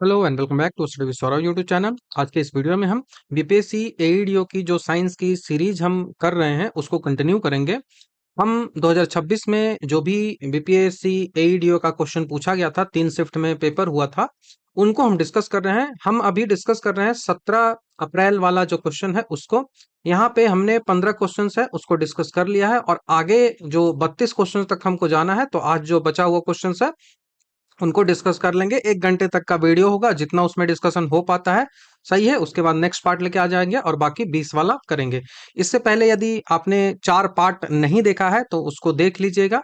Hello and welcome back to study with Saurabh YouTube channel. आज के इस वीडियो में हम बीपीएससी एईडीओ की जो साइंस की सीरीज हम कर रहे हैं उसको कंटिन्यू करेंगे। हम 2026 में जो भी बीपीएससी एईडीओ का क्वेश्चन पूछा गया था, 3 शिफ्ट में पेपर हुआ था, उनको हम डिस्कस कर रहे हैं। हम अभी डिस्कस कर रहे हैं 17 अप्रैल वाला जो क्वेश्चन है उसको। यहाँ पे हमने 15 क्वेश्चन है उसको डिस्कस कर लिया है और आगे जो 32 क्वेश्चन तक हमको जाना है, तो आज जो बचा हुआ क्वेश्चन है उनको डिस्कस कर लेंगे। 1 घंटे तक का वीडियो होगा, जितना उसमें डिस्कशन हो पाता है सही है। उसके बाद नेक्स्ट पार्ट लेके आ जाएंगे और बाकी 20 वाला करेंगे। इससे पहले यदि आपने 4 पार्ट नहीं देखा है तो उसको देख लीजिएगा,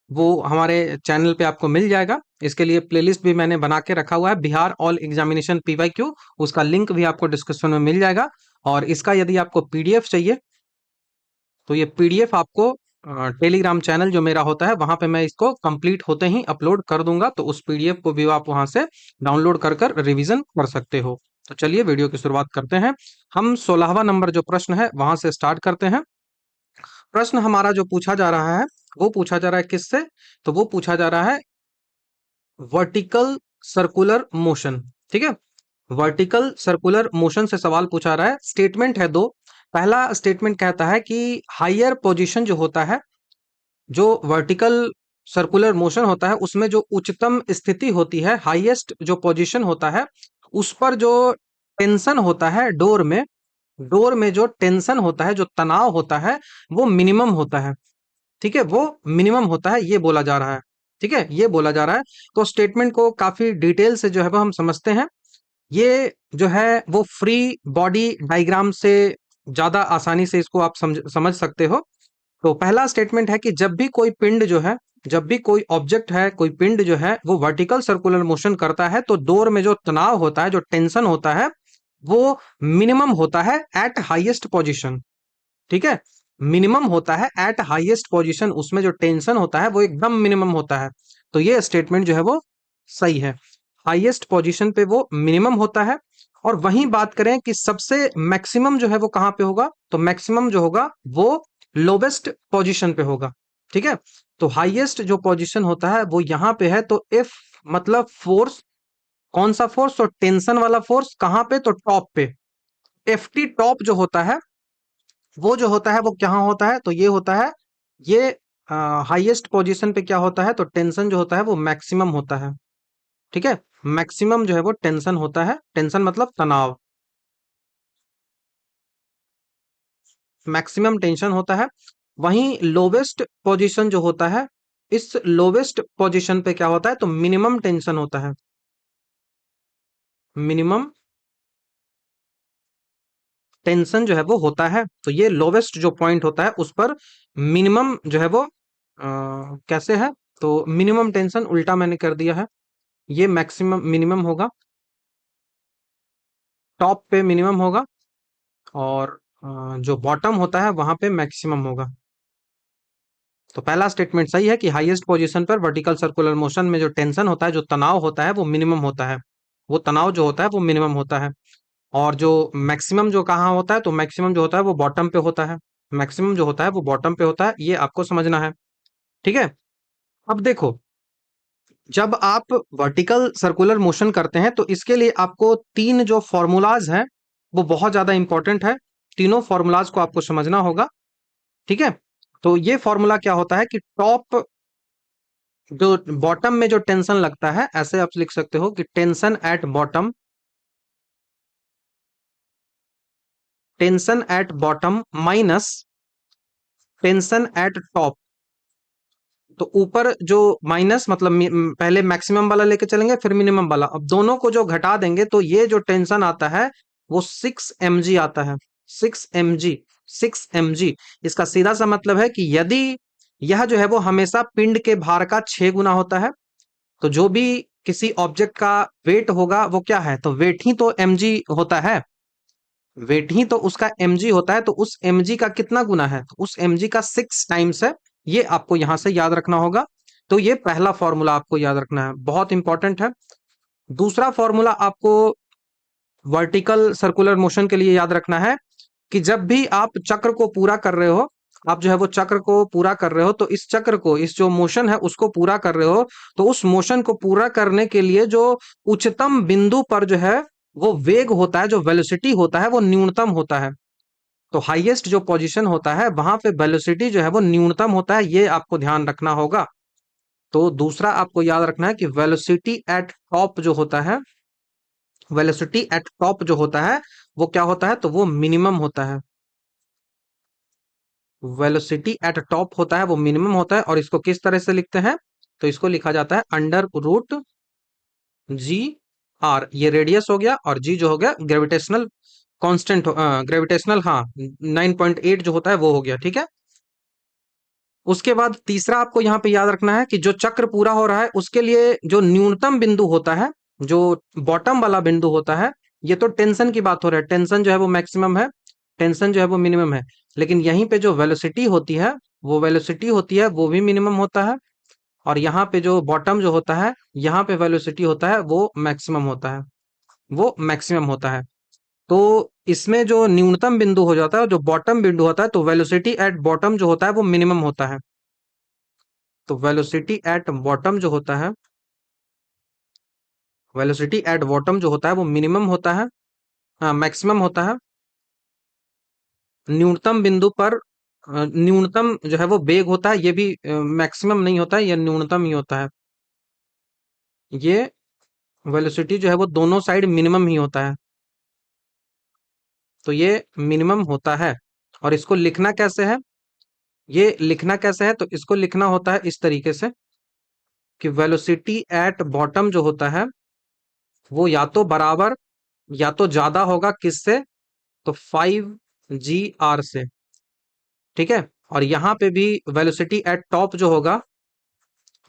वो हमारे चैनल पे आपको मिल जाएगा। इसके लिए प्लेलिस्ट भी मैंने बना के रखा हुआ है, बिहार ऑल एग्जामिनेशन पीवाईक्यू। उसका लिंक भी आपको डिस्क्रिप्शन में मिल जाएगा। और इसका यदि आपको पीडीएफ चाहिए तो ये पीडीएफ आपको टेलीग्राम चैनल जो मेरा होता है वहां पे मैं इसको कंप्लीट होते ही अपलोड कर दूंगा, तो उस पीडीएफ को भी आप वहां से डाउनलोड कर कर रिवीजन कर सकते हो। तो चलिए वीडियो की शुरुआत करते हैं। हम 16वां नंबर जो प्रश्न है वहां से स्टार्ट करते हैं। प्रश्न हमारा जो पूछा जा रहा है वो पूछा जा रहा है किससे? तो वो पूछा जा रहा है वर्टिकल सर्कुलर मोशन। ठीक है, वर्टिकल सर्कुलर मोशन से सवाल पूछा रहा है। स्टेटमेंट है दो। पहला स्टेटमेंट कहता है कि हायर पोजीशन जो होता है, जो वर्टिकल सर्कुलर मोशन होता है उसमें जो उच्चतम स्थिति होती है, हाईएस्ट जो पोजीशन होता है, उस पर जो टेंशन होता है डोर में जो टेंशन होता है, जो तनाव होता है, वो मिनिमम होता है। ठीक है, वो मिनिमम होता है, ये बोला जा रहा है। ठीक है, ये बोला जा रहा है। तो स्टेटमेंट को काफी डिटेल से जो है वो हम समझते हैं। ये जो है वो फ्री बॉडी डायग्राम से ज्यादा आसानी से इसको आप समझ सकते हो। तो पहला स्टेटमेंट है कि जब भी कोई पिंड जो है, जब भी कोई ऑब्जेक्ट है, कोई पिंड जो है वो वर्टिकल सर्कुलर मोशन करता है, तो डोर में जो तनाव होता है, जो टेंशन होता है, वो मिनिमम होता है एट हाईएस्ट पोजीशन। ठीक है, मिनिमम होता है एट हाईएस्ट पोजीशन, उसमें जो टेंशन होता है वो एकदम मिनिमम होता है। तो ये स्टेटमेंट जो है वो सही है। हाईएस्ट पोजीशन पे वो मिनिमम होता है। और वहीं बात करें कि सबसे मैक्सिमम जो है वो कहां पे होगा, तो मैक्सिमम जो होगा वो लोवेस्ट पोजीशन पे होगा। ठीक है, तो हाईएस्ट जो पोजीशन होता है वो यहां पे है। तो इफ मतलब फोर्स, कौन सा फोर्स? तो टेंशन वाला फोर्स। कहां पे? तो टॉप पे। एफ टी टॉप जो होता है, वो जो होता है वो कहाँ होता है? तो ये होता है, ये हाईएस्ट पोजीशन पे क्या होता है? तो टेंशन जो होता है वो मैक्सिमम होता है। ठीक है, मैक्सिमम जो है वो टेंशन होता है। टेंशन मतलब तनाव, मैक्सिमम टेंशन होता है। वहीं लोवेस्ट पोजीशन जो होता है, इस लोवेस्ट पोजीशन पे क्या होता है? तो मिनिमम टेंशन होता है। मिनिमम टेंशन जो है वो होता है। तो ये लोवेस्ट जो पॉइंट होता है उस पर मिनिमम जो है वो कैसे है? तो मिनिमम टेंशन उल्टा मैंने कर दिया है, ये मैक्सिमम मिनिमम होगा, टॉप पे मिनिमम होगा, और जो बॉटम होता है वहां पे मैक्सिमम होगा। तो पहला स्टेटमेंट सही है कि हाईएस्ट पोजीशन पर वर्टिकल सर्कुलर मोशन में जो टेंशन होता है, जो तनाव होता है, वो मिनिमम होता है। वो तनाव जो होता है वो मिनिमम होता है। और जो मैक्सिमम जो कहाँ होता है? तो मैक्सिमम जो होता है वो बॉटम पे होता है। मैक्सिमम जो होता है वो बॉटम पे होता है, ये आपको समझना है। ठीक है, अब देखो, जब आप वर्टिकल सर्कुलर मोशन करते हैं तो इसके लिए आपको तीन जो फॉर्मूलाज हैं वो बहुत ज्यादा इंपॉर्टेंट है। तीनों फॉर्मूलाज को आपको समझना होगा। ठीक है, तो ये फॉर्मूला क्या होता है कि टॉप, जो बॉटम में जो टेंशन लगता है, ऐसे आप लिख सकते हो कि tension at bottom, tension at bottom minus tension eight top. तो ऊपर जो माइनस मतलब पहले मैक्सिमम वाला लेके चलेंगे फिर मिनिमम वाला, अब दोनों को जो घटा देंगे तो ये जो टेंशन आता है वो 6 mg आता है। 6 mg, 6 mg। इसका सीधा सा मतलब है कि यदि यह जो है वो हमेशा पिंड के भार का 6 गुना होता है, तो जो भी किसी ऑब्जेक्ट का वेट होगा वो क्या है? तो वेट ही तो mg होता है। वेट ही तो उसका mg होता है, तो उस mg का कितना गुना है? तो उस mg का 6 टाइम्स है। ये आपको यहां से याद रखना होगा। तो ये पहला फॉर्मूला आपको याद रखना है, बहुत इंपॉर्टेंट है। दूसरा फॉर्मूला आपको वर्टिकल सर्कुलर मोशन के लिए याद रखना है कि जब भी आप चक्र को पूरा कर रहे हो, आप जो है वो चक्र को पूरा कर रहे हो, तो इस चक्र को, इस जो मोशन है उसको पूरा कर रहे हो, तो उस मोशन को पूरा करने के लिए जो उच्चतम बिंदु पर जो है वो वेग होता है, जो वेलोसिटी होता है वो न्यूनतम होता है। तो हाईएस्ट जो पोजीशन होता है वहां पे वेलोसिटी जो है वो न्यूनतम होता है, ये आपको ध्यान रखना होगा। तो दूसरा आपको याद रखना है कि वेलोसिटी एट टॉप जो होता है, वेलोसिटी एट टॉप जो होता है वो क्या होता है, तो वो मिनिमम होता है। वेलोसिटी एट टॉप होता है वो मिनिमम होता है, और इसको किस तरह से लिखते हैं, तो इसको लिखा जाता है अंडर रूट जी आर। ये रेडियस हो गया, और जी जो हो गया ग्रेविटेशनल कांस्टेंट, ग्रेविटेशनल, हाँ, 9.8 जो होता है वो हो गया, ठीक है। उसके बाद तीसरा आपको यहाँ पे याद रखना है कि जो चक्र पूरा हो रहा है उसके लिए जो न्यूनतम बिंदु होता है, जो बॉटम वाला बिंदु होता है, ये तो टेंशन की बात हो रहा है, टेंशन जो है वो मैक्सिमम है, टेंशन जो है वो मिनिमम है, लेकिन यहीं पे जो वेलोसिटी होती है, वो वेलोसिटी होती है वो भी मिनिमम होता है, और यहाँ पे जो बॉटम जो होता है, यहाँ पे वेलोसिटी होता है वो मैक्सिमम होता है, वो मैक्सिमम होता है। तो इसमें जो न्यूनतम बिंदु हो जाता है, जो बॉटम बिंदु होता है, तो वेलोसिटी एट बॉटम जो होता है वो मिनिमम होता है। तो वेलोसिटी एट बॉटम जो होता है, वेलोसिटी एट बॉटम जो होता है वो मिनिमम होता है, हाँ मैक्सिमम होता है। न्यूनतम बिंदु पर न्यूनतम जो है वो वेग होता है, ये भी मैक्सिमम नहीं होता है, ये न्यूनतम ही होता है। ये वेलोसिटी जो है वो दोनों साइड मिनिमम ही होता है, तो ये मिनिमम होता है। और इसको लिखना कैसे है, ये लिखना कैसे है, तो इसको लिखना होता है इस तरीके से कि वेलोसिटी एट बॉटम जो होता है वो या तो बराबर या तो ज्यादा होगा किससे, तो 5 g r से, ठीक है। और यहाँ पे भी वेलोसिटी एट टॉप जो होगा,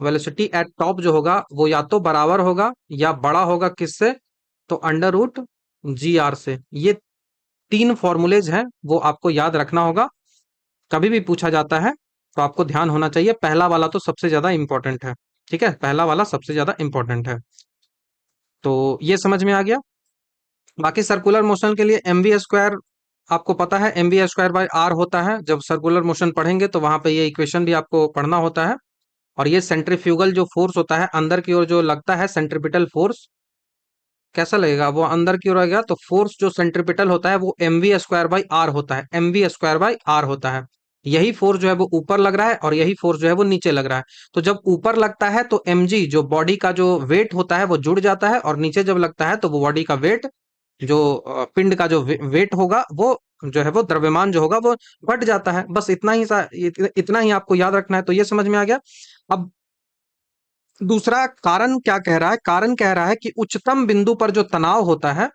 वेलोसिटी एट टॉप जो होगा वो या तो बराबर होगा या बड़ा होगा किससे, तो अंडर रूट जी आर से। ये तीन फॉर्मूलेज हैं, वो आपको याद रखना होगा, कभी भी पूछा जाता है तो आपको ध्यान होना चाहिए। पहला वाला तो सबसे ज्यादा इंपॉर्टेंट है, ठीक है, पहला वाला सबसे ज्यादा इंपॉर्टेंट है। तो ये समझ में आ गया। बाकी सर्कुलर मोशन के लिए एम वी स्क्वायर आपको पता है, M V square by R होता है। जब सर्कुलर मोशन पढ़ेंगे तो वहां पे ये इक्वेशन भी आपको पढ़ना होता है। और ये सेंट्रीफ्यूगल जो फोर्स होता है अंदर की ओर जो लगता है, सेंट्रीपिटल फोर्स कैसा लगेगा, वो अंदर की ओर आ गया, तो फोर्स जो सेंट्रीपिटल होता है वो M V square by R होता है, M V square by R होता है। यही फोर्स जो है वो ऊपर लग रहा है, और यही फोर्स जो है वो नीचे लग रहा है। तो जब ऊपर लगता है तो एम जी जो बॉडी का जो वेट होता है वो जुड़ जाता है, और नीचे जब लगता है तो वो बॉडी का वेट, जो पिंड का जो वेट होगा वो जो है वो द्रव्यमान जो होगा वो घट जाता है। बस इतना ही इतना ही आपको याद रखना है। तो ये समझ में आ गया। अब दूसरा कारण क्या कह रहा है, कारण कह रहा है कि उच्चतम बिंदु पर जो तनाव होता है,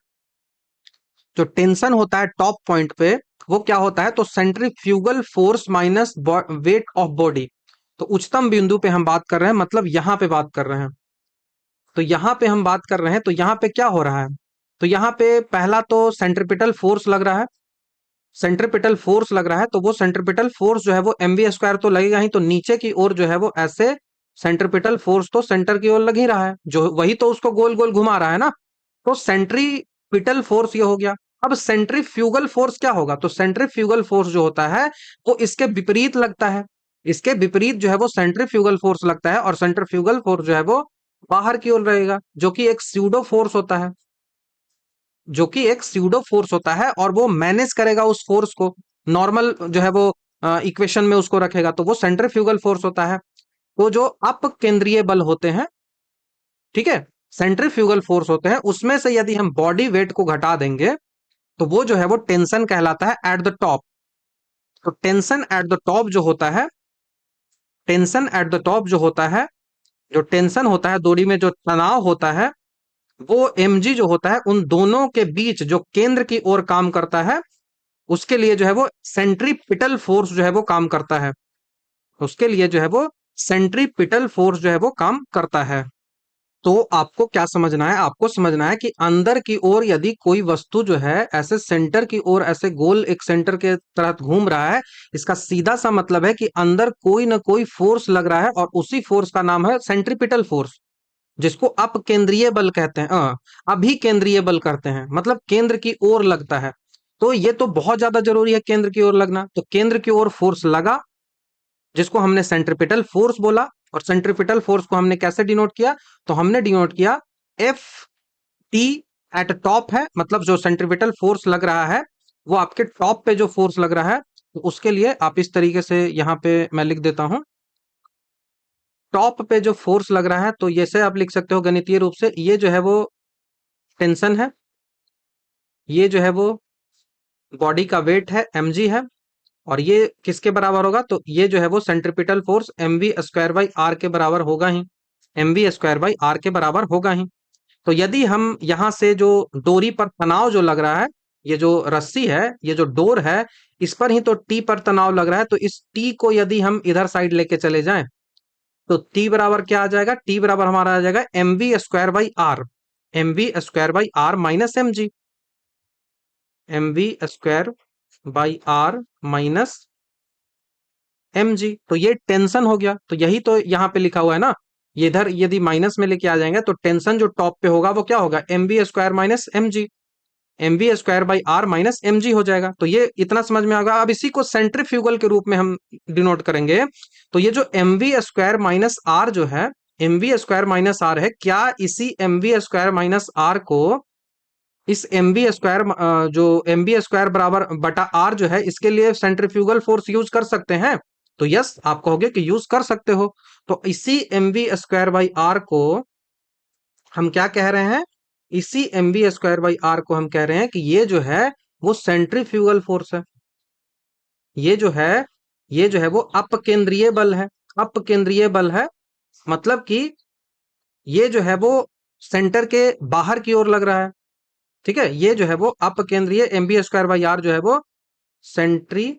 जो टेंशन होता है टॉप पॉइंट पे, वो क्या होता है, तो centrifugal force minus weight of body. तो उच्चतम बिंदु पे हम बात कर रहे हैं, मतलब यहां पे बात कर रहे हैं। तो यहां पे हम बात कर रहे हैं, तो यहां पे क्या हो रहा है, तो यहां पे पहला तो सेंट्रीपिटल फोर्स लग रहा है, सेंट्रीपिटल फोर्स लग रहा है, तो वो सेंट्रीपिटल फोर्स जो है वो एम वी स्क्वायर तो लगेगा ही, तो नीचे की ओर जो है वो ऐसे सेंट्रीपिटल फोर्स तो सेंटर की ओर लग ही रहा है, जो वही तो उसको गोल गोल घुमा रहा है ना। तो सेंट्रीपिटल फोर्स ये हो गया। अब सेंट्रीफ्यूगल फोर्स क्या होगा, तो सेंट्रीफ्यूगल फोर्स जो होता है वो इसके विपरीत लगता है, इसके विपरीत जो है वो सेंट्रीफ्यूगल फोर्स लगता है, और सेंट्रीफ्यूगल फोर्स जो है वो बाहर की ओर रहेगा, जो कि एक स्यूडो फोर्स होता है, जो कि एक स्यूडो फोर्स होता है, और वो मैनेज करेगा उस फोर्स को, नॉर्मल जो है वो इक्वेशन में उसको रखेगा, तो वो सेंट्रीफ्यूगल फोर्स होता है। तो जो अप केंद्रीय बल होते हैं, ठीक है, सेंट्रीफ्यूगल फोर्स होते हैं, उसमें से यदि हम बॉडी वेट को घटा देंगे तो वो जो है वो टेंशन कहलाता है एट द टॉप। तो टेंशन एट द टॉप जो होता है, टेंशन एट द टॉप जो होता है, जो टेंशन होता है डोरी में, जो तनाव होता है, वो mg जो होता है उन दोनों के बीच जो केंद्र की ओर काम करता है, उसके लिए जो है वो सेंट्रीपिटल फोर्स जो है वो काम करता है, उसके लिए जो है वो सेंट्रीपिटल फोर्स जो है वो काम करता है। तो आपको क्या समझना है, आपको समझना है कि अंदर की ओर यदि कोई वस्तु जो है ऐसे सेंटर की ओर ऐसे गोल एक सेंटर के तरह घूम रहा है, इसका सीधा सा मतलब है कि अंदर कोई ना कोई फोर्स लग रहा है, और उसी फोर्स का नाम है सेंट्रीपिटल फोर्स, जिसको अप केंद्रीय बल कहते हैं, अभी केंद्रीय बल कहते हैं, मतलब केंद्र की ओर लगता है। तो ये तो बहुत ज्यादा जरूरी है केंद्र की ओर लगना। तो केंद्र की ओर फोर्स लगा, जिसको हमने सेंट्रिपिटल फोर्स बोला। और सेंट्रिपिटल फोर्स को हमने कैसे डिनोट किया? तो हमने डिनोट किया एफ टी एट टॉप है, मतलब जो सेंट्रिपिटल फोर्स लग रहा है वो आपके टॉप पे जो फोर्स लग रहा है, तो उसके लिए आप इस तरीके से यहां पे मैं लिख देता हूं, टॉप पे जो फोर्स लग रहा है, तो ये से आप लिख सकते हो गणितीय रूप से, ये जो है वो टेंशन है, ये जो है वो बॉडी का वेट है mg है, और ये किसके बराबर होगा? तो ये जो है वो centripetal force mv² by r के बराबर होगा ही, mv² बाई r के बराबर होगा ही। तो यदि हम यहां से जो डोरी पर तनाव जो लग रहा है, ये जो रस्सी है, ये जो डोर है, इस पर ही तो टी पर तनाव लग रहा है, तो इस टी को यदि हम इधर साइड लेके चले जाएं, तो टी बराबर क्या आ जाएगा? टी बराबर हमारा आ जाएगा mv² by r, mv² by r minus mg, mv² by r minus mg। तो ये टेंशन हो गया। तो यही तो यहाँ पे लिखा हुआ है ना, ये इधर यदि माइनस में लेके आ जाएंगे तो टेंशन जो टॉप पे होगा वो क्या होगा? mv² minus mg, mv²बाई r minus mg हो जाएगा। तो ये इतना समझ में आ गया। अब इसी को सेंट्रीफ्यूगल के रूप में हम डिनोट करेंगे। तो ये जो mv² माइनस r जो है, mv² माइनस r है, क्या इसी mv²माइनस r को इस mv² जो mv² बराबर बटा r जो है, इसके लिए सेंट्रीफ्यूगल फोर्स यूज कर सकते हैं? तो यस, आप कहोगे कि यूज कर सकते हो। तो इसी mv²बाई r को हम क्या कह रहे हैं? इसी mv²बाई r को हम कह रहे हैं कि ये जो है वो सेंट्रीफ्यूगल फोर्स है। ये जो है, ये जो है वो अपकेंद्रीय बल है। अपकेंद्रीय बल है, मतलब कि ये जो है वो सेंटर के बाहर की ओर लग रहा है। ठीक है, ये जो है वो अपकेंद्रीय mv²बाई r जो है वो सेंट्रीफ्यूगल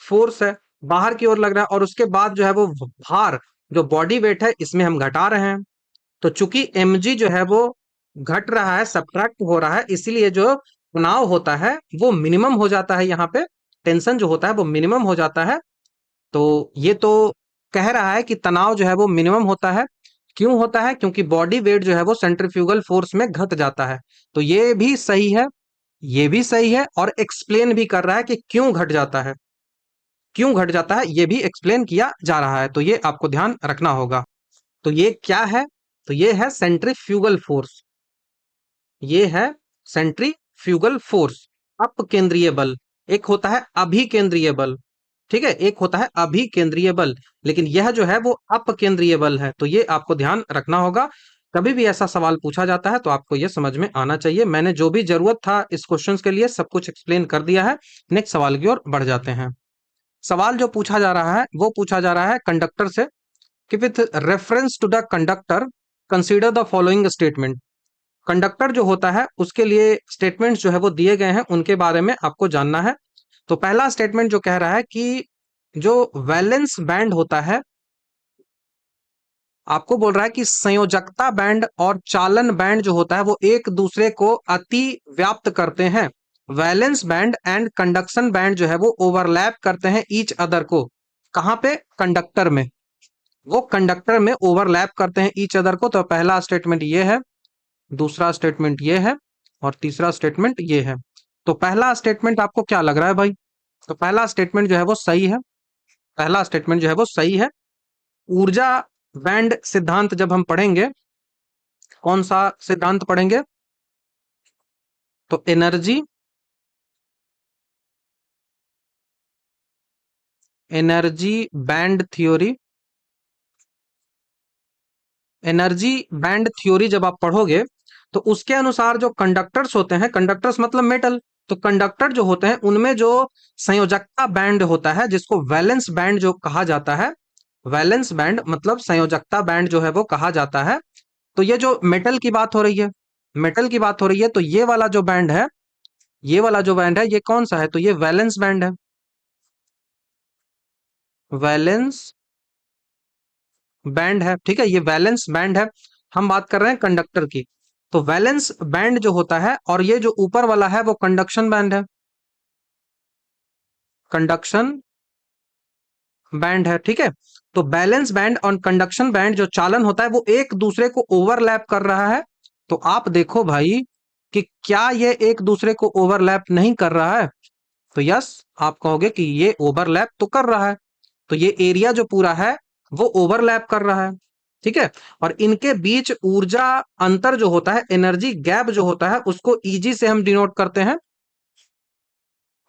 फोर्स है, बाहर की ओर लग रहा है। और उसके बाद जो है वो भार, जो बॉडी वेट है, इसमें हम घटा रहे हैं। तो चूंकि mg जो है वो घट रहा है, सब्ट्रैक्ट हो रहा है, इसीलिए जो तनाव होता है वो मिनिमम हो जाता है। यहाँ पे टेंशन जो होता है वो मिनिमम हो जाता है। तो ये तो कह रहा है कि तनाव जो है वो मिनिमम होता है। क्यों होता है? क्योंकि बॉडी वेट जो है वो सेंट्रीफ्यूगल फोर्स में घट जाता है। तो ये भी सही है, ये भी सही है, और एक्सप्लेन भी कर रहा है कि क्यों घट जाता है। क्यों घट जाता है ये भी एक्सप्लेन किया जा रहा है। तो ये आपको ध्यान रखना होगा। तो ये क्या है? तो ये है सेंट्रीफ्यूगल फोर्स। ये है सेंट्रीफ्यूगल फोर्स, अपकेंद्रीय बल। एक होता है अभिकेंद्रीय बल, ठीक है, एक होता है अभिकेंद्रीय बल, लेकिन यह जो है वो अपकेंद्रीय बल है। तो ये आपको ध्यान रखना होगा। कभी भी ऐसा सवाल पूछा जाता है तो आपको ये समझ में आना चाहिए। मैंने जो भी जरूरत था इस क्वेश्चन के लिए सब कुछ एक्सप्लेन कर दिया है। नेक्स्ट सवाल की ओर बढ़ जाते हैं। सवाल जो पूछा जा रहा है वो पूछा जा रहा है कंडक्टर से कि with reference to the conductor consider the following statement. Conductor जो होता है उसके लिए स्टेटमेंट्स जो है वो दिए गए हैं, उनके बारे में आपको जानना है। तो पहला स्टेटमेंट जो कह रहा है कि जो वैलेंस बैंड होता है, आपको बोल रहा है कि संयोजकता बैंड और चालन बैंड जो होता है वो एक दूसरे को अति व्याप्त करते हैं। Valence band and conduction band जो है वो ओवरलैप करते हैं ईच अदर को। कहां पे? कंडक्टर में। वो कंडक्टर में ओवरलैप करते हैं ईच अदर को। तो पहला स्टेटमेंट ये है, दूसरा स्टेटमेंट ये है, और तीसरा स्टेटमेंट ये है। तो पहला स्टेटमेंट आपको क्या लग रहा है भाई? तो पहला स्टेटमेंट जो है वो सही है। पहला स्टेटमेंट जो है वो सही है। ऊर्जा बैंड सिद्धांत जब हम पढ़ेंगे, कौन सा सिद्धांत पढ़ेंगे? तो energy, energy band theory. Energy band theory जब आप पढ़ोगे तो उसके अनुसार जो कंडक्टर्स होते हैं, कंडक्टर्स मतलब मेटल, तो कंडक्टर जो होते हैं उनमें जो संयोजकता बैंड होता है, जिसको वैलेंस बैंड जो कहा जाता है, वैलेंस बैंड मतलब संयोजकता बैंड जो है वो कहा जाता है। तो ये जो मेटल की बात हो रही है, मेटल की बात हो रही है, तो ये वाला जो बैंड है, ये वाला जो बैंड है, ये कौन सा है? तो ये वैलेंस बैंड है। वैलेंस बैंड है, ठीक है, ये वैलेंस बैंड है। हम बात कर रहे हैं कंडक्टर की। तो वैलेंस बैंड जो होता है, और ये जो ऊपर वाला है वो कंडक्शन बैंड है, कंडक्शन बैंड है, ठीक है। तो बैलेंस बैंड और कंडक्शन बैंड जो चालन होता है वो एक दूसरे को ओवरलैप कर रहा है। तो आप देखो भाई, कि क्या ये एक दूसरे को ओवरलैप नहीं कर रहा है? तो यस, आप कहोगे कि ये ओवरलैप तो कर रहा है। तो ये एरिया जो पूरा है वो ओवरलैप कर रहा है। ठीक है। और इनके बीच ऊर्जा अंतर जो होता है, एनर्जी गैप जो होता है, उसको ईजी से हम डिनोट करते हैं।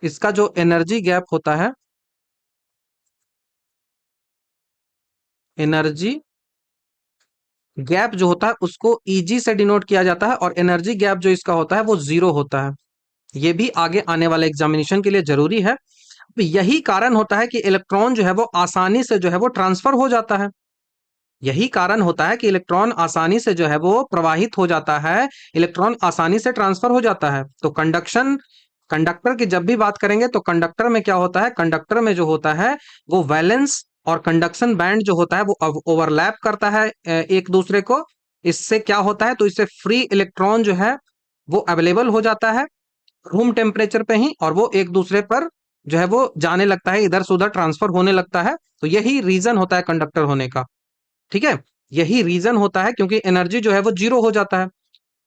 इसका जो एनर्जी गैप होता है, एनर्जी गैप जो होता है उसको ईजी से डिनोट किया जाता है, और एनर्जी गैप जो इसका होता है वो जीरो होता है। ये भी आगे आने वाले एग्जामिनेशन के लिए जरूरी है। तो यही कारण होता है कि इलेक्ट्रॉन जो है वो आसानी से जो है वो ट्रांसफर हो जाता है। यही कारण होता है कि इलेक्ट्रॉन आसानी से जो है वो प्रवाहित हो जाता है, इलेक्ट्रॉन आसानी से ट्रांसफर हो जाता है। तो कंडक्शन, कंडक्टर की जब भी बात करेंगे तो कंडक्टर में क्या होता है, कंडक्टर में जो होता है वो वैलेंस और कंडक्शन बैंड जो होता है वो ओवरलैप करता है एक दूसरे को। इससे क्या होता है, तो इससे फ्री इलेक्ट्रॉन जो है वो अवेलेबल हो जाता है रूम टेम्परेचर पे ही, और वो एक दूसरे पर जो है वो जाने लगता है, इधर से उधर ट्रांसफर होने लगता है। तो यही रीजन होता है कंडक्टर होने का। ठीक है। यही रीजन होता है, क्योंकि एनर्जी जो है वो जीरो हो जाता है।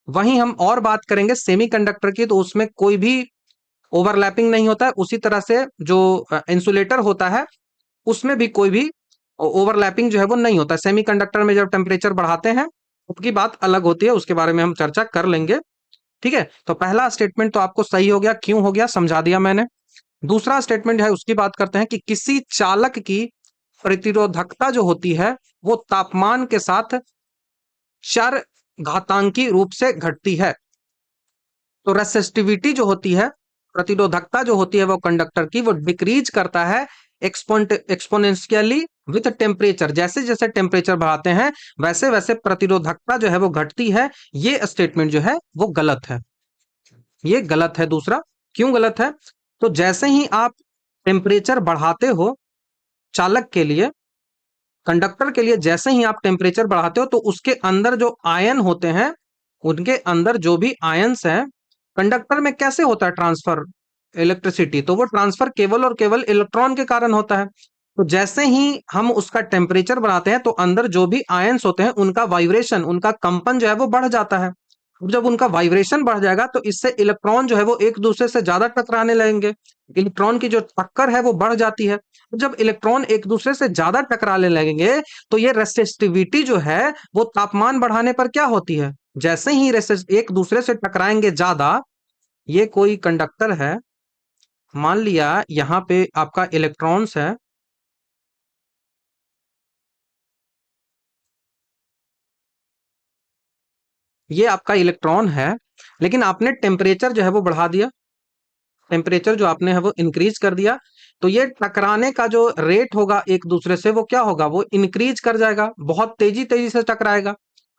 वहीं हम और बात करेंगे सेमीकंडक्टर की, तो उसमें कोई भी ओवरलैपिंग नहीं होता है। उसी तरह से जो इंसुलेटर होता है उसमें भी कोई भी ओवरलैपिंग जो है वो नहीं होता है। सेमीकंडक्टर में जब टेम्परेचर बढ़ाते हैं उसकी बात अलग होती है, उसके बारे में हम चर्चा कर लेंगे। ठीक है। तो पहला स्टेटमेंट तो आपको सही हो गया, क्यों हो गया समझा दिया मैंने। दूसरा स्टेटमेंट है उसकी बात करते हैं कि किसी चालक की प्रतिरोधकता जो होती है वो तापमान के साथ चर घातांकी रूप से घटती है। तो रेसिस्टिविटी जो होती है, प्रतिरोधकता जो होती है वो कंडक्टर की, वो डिक्रीज करता है एक्सपोनेंशियली विथ टेम्परेचर। जैसे जैसे टेम्परेचर बढ़ाते हैं वैसे वैसे प्रतिरोधकता जो है वो घटती है। ये स्टेटमेंट जो है वो गलत है, ये गलत है। दूसरा, क्यों गलत है, तो जैसे ही आप टेम्परेचर बढ़ाते हो चालक के लिए, कंडक्टर के लिए, जैसे ही आप टेम्परेचर बढ़ाते हो तो उसके अंदर जो आयन होते हैं, उनके अंदर जो भी आयंस हैं, कंडक्टर में कैसे होता है ट्रांसफर इलेक्ट्रिसिटी, तो वो ट्रांसफर केवल और केवल इलेक्ट्रॉन के कारण होता है। तो जैसे ही हम उसका टेम्परेचर बढ़ाते हैं तो अंदर जो भी आयंस होते हैं उनका वाइब्रेशन, उनका कंपन जो है वो बढ़ जाता है। अब जब उनका वाइब्रेशन बढ़ जाएगा तो इससे इलेक्ट्रॉन जो है वो एक दूसरे से ज्यादा टकराने लगेंगे, इलेक्ट्रॉन की जो टक्कर है वो बढ़ जाती है। जब इलेक्ट्रॉन एक दूसरे से ज्यादा टकराने लगेंगे तो ये रेसिस्टिविटी जो है वो तापमान बढ़ाने पर क्या होती है, जैसे ही एक दूसरे से टकराएंगे ज्यादा। ये कोई कंडक्टर है, मान लिया यहाँ पे आपका इलेक्ट्रॉन्स है, ये आपका इलेक्ट्रॉन है, लेकिन आपने टेम्परेचर जो है वो बढ़ा दिया, टेम्परेचर जो आपने है वो इंक्रीज कर दिया। तो ये टकराने का जो रेट होगा एक दूसरे से वो क्या होगा, वो इंक्रीज कर जाएगा, बहुत तेजी तेजी से टकराएगा।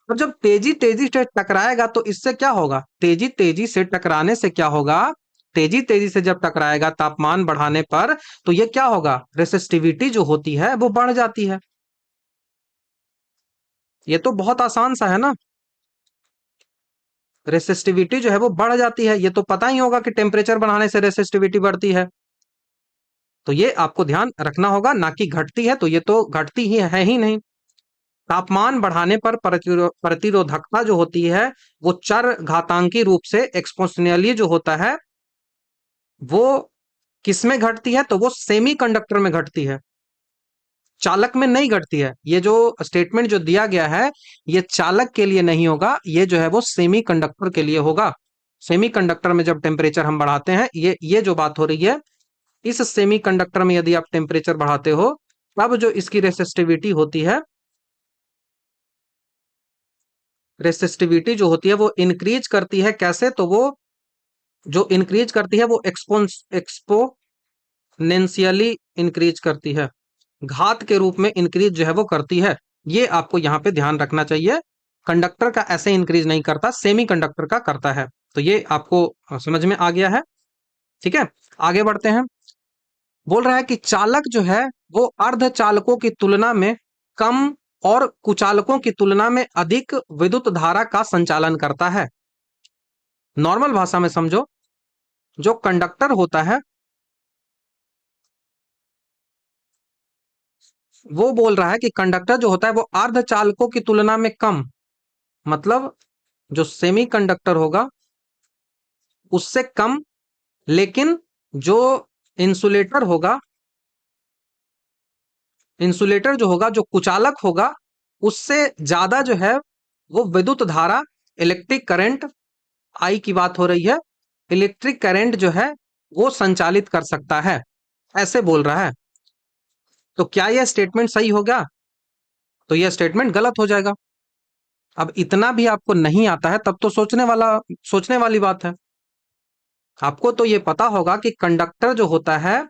और जब तेजी तेजी से टकराएगा तो इससे क्या होगा, तेजी तेजी से टकराने से क्या होगा, तेजी तेजी से जब टकराएगा तापमान बढ़ाने पर, तो ये क्या होगा, रेसिस्टिविटी जो होती है वो बढ़ जाती है। ये तो बहुत आसान सा है ना, रेसिस्टिविटी जो है वो बढ़ जाती है। ये तो पता ही होगा कि टेम्परेचर बढ़ाने से रेसिस्टिविटी बढ़ती है। तो ये आपको ध्यान रखना होगा, ना कि घटती है, तो ये तो घटती ही है ही नहीं। तापमान बढ़ाने पर प्रतिरोधकता जो होती है वो चर घातांकी रूप से एक्सपोनेंशियली जो होता है वो किस में घटती है, तो वो सेमी कंडक्टर में घटती है, चालक में नहीं घटती है। ये जो स्टेटमेंट जो दिया गया है ये चालक के लिए नहीं होगा, ये जो है वो सेमी कंडक्टर के लिए होगा। सेमी कंडक्टर में जब टेम्परेचर हम बढ़ाते हैं, ये जो बात हो रही है, इस सेमी कंडक्टर में यदि आप टेम्परेचर बढ़ाते हो तब जो इसकी रेसिस्टिविटी होती है, रेसिस्टिविटी जो होती है वो इंक्रीज करती है। कैसे, तो वो जो इंक्रीज करती है वो एक्सपोनेंशियली इंक्रीज करती है, घात के रूप में इंक्रीज जो है वो करती है। ये आपको यहाँ पे ध्यान रखना चाहिए, कंडक्टर का ऐसे इंक्रीज नहीं करता, सेमी कंडक्टर का करता है। तो ये आपको समझ में आ गया है। ठीक है। आगे बढ़ते हैं। बोल रहा है कि चालक जो है वो अर्धचालकों की तुलना में कम और कुचालकों की तुलना में अधिक विद्युत धारा का संचालन करता है। नॉर्मल भाषा में समझो, जो कंडक्टर होता है वो बोल रहा है कि कंडक्टर जो होता है वो अर्धचालकों की तुलना में कम, मतलब जो सेमी कंडक्टर होगा उससे कम, लेकिन जो इंसुलेटर होगा, इंसुलेटर जो होगा, जो कुचालक होगा, उससे ज्यादा जो है वो विद्युत धारा, इलेक्ट्रिक करंट, आई की बात हो रही है, इलेक्ट्रिक करंट जो है वो संचालित कर सकता है, ऐसे बोल रहा है। तो क्या यह स्टेटमेंट सही हो गया? तो यह स्टेटमेंट गलत हो जाएगा। अब इतना भी आपको नहीं आता है तब तो सोचने वाली बात है। आपको तो ये पता होगा कि कंडक्टर जो होता है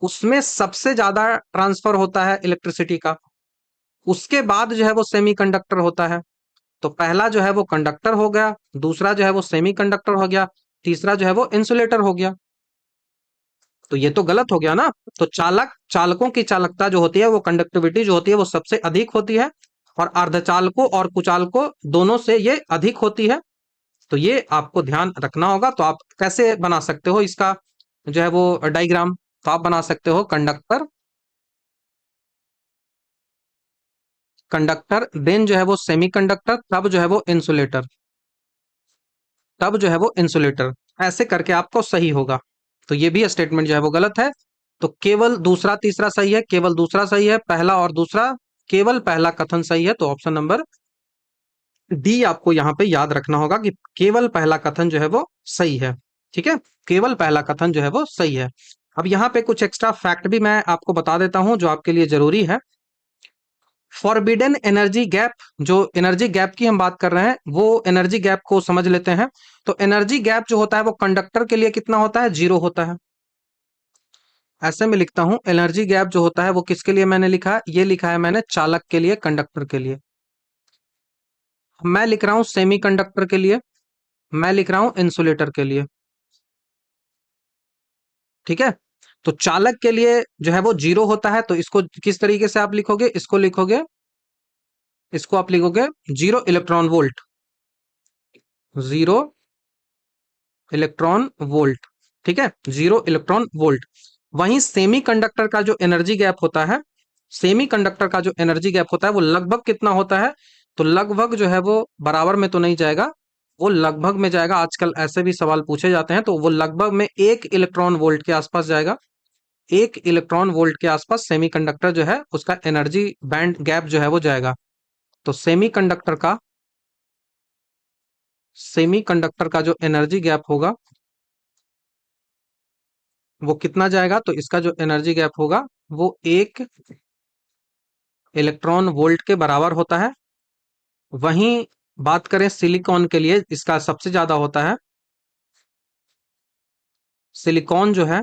उसमें सबसे ज्यादा ट्रांसफर होता है इलेक्ट्रिसिटी का, उसके बाद जो है वो सेमीकंडक्टर होता है। तो पहला जो है वो कंडक्टर हो गया, दूसरा जो है वो सेमीकंडक्टर हो गया, तीसरा जो है वो इंसुलेटर हो गया। तो ये तो गलत हो गया ना। तो चालकों की चालकता जो होती है, वो कंडक्टिविटी जो होती है वो सबसे अधिक होती है, और अर्धचालकों और कुचालकों दोनों से ये अधिक होती है। तो ये आपको ध्यान रखना होगा। तो आप कैसे बना सकते हो इसका जो है वो डायग्राम? तो आप बना सकते हो कंडक्टर, कंडक्टर देन जो है वो सेमीकंडक्टर, तब जो है वो इंसुलेटर, तब जो है वो इंसुलेटर, ऐसे करके आपको सही होगा। तो ये भी स्टेटमेंट जो है वो गलत है। तो केवल दूसरा तीसरा सही है, केवल दूसरा सही है, पहला और दूसरा, केवल पहला कथन सही है। तो ऑप्शन नंबर डी आपको यहां पे याद रखना होगा कि केवल पहला कथन जो है वो सही है। ठीक है, केवल पहला कथन जो है वो सही है। अब यहाँ पे कुछ एक्स्ट्रा फैक्ट भी मैं आपको बता देता हूं जो आपके लिए जरूरी है। फॉरबिडन एनर्जी गैप, जो एनर्जी गैप की हम बात कर रहे हैं, वो एनर्जी गैप को समझ लेते हैं। तो एनर्जी गैप जो होता है वो कंडक्टर के लिए कितना होता है? 0 होता है। ऐसे में लिखता हूं, एनर्जी गैप जो होता है वो किसके लिए मैंने लिखा है? ये लिखा है मैंने चालक के लिए, कंडक्टर के लिए। मैं लिख रहा हूं सेमी कंडक्टर के लिए, मैं लिख रहा हूं इंसुलेटर के लिए। ठीक है, तो चालक के लिए जो है वो 0 होता है। तो इसको किस तरीके से आप लिखोगे? इसको आप लिखोगे 0 इलेक्ट्रॉन वोल्ट, 0 इलेक्ट्रॉन वोल्ट। ठीक है, 0 इलेक्ट्रॉन वोल्ट। वहीं सेमी कंडक्टर का जो एनर्जी गैप होता है, सेमी कंडक्टर का जो एनर्जी गैप होता है वो लगभग कितना होता है? तो लगभग जो है वो बराबर में तो नहीं जाएगा, वो लगभग में जाएगा। आजकल ऐसे भी सवाल पूछे जाते हैं, तो वो लगभग में 1 इलेक्ट्रॉन वोल्ट के आसपास जाएगा। 1 इलेक्ट्रॉन वोल्ट के आसपास सेमीकंडक्टर जो है उसका एनर्जी बैंड गैप जो है वो जाएगा। तो सेमीकंडक्टर का जो एनर्जी गैप होगा वो कितना जाएगा? तो इसका जो एनर्जी गैप होगा वो 1 इलेक्ट्रॉन वोल्ट के बराबर होता है। वहीं बात करें सिलिकॉन के लिए, इसका सबसे ज्यादा होता है। सिलिकॉन जो है,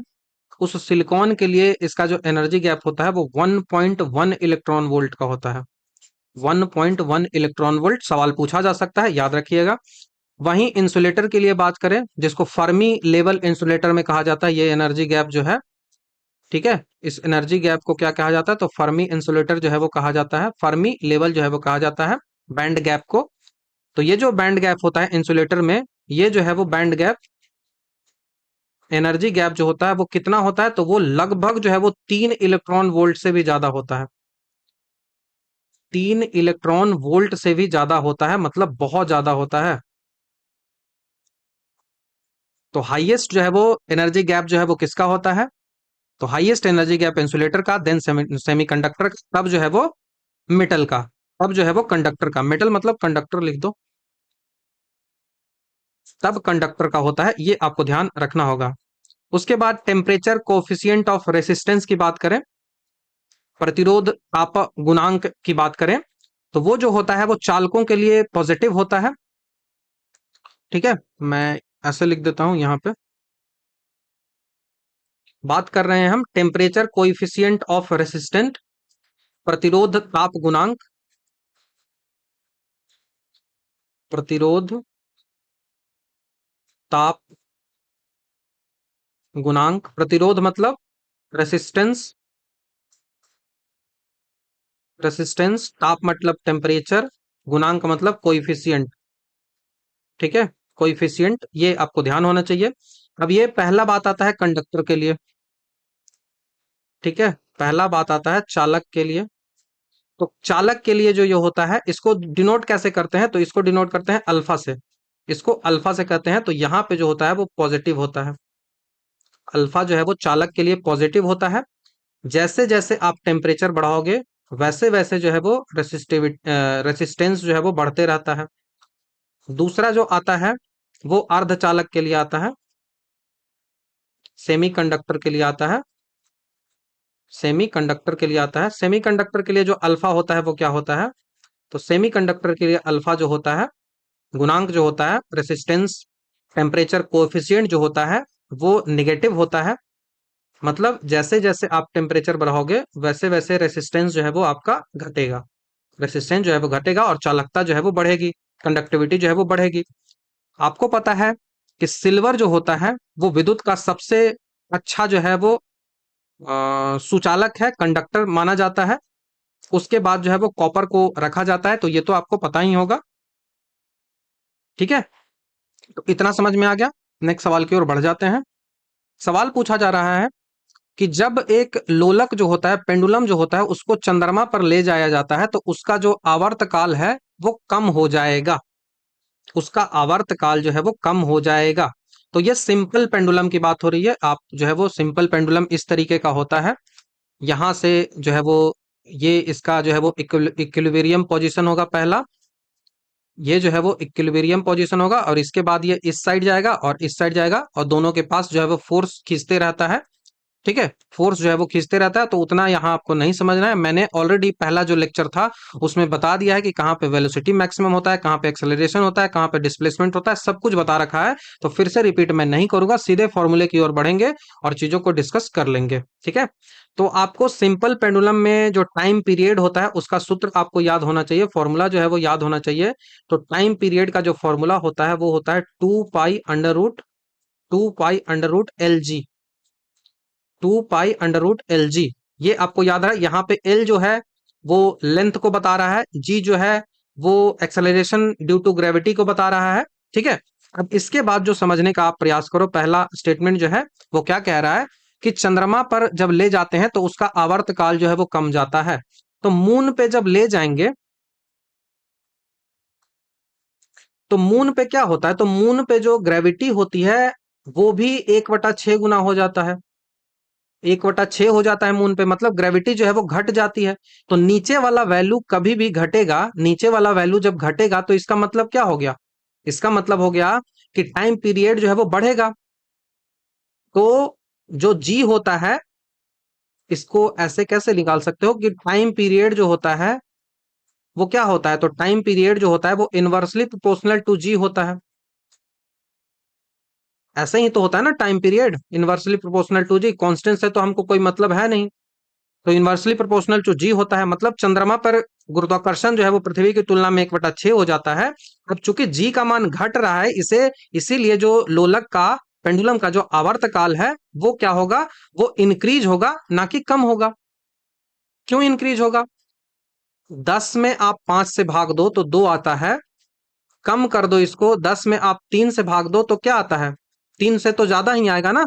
उस सिलिकॉन के लिए इसका जो एनर्जी गैप होता है वो 1.1 इलेक्ट्रॉन वोल्ट का होता है। 1.1 इलेक्ट्रॉन वोल्ट सवाल पूछा जा सकता है, याद रखिएगा। वहीं इंसुलेटर के लिए बात करें, जिसको फर्मी लेवल इंसुलेटर में कहा जाता है, ये एनर्जी गैप जो है, ठीक है, इस एनर्जी गैप को क्या कहा जाता है? तो फर्मी इंसुलेटर जो है वो कहा जाता है, फर्मी लेवल जो है वो कहा जाता है बैंड गैप को। तो ये जो बैंड गैप होता है इंसुलेटर में, ये जो है वो बैंड गैप, एनर्जी गैप जो होता है वो कितना होता है? तो वो लगभग जो है वो 3 इलेक्ट्रॉन वोल्ट से भी ज्यादा होता है। 3 इलेक्ट्रॉन वोल्ट से भी ज्यादा होता है, मतलब बहुत ज्यादा होता है। तो हाईएस्ट जो है वो एनर्जी गैप जो है वो किसका होता है? तो हाईएस्ट एनर्जी गैप इंसुलेटर का, देन सेमीकंडक्टर का, तब जो है वो मेटल का, तब जो है वो कंडक्टर का। मेटल मतलब कंडक्टर लिख दो, तब कंडक्टर का होता है। ये आपको ध्यान रखना होगा। उसके बाद टेम्परेचर कोफिशिएंट ऑफ रेसिस्टेंस की बात करें, प्रतिरोध ताप गुणांक की बात करें, तो वो जो होता है वो चालकों के लिए पॉजिटिव होता है। ठीक है, मैं ऐसे लिख देता हूं यहां पे। बात कर रहे हैं हम टेम्परेचर कोइफिशिएंट ऑफ रेसिस्टेंट, प्रतिरोध ताप गुणांक, प्रतिरोध ताप गुणांक। प्रतिरोध मतलब रेसिस्टेंस, रेसिस्टेंस, ताप मतलब टेम्परेचर, गुणांक मतलब कोइफिशिएंट। ठीक है, कोइफिशिएंट, ये आपको ध्यान होना चाहिए। अब ये पहला बात आता है कंडक्टर के लिए। ठीक है, पहला बात आता है चालक के लिए। तो चालक के लिए जो ये होता है, इसको डिनोट कैसे करते हैं? तो इसको डिनोट करते हैं अल्फा से। इसको अल्फा से कहते हैं। तो यहाँ पे जो होता है वो पॉजिटिव होता है। अल्फा जो है वो चालक के लिए पॉजिटिव होता है। जैसे जैसे आप टेम्परेचर बढ़ाओगे वैसे वैसे जो है वो रेसिस्टेंस जो है वो बढ़ते रहता है। दूसरा जो आता है वो अर्धचालक के लिए आता है, सेमीकंडक्टर के लिए आता है। सेमीकंडक्टर के लिए आता है। सेमीकंडक्टर के लिए जो अल्फा होता है वो क्या होता है? तो सेमीकंडक्टर के लिए अल्फा जो होता है, गुणांक जो होता है, रेसिस्टेंस टेम्परेचर कोएफिशिएंट जो होता है वो निगेटिव होता है। मतलब जैसे जैसे आप टेम्परेचर बढ़ाओगे वैसे वैसे रेसिस्टेंस जो है वो आपका घटेगा। रेसिस्टेंस जो है वो घटेगा और चालकता जो है वो बढ़ेगी, कंडक्टिविटी जो है वो बढ़ेगी। आपको पता है कि सिल्वर जो होता है वो विद्युत का सबसे अच्छा जो है वो सुचालक है, कंडक्टर माना जाता है। उसके बाद जो है वो कॉपर को रखा जाता है। तो ये तो आपको पता ही होगा। ठीक है, तो इतना समझ में आ गया। नेक्स्ट सवाल की ओर बढ़ जाते हैं। सवाल पूछा जा रहा है कि जब एक लोलक जो होता है, पेंडुलम जो होता है, उसको चंद्रमा पर ले जाया जाता है तो उसका जो आवर्त काल है वो कम हो जाएगा। उसका आवर्त काल जो है वो कम हो जाएगा। तो ये सिंपल पेंडुलम की बात हो रही है। आप जो है वो सिंपल पेंडुलम इस तरीके का होता है। यहां से जो है वो ये इसका जो है वो इक्विलिब्रियम पोजीशन होगा पहला। ये जो है वो इक्विलिब्रियम पोजीशन होगा और इसके बाद ये इस साइड जाएगा और इस साइड जाएगा और दोनों के पास जो है वो फोर्स खींचते रहता है। ठीक है, फोर्स जो है वो खींचते रहता है। तो उतना यहाँ आपको नहीं समझना है। मैंने ऑलरेडी पहला जो लेक्चर था उसमें बता दिया है कि कहाँ पे वेलोसिटी मैक्सिमम होता है, कहाँ पे एक्सेलरेशन होता है, कहाँ पे डिस्प्लेसमेंट होता है, सब कुछ बता रखा है। तो फिर से रिपीट मैं नहीं करूंगा, सीधे फॉर्मूले की ओर बढ़ेंगे और चीजों को डिस्कस कर लेंगे। ठीक है, तो आपको सिंपल पेंडुलम में जो टाइम पीरियड होता है उसका सूत्र आपको याद होना चाहिए, फॉर्मूला जो है वो याद होना चाहिए। तो टाइम पीरियड का जो फॉर्मूला होता है वो होता है 2 पाई अंडर रूट LG। ये आपको याद है। यहाँ पे एल जो है वो लेंथ को बता रहा है, जी जो है वो एक्सेलरेशन ड्यू टू ग्रेविटी को बता रहा है। ठीक है, अब इसके बाद जो समझने का आप प्रयास करो, पहला स्टेटमेंट जो है वो क्या कह रहा है कि चंद्रमा पर जब ले जाते हैं तो उसका आवर्त काल जो है वो कम जाता है। तो मून पे जब ले जाएंगे तो मून पे क्या होता है? तो मून पे जो ग्रेविटी होती है वो भी 1/6 गुना हो जाता है। 1/6 हो जाता है मून पे, मतलब ग्रेविटी जो है वो घट जाती है। तो नीचे वाला वैल्यू कभी भी घटेगा, नीचे वाला वैल्यू जब घटेगा तो इसका मतलब क्या हो गया? इसका मतलब हो गया कि टाइम पीरियड जो है वो बढ़ेगा। तो जो जी होता है इसको ऐसे कैसे निकाल सकते हो कि टाइम पीरियड जो होता है वो क्या होता है? तो टाइम पीरियड जो होता है वो इनवर्सली प्रोपोर्शनल टू जी होता है। ऐसे ही तो होता है ना, time period inversely proportional to G. Constant से तो हमको कोई मतलब है नहीं। तो इनवर्सली प्रोपोर्शनल टू जी होता है, मतलब चंद्रमा पर गुरुत्वाकर्षण जो है वो पृथ्वी की तुलना में 1/6 हो जाता है। अब चूंकि जी का मान घट रहा है इसे, इसीलिए जो लोलक का पेंडुलम का जो आवर्त काल है वो क्या होगा? वो इंक्रीज होगा, ना कि कम होगा। क्यों इंक्रीज होगा? 10 में आप 5 से भाग दो तो 2 आता है। कम कर दो इसको, 10 में आप 3 से भाग दो तो क्या आता है? 3 से तो ज्यादा ही आएगा ना।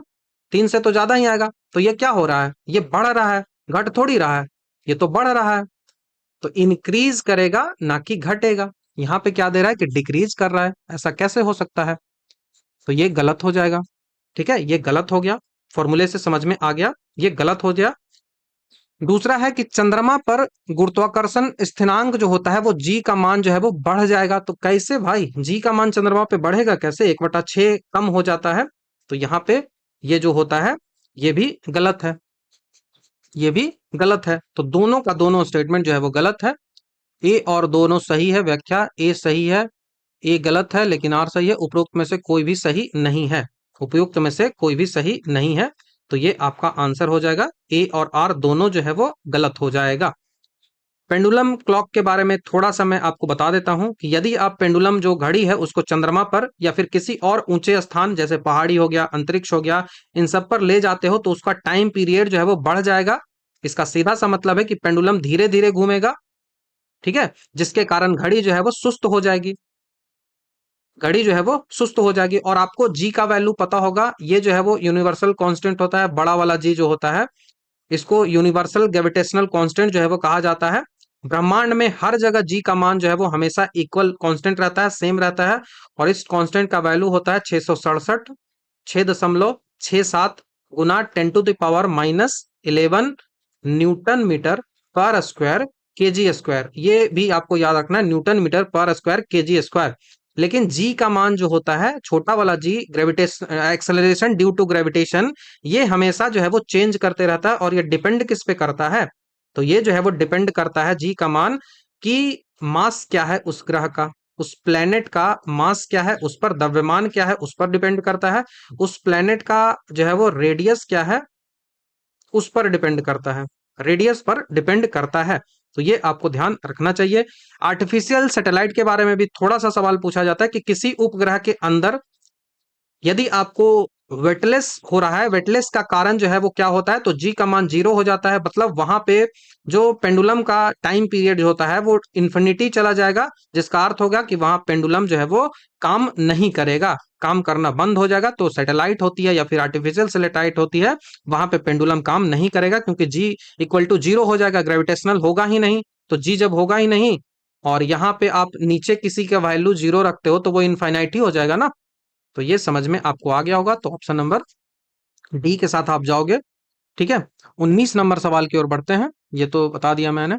3 से तो ज्यादा ही आएगा। तो ये क्या हो रहा है? ये बढ़ रहा है, घट थोड़ी रहा है। ये तो बढ़ रहा है। तो इंक्रीज करेगा ना कि घटेगा। यहाँ पे क्या दे रहा है कि डिक्रीज कर रहा है। ऐसा कैसे हो सकता है? तो ये गलत हो जाएगा। ठीक है, ये गलत हो गया। फॉर्मूले से समझ में आ गया, ये गलत हो गया। दूसरा है कि चंद्रमा पर गुरुत्वाकर्षण स्थिरांक जो होता है वो जी का मान जो है वो बढ़ जाएगा। तो कैसे भाई जी का मान चंद्रमा पे बढ़ेगा कैसे? 1/6 कम हो जाता है। तो यहाँ पे ये जो होता है ये भी गलत है, ये भी गलत है। तो दोनों का दोनों स्टेटमेंट जो है वो गलत है। ए और दोनों सही है, व्याख्या ए सही है, ए गलत है, लेकिन आर सही है। उपरोक्त में से कोई भी सही नहीं है। उपयुक्त में से कोई भी सही नहीं है। तो ये आपका आंसर हो जाएगा, ए और आर दोनों जो है वो गलत हो जाएगा। पेंडुलम क्लॉक के बारे में थोड़ा सा मैं आपको बता देता हूं कि यदि आप पेंडुलम जो घड़ी है उसको चंद्रमा पर या फिर किसी और ऊंचे स्थान जैसे पहाड़ी हो गया, अंतरिक्ष हो गया, इन सब पर ले जाते हो तो उसका टाइम पीरियड जो है वो बढ़ जाएगा। इसका सीधा सा मतलब है कि पेंडुलम धीरे धीरे घूमेगा। ठीक है, जिसके कारण घड़ी जो है वो सुस्त हो जाएगी। घड़ी जो है वो सुस्त हो जाएगी। और आपको जी का वैल्यू पता होगा, ये जो है वो यूनिवर्सल कांस्टेंट होता है, बड़ा वाला जी जो होता है इसको यूनिवर्सल ग्रेविटेशनल कांस्टेंट जो है वो कहा जाता है। ब्रह्मांड में हर जगह जी का मान जो है वो हमेशा इक्वल कांस्टेंट रहता है, सेम रहता है। और इस कांस्टेंट का वैल्यू होता है 667, 6.67 गुना 10⁻⁻11 newton metre per square KG square. ये भी आपको याद रखना है, newton metre per square KG square. लेकिन जी का मान जो होता है, छोटा वाला G, gravitation acceleration due to gravitation, ये हमेशा जो है वो चेंज करते रहता है। और ये डिपेंड किस पे करता है? तो ये जो है वो डिपेंड करता है जी का मान कि मास क्या है उस ग्रह का, उस प्लेनेट का मास क्या है, उस पर द्रव्यमान क्या है, उस पर डिपेंड करता है। उस प्लेनेट का जो है वो रेडियस क्या है, उस पर डिपेंड करता है, रेडियस पर डिपेंड करता है। तो ये आपको ध्यान रखना चाहिए। आर्टिफिशियल सैटेलाइट के बारे में भी थोड़ा सा सवाल पूछा जाता है कि किसी उपग्रह के अंदर यदि आपको वेटलेस हो रहा है, वेटलेस का कारण जो है वो क्या होता है, तो जी का मान 0 हो जाता है। मतलब वहां पे जो पेंडुलम का टाइम पीरियड होता है वो इन्फिनिटी चला जाएगा, जिसका अर्थ होगा कि वहां पेंडुलम जो है वो काम नहीं करेगा, काम करना बंद हो जाएगा। तो सैटेलाइट होती है या फिर आर्टिफिशियल सैटेलाइट होती है, वहां पे पेंडुलम काम नहीं करेगा, क्योंकि जी इक्वल टू 0 हो जाएगा, ग्रेविटेशनल होगा ही नहीं। तो जी जब होगा ही नहीं और यहाँ पे आप नीचे किसी का वैल्यू 0 रखते हो, तो वो इनफाइनाइटी हो जाएगा ना। तो ये समझ में आपको आ गया होगा। तो ऑप्शन नंबर डी के साथ आप जाओगे। ठीक है, 19 नंबर सवाल की ओर बढ़ते हैं। ये तो बता दिया मैंने।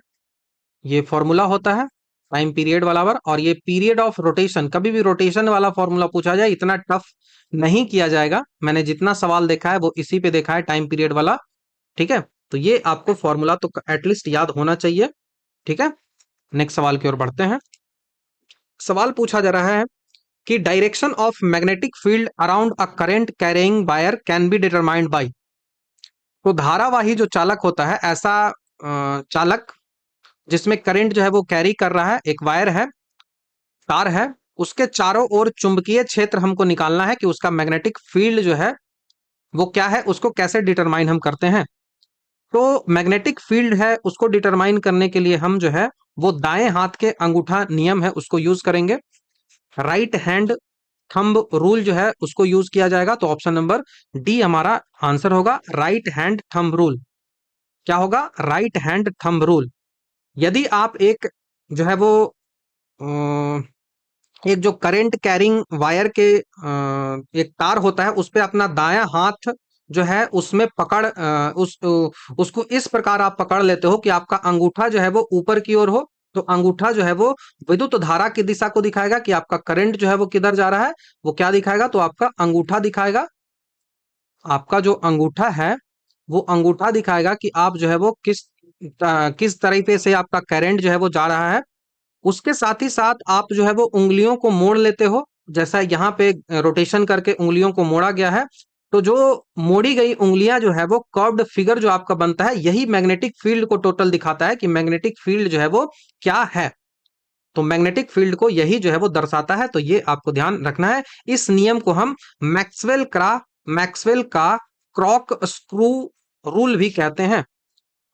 ये फॉर्मूला होता है टाइम पीरियड वाला वर, और ये पीरियड ऑफ रोटेशन, कभी भी रोटेशन वाला फॉर्मूला पूछा जाए इतना टफ नहीं किया जाएगा। मैंने जितना सवाल देखा है वो इसी पे देखा है, टाइम पीरियड वाला। ठीक है, तो ये आपको फॉर्मूला तो एटलीस्ट याद होना चाहिए। ठीक है, नेक्स्ट सवाल की ओर बढ़ते हैं। सवाल पूछा जा रहा है कि direction of magnetic field around a current carrying wire can be determined by. तो धारावाही जो चालक होता है, ऐसा चालक जिसमें करंट जो है वो कैरी कर रहा है, एक वायर है, तार है, उसके चारों ओर चुंबकीय क्षेत्र हमको निकालना है कि उसका मैग्नेटिक फील्ड जो है वो क्या है, उसको कैसे डिटरमाइन हम करते हैं। तो मैग्नेटिक फील्ड है, उसको डिटरमाइन करने के लिए हम जो है वो दाएं हाथ के अंगूठा नियम है उसको यूज करेंगे। राइट हैंड थंब रूल जो है उसको यूज किया जाएगा। तो ऑप्शन नंबर डी हमारा आंसर होगा, राइट हैंड थंब रूल। क्या होगा? Right hand thumb rule. यदि आप एक जो है वो एक जो करंट कैरिंग वायर के एक तार होता है, उस पे अपना दायां हाथ जो है उसमें पकड़ उसको इस प्रकार आप पकड़ लेते हो कि आपका अंगूठा जो है वो ऊपर की ओर हो। तो अंगूठा जो है वो विद्युत धारा की दिशा को दिखाएगा कि आपका करंट जो है वो किधर जा रहा है। वो क्या दिखाएगा? तो आपका अंगूठा दिखाएगा। आपका जो अंगूठा है वो अंगूठा दिखाएगा कि आप जो है वो किस तरीके से आपका करंट जो है वो जा रहा है। उसके साथ ही साथ आप जो है वो उंगलियों को मोड़ लेते हो, जैसा यहाँ पे रोटेशन करके उंगलियों को मोड़ा गया है। तो जो मोड़ी गई उंगलियां जो है वो कर्व्ड फिगर जो आपका बनता है, यही मैग्नेटिक फील्ड को टोटल दिखाता है कि मैग्नेटिक फील्ड जो है वो क्या है। तो मैग्नेटिक फील्ड को यही जो है वो दर्शाता है। तो ये आपको ध्यान रखना है। इस नियम को हम मैक्सवेल का क्रॉक स्क्रू रूल भी कहते हैं।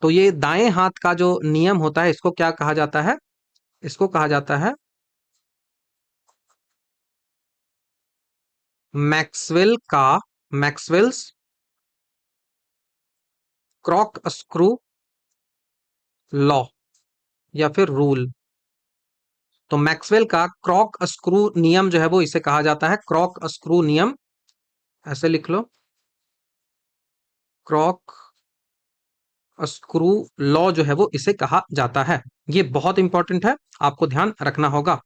तो ये दाएं हाथ का जो नियम होता है, इसको क्या कहा जाता है? इसको कहा जाता है मैक्सवेल्स क्रॉक स्क्रू लॉ या फिर रूल। तो मैक्सवेल का क्रॉक स्क्रू नियम जो है वो इसे कहा जाता है क्रॉक स्क्रू नियम। ऐसे लिख लो, क्रॉक स्क्रू लॉ जो है वो इसे कहा जाता है। ये बहुत इंपॉर्टेंट है, आपको ध्यान रखना होगा।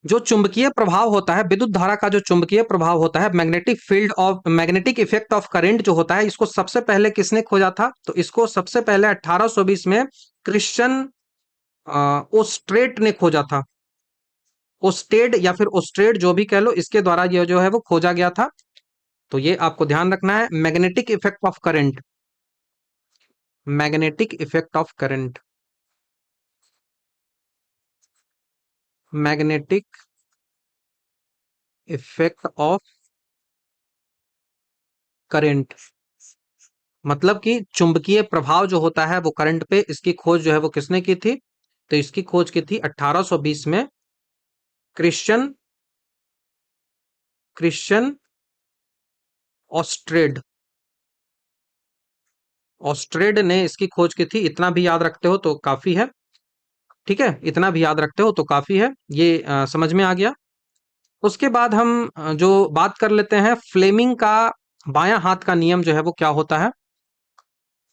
जो चुंबकीय प्रभाव होता है, विद्युत धारा का जो चुंबकीय प्रभाव होता है, मैग्नेटिक इफेक्ट ऑफ करंट जो होता है, इसको सबसे पहले किसने खोजा था? तो इसको सबसे पहले 1820 में क्रिश्चियन ओस्ट्रेट ने खोजा था। ओस्टेड या फिर ओस्ट्रेड जो भी कह लो, इसके द्वारा ये जो है वो खोजा गया था। तो ये आपको ध्यान रखना है, magnetic effect of current, magnetic effect of current, magnetic effect of current. मतलब कि चुंबकीय प्रभाव जो होता है वो करंट पे, इसकी खोज जो है वो किसने की थी? तो इसकी खोज की थी 1820 में क्रिश्चियन क्रिश्चियन ऑस्ट्रेड। ऑस्ट्रेड ने इसकी खोज की थी। इतना भी याद रखते हो तो काफी है। ठीक है, इतना भी याद रखते हो तो काफी है, ये समझ में आ गया। उसके बाद हम जो बात कर लेते हैं फ्लेमिंग का बायां हाथ का नियम जो है वो क्या होता है।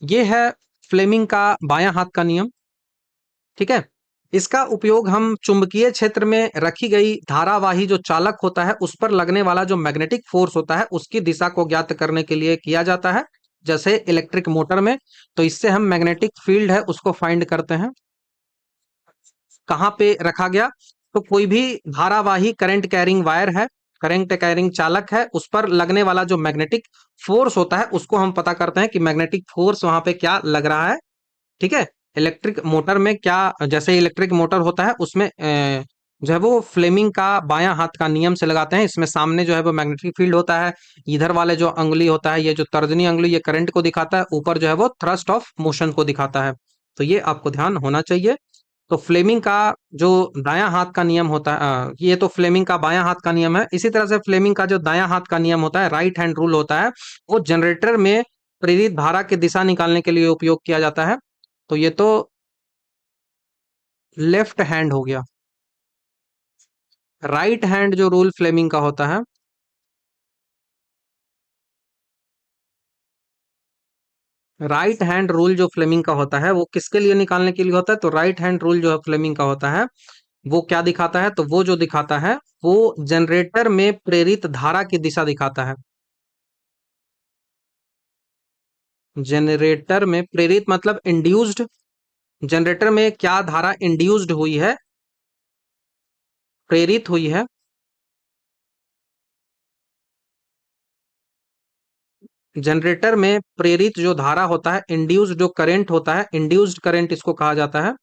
ये है फ्लेमिंग का बायां हाथ का नियम। ठीक है, इसका उपयोग हम चुंबकीय क्षेत्र में रखी गई धारावाही जो चालक होता है उस पर लगने वाला जो मैग्नेटिक फोर्स होता है उसकी दिशा को ज्ञात करने के लिए किया जाता है, जैसे इलेक्ट्रिक मोटर में। तो इससे हम मैग्नेटिक फील्ड है उसको फाइंड करते हैं। कहाँ पे रखा गया, तो कोई भी धारावाही करंट कैरिंग वायर है, करंट कैरिंग चालक है, उस पर लगने वाला जो मैग्नेटिक फोर्स होता है उसको हम पता करते हैं कि मैग्नेटिक फोर्स वहां पे क्या लग रहा है। ठीक है, इलेक्ट्रिक मोटर में क्या, जैसे इलेक्ट्रिक मोटर होता है उसमें जो है वो फ्लेमिंग का बायां हाथ का नियम से लगाते हैं। इसमें सामने जो है वो मैग्नेटिक फील्ड होता है, इधर वाले जो अंगुली होता है, ये जो तर्जनी अंगुली ये करंट को दिखाता है, ऊपर जो है वो थ्रस्ट ऑफ मोशन को दिखाता है। तो ये आपको ध्यान होना चाहिए। तो फ्लेमिंग का जो दायां हाथ का नियम होता है, ये तो फ्लेमिंग का बायां हाथ का नियम है। इसी तरह से फ्लेमिंग का जो दायां हाथ का नियम होता है, राइट हैंड रूल होता है, वो जनरेटर में प्रेरित धारा की दिशा निकालने के लिए उपयोग किया जाता है। तो ये तो लेफ्ट हैंड हो गया। राइट हैंड जो रूल फ्लेमिंग का होता है, राइट हैंड रूल जो फ्लेमिंग का होता है वो किसके लिए निकालने के लिए होता है, तो राइट हैंड रूल जो है फ्लेमिंग का होता है वो क्या दिखाता है, तो वो जो दिखाता है वो जनरेटर में प्रेरित धारा की दिशा दिखाता है। जनरेटर में प्रेरित मतलब इंड्यूस्ड, जनरेटर में क्या धारा इंड्यूस्ड हुई है, प्रेरित हुई है। जनरेटर में प्रेरित जो धारा होता है, इंड्यूस्ड जो करंट होता है, इंड्यूस्ड करंट इसको कहा जाता है।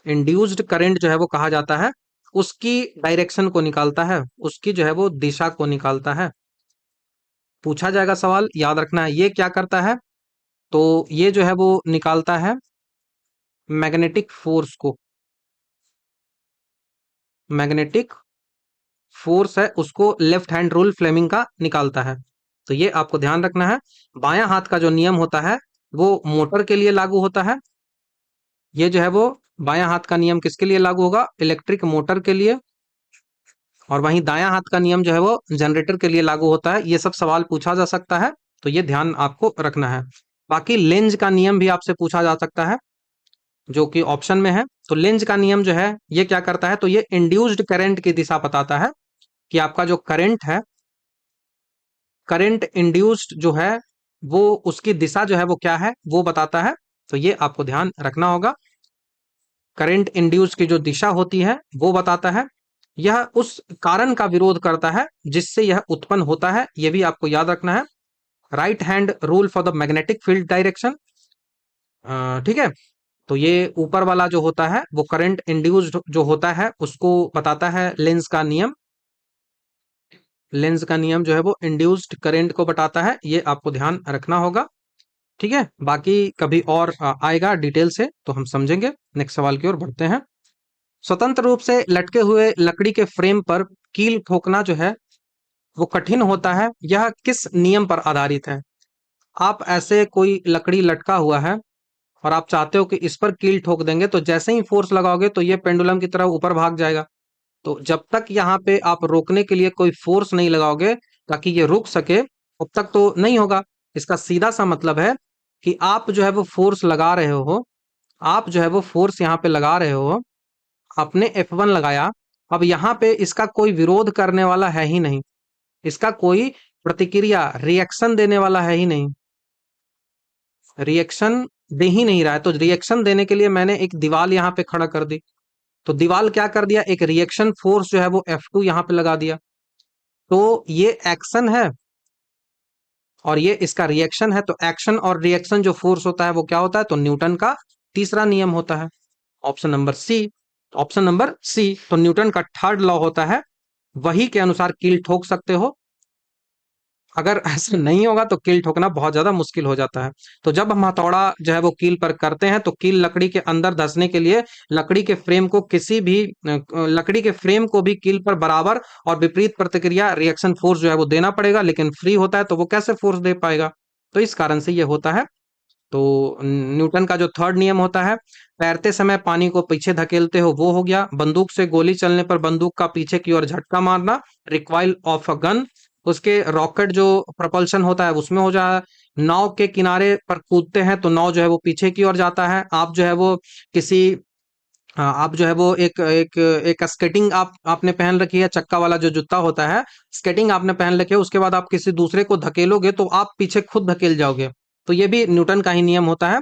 इंड्यूस्ड करंट जो है वो कहा जाता है, उसकी डायरेक्शन को निकालता है, उसकी जो है वो दिशा को निकालता है। पूछा जाएगा सवाल, याद रखना है। ये क्या करता है, तो ये जो है वो निकालता है मैग्नेटिक फोर्स को, मैग्नेटिक फोर्स है उसको लेफ्ट हैंड रूल फ्लेमिंग का निकालता है। तो ये आपको ध्यान रखना है। बायां हाथ का जो नियम होता है वो मोटर के लिए लागू होता है। ये जो है वो बायां हाथ का नियम किसके लिए लागू होगा, इलेक्ट्रिक मोटर के लिए। और वहीं दायां हाथ का नियम जो है वो जनरेटर के लिए लागू होता है। ये सब सवाल पूछा जा सकता है, तो ये ध्यान आपको रखना है। बाकी लेंज का नियम भी आपसे पूछा जा सकता है, जो कि ऑप्शन में है। तो लेंज का नियम जो है ये क्या करता है, तो ये इंड्यूस्ड करंट की दिशा बताता है कि आपका जो करंट है, करंट इंड्यूस्ड जो है वो उसकी दिशा जो है वो क्या है वो बताता है। तो ये आपको ध्यान रखना होगा। करंट इंड्यूस की जो दिशा होती है वो बताता है। यह उस कारण का विरोध करता है जिससे यह उत्पन्न होता है, यह भी आपको याद रखना है। Right hand rule for the magnetic field direction. ठीक है, तो ये ऊपर वाला जो होता है वो करंट इंड्यूस्ड जो होता है उसको बताता है लेंस का नियम। लेंस का नियम जो है वो इंड्यूस्ड करंट को बताता है, ये आपको ध्यान रखना होगा। ठीक है, बाकी कभी और आएगा डिटेल से तो हम समझेंगे। नेक्स्ट सवाल की ओर बढ़ते हैं। स्वतंत्र रूप से लटके हुए लकड़ी के फ्रेम पर कील ठोकना जो है वो कठिन होता है, यह किस नियम पर आधारित है। आप ऐसे कोई लकड़ी लटका हुआ है और आप चाहते हो कि इस पर कील ठोक देंगे, तो जैसे ही फोर्स लगाओगे तो ये पेंडुलम की तरह ऊपर भाग जाएगा। तो जब तक यहाँ पे आप रोकने के लिए कोई फोर्स नहीं लगाओगे ताकि ये रुक सके, तब तक तो नहीं होगा। इसका सीधा सा मतलब है कि आप जो है वो फोर्स लगा रहे हो, आप जो है वो फोर्स यहाँ पे लगा रहे हो, आपने F1 लगाया। अब यहाँ पे इसका कोई विरोध करने वाला है ही नहीं, इसका कोई प्रतिक्रिया रिएक्शन देने वाला है ही नहीं, रिएक्शन दे ही नहीं रहा है। तो रिएक्शन देने के लिए मैंने एक दीवार यहाँ पे खड़ा कर दी, तो दीवार क्या कर दिया, एक रिएक्शन फोर्स जो है वो F2 यहाँ पे लगा दिया। तो ये एक्शन है और ये इसका रिएक्शन है। तो एक्शन और रिएक्शन जो फोर्स होता है वो क्या होता है, तो न्यूटन का तीसरा नियम होता है, option number C. Option number C, तो न्यूटन का थर्ड लॉ होता है, वही के अनुसार कील ठोक सकते हो। अगर ऐसा नहीं होगा तो कील ठोकना बहुत ज्यादा मुश्किल हो जाता है। तो जब हम हथौड़ा जो है वो कील पर करते हैं तो कील लकड़ी के अंदर धंसने के लिए लकड़ी के फ्रेम को किसी भी लकड़ी के फ्रेम को भी कील पर बराबर और विपरीत प्रतिक्रिया रिएक्शन फोर्स जो है वो देना पड़ेगा, लेकिन फ्री होता है तो वो कैसे फोर्स दे पाएगा। तो इस कारण से ये होता है। तो न्यूटन का जो थर्ड नियम होता है, तैरते समय पानी को पीछे धकेलते हो, वो हो गया। बंदूक से गोली चलने पर बंदूक का पीछे की ओर झटका मारना, रिकॉइल ऑफ अ गन। उसके रॉकेट जो प्रपल्शन होता है उसमें हो जाए। नाव के किनारे पर कूदते हैं तो नाव जो है वो पीछे की ओर जाता है। आप जो है वो किसी हाँ, आप जो है वो एक स्केटिंग आपने पहन रखी है, चक्का वाला जो जूता होता है, स्केटिंग आपने पहन रखी है, उसके बाद आप किसी दूसरे को धकेलोगे तो आप पीछे खुद धकेल जाओगे। तो ये भी न्यूटन का ही नियम होता है।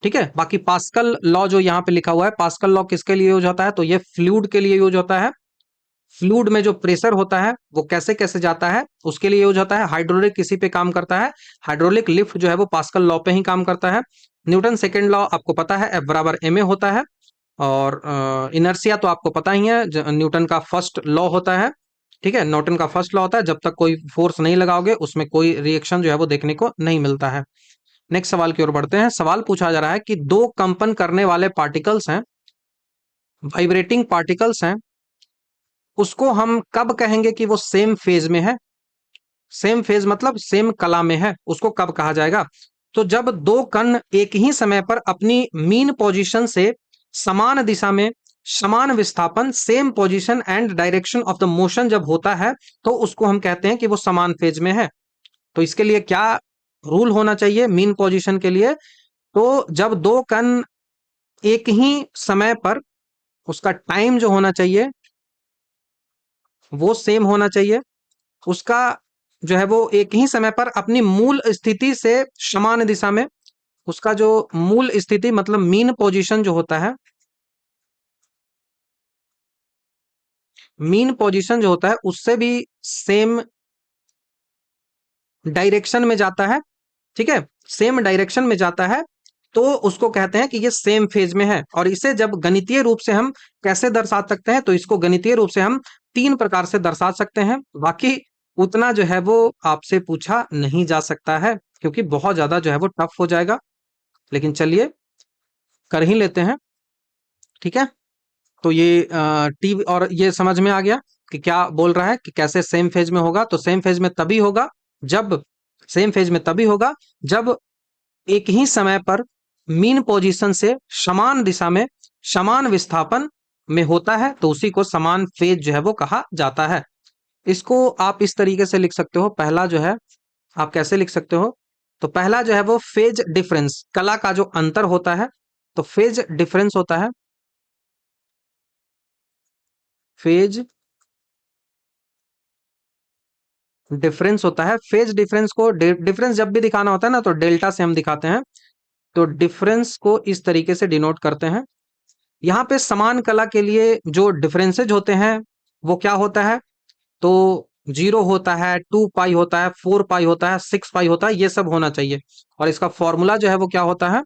ठीक है, बाकी पास्कल लॉ जो यहाँ पे लिखा हुआ है, पास्कल लॉ किसके लिए यूज होता है, तो ये फ्लूइड के लिए यूज होता है। फ्लूइड में जो प्रेशर होता है वो कैसे कैसे जाता है उसके लिए यूज होता है। हाइड्रोलिक किसी पे काम करता है, हाइड्रोलिक लिफ्ट जो है वो पास्कल लॉ पे ही काम करता है। न्यूटन सेकेंड लॉ आपको पता है, एफ बराबर एम ए होता है। और इनर्शिया तो आपको पता ही है, न्यूटन का फर्स्ट लॉ होता है। ठीक है, न्यूटन का फर्स्ट लॉ होता है, जब तक कोई फोर्स नहीं लगाओगे उसमें कोई रिएक्शन जो है वो देखने को नहीं मिलता है। नेक्स्ट सवाल की ओर बढ़ते हैं। सवाल पूछा जा रहा है कि दो कंपन करने वाले पार्टिकल्स हैं, वाइब्रेटिंग पार्टिकल्स हैं, उसको हम कब कहेंगे कि वो सेम फेज में है। सेम फेज मतलब सेम कला में है, उसको कब कहा जाएगा। तो जब दो कण एक ही समय पर अपनी मीन पोजीशन से समान दिशा में समान विस्थापन, same position and direction of the motion जब होता है, तो उसको हम कहते हैं कि वो समान फेज में है। तो इसके लिए क्या रूल होना चाहिए मीन पोजीशन के लिए, तो जब दो कण एक ही समय पर, उसका टाइम जो होना चाहिए वो सेम होना चाहिए, उसका जो है वो एक ही समय पर अपनी मूल स्थिति से समान दिशा में, उसका जो मूल स्थिति मतलब मीन पोजीशन जो होता है, मीन पोजीशन जो होता है उससे भी सेम डायरेक्शन में जाता है। ठीक है, सेम डायरेक्शन में जाता है, तो उसको कहते हैं कि ये सेम फेज में है। और इसे जब गणितीय रूप से हम कैसे दर्शा सकते हैं, तो इसको गणितीय रूप से हम तीन प्रकार से दर्शा सकते हैं। बाकी उतना जो है वो आपसे पूछा नहीं जा सकता है, क्योंकि बहुत ज्यादा जो है वो टफ हो जाएगा। लेकिन चलिए कर ही लेते हैं। ठीक है, तो ये टी और ये समझ में आ गया कि क्या बोल रहा है कि कैसे सेम फेज में होगा। तो सेम फेज में तभी होगा जब सेम फेज में तभी होगा जब एक ही समय पर मीन पोजीशन से समान दिशा में समान विस्थापन में होता है, तो उसी को समान फेज जो है वो कहा जाता है। इसको आप इस तरीके से लिख सकते हो। पहला जो है आप कैसे लिख सकते हो, तो पहला जो है वो फेज डिफरेंस, कला का जो अंतर होता है, तो फेज डिफरेंस होता है, फेज डिफरेंस होता है। फेज डिफरेंस को डिफरेंस जब भी दिखाना होता है ना, तो डेल्टा से हम दिखाते हैं। तो डिफरेंस को इस तरीके से डिनोट करते हैं। यहाँ पे समान कला के लिए जो डिफरेंसेज होते हैं वो क्या होता है, तो 0 होता है, 2 पाई होता है, 4 पाई होता है, 6 पाई होता है, ये सब होना चाहिए। और इसका फॉर्मूला जो है वो क्या होता है,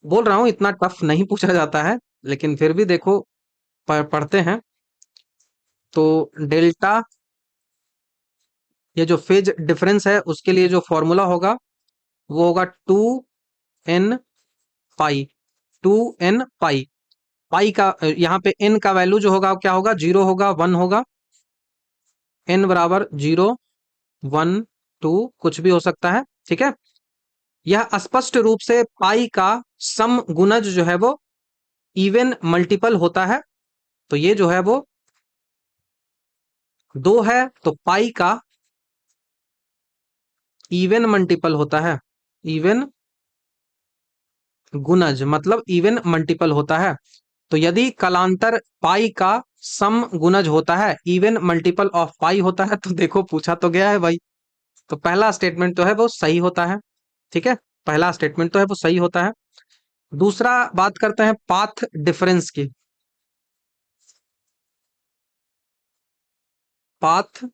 बोल रहा हूं इतना टफ नहीं पूछा जाता है, लेकिन फिर भी देखो पढ़ते हैं। तो डेल्टा, ये जो फेज डिफरेंस है उसके लिए जो फॉर्मूला होगा वो होगा 2n पाई। 2n पाई, पाई का यहाँ पे n का वैल्यू जो होगा क्या होगा, 0 होगा, 1 होगा। n बराबर 0, 1, 2 कुछ भी हो सकता है। ठीक है, यह स्पष्ट रूप से पाई का सम गुणज जो है वो इवन मल्टीपल होता है। तो ये जो है वो 2 है, तो पाई का इवन मल्टीपल होता है। इवन गुणज मतलब इवन मल्टीपल होता है। तो यदि कलांतर पाई का सम गुणज होता है, इवन मल्टीपल ऑफ पाई होता है, तो देखो पूछा तो गया है भाई। तो पहला स्टेटमेंट तो है वो सही होता है। ठीक है, पहला स्टेटमेंट तो है वो सही होता है। दूसरा बात करते हैं पाथ डिफरेंस की। पाथ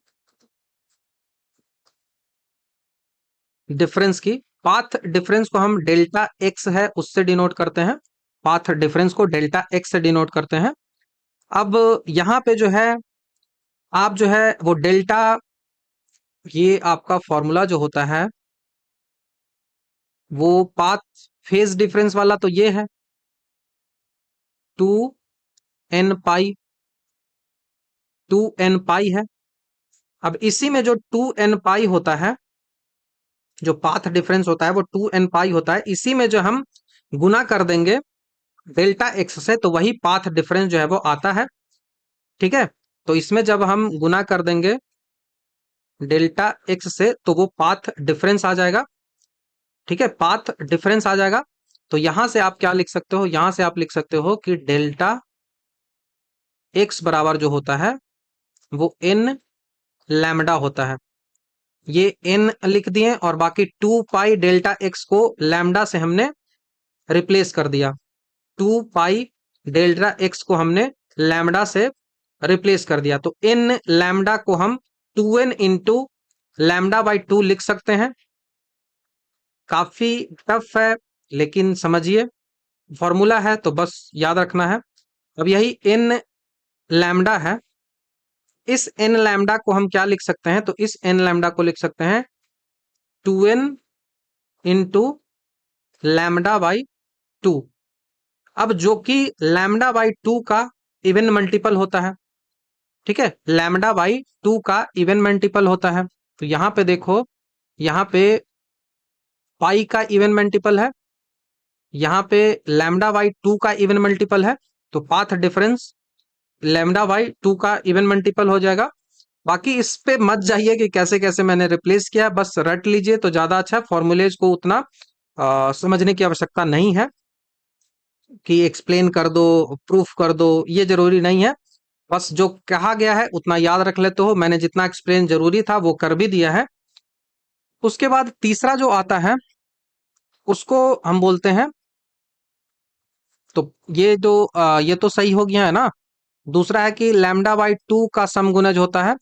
डिफरेंस की, पाथ डिफरेंस को हम डेल्टा एक्स है उससे डिनोट करते हैं। पाथ डिफरेंस को डेल्टा एक्स से डिनोट करते हैं। अब यहां पे जो है आप जो है वो डेल्टा, ये आपका फॉर्मूला जो होता है वो पाथ फेज डिफरेंस वाला तो ये है 2n पाई, 2n पाई है। अब इसी में जो 2n पाई होता है, जो पाथ डिफरेंस होता है वो 2n पाई होता है, इसी में जो हम गुना कर देंगे डेल्टा एक्स से तो वही पाथ डिफरेंस जो है वो आता है। ठीक है, तो इसमें जब हम गुना कर देंगे डेल्टा एक्स से तो वो पाथ डिफरेंस आ जाएगा। ठीक है, पाथ डिफरेंस आ जाएगा। तो यहां से आप क्या लिख सकते हो, यहां से आप लिख सकते हो कि डेल्टा एक्स बराबर जो होता है वो एन लैम्डा होता है। ये एन लिख दिए और बाकी 2 पाई डेल्टा एक्स को लैम्डा से हमने रिप्लेस कर दिया। 2 पाई डेल्टा एक्स को हमने लैम्डा से रिप्लेस कर दिया, तो एन लैम्डा को हम 2n इंटू λ/2 लिख सकते हैं। काफी टफ है लेकिन समझिए, फॉर्मूला है तो बस याद रखना है। अब यही एन लैम्डा है, इस एन लैम्डा को हम क्या लिख सकते हैं, तो इस एन लैम्डा को लिख सकते हैं 2n इंटू λ/2। अब जो कि λ/2 का इवन मल्टीपल होता है। ठीक है, λ/2 का इवन मल्टीपल होता है। तो यहां पे देखो, यहां पे पाई का इवन मल्टीपल है, यहाँ पे λ/2 का इवन मल्टीपल है, तो पाथ डिफरेंस λ/2 का इवन मल्टीपल हो जाएगा। बाकी इस पे मत जाइए कि कैसे कैसे मैंने रिप्लेस किया, बस रट लीजिए तो ज्यादा अच्छा है। फॉर्मूलेज को उतना समझने की आवश्यकता नहीं है कि एक्सप्लेन कर दो, प्रूफ कर दो, ये जरूरी नहीं है। बस जो कहा गया है उतना याद रख लेते हो। मैंने जितना एक्सप्लेन जरूरी था वो कर भी दिया है। उसके बाद तीसरा जो आता है उसको हम बोलते हैं, तो ये तो सही हो गया है ना। दूसरा है कि λ/2 का समगुणज होता है,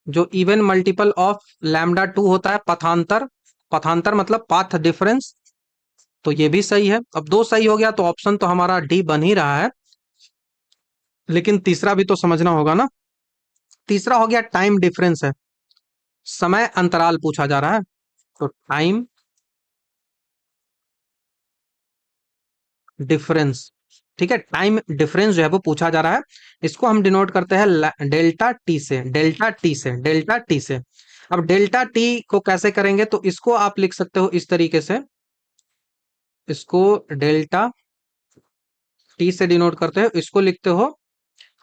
जो इवन मल्टीपल ऑफ λ/2 होता है, पथांतर। पथांतर मतलब पाथ डिफरेंस, तो ये भी सही है। अब दो सही हो गया तो ऑप्शन तो हमारा डी बन ही रहा है, लेकिन तीसरा भी तो समझना होगा ना। तीसरा हो गया टाइम डिफरेंस है, समय अंतराल पूछा जा रहा है, तो टाइम डिफरेंस। ठीक है, टाइम डिफरेंस जो है वो पूछा जा रहा है। इसको हम डिनोट करते हैं डेल्टा टी से, डेल्टा टी से, डेल्टा टी से। अब डेल्टा टी को कैसे करेंगे, तो इसको आप लिख सकते हो इस तरीके से, इसको डेल्टा टी से डिनोट करते हो, इसको लिखते हो।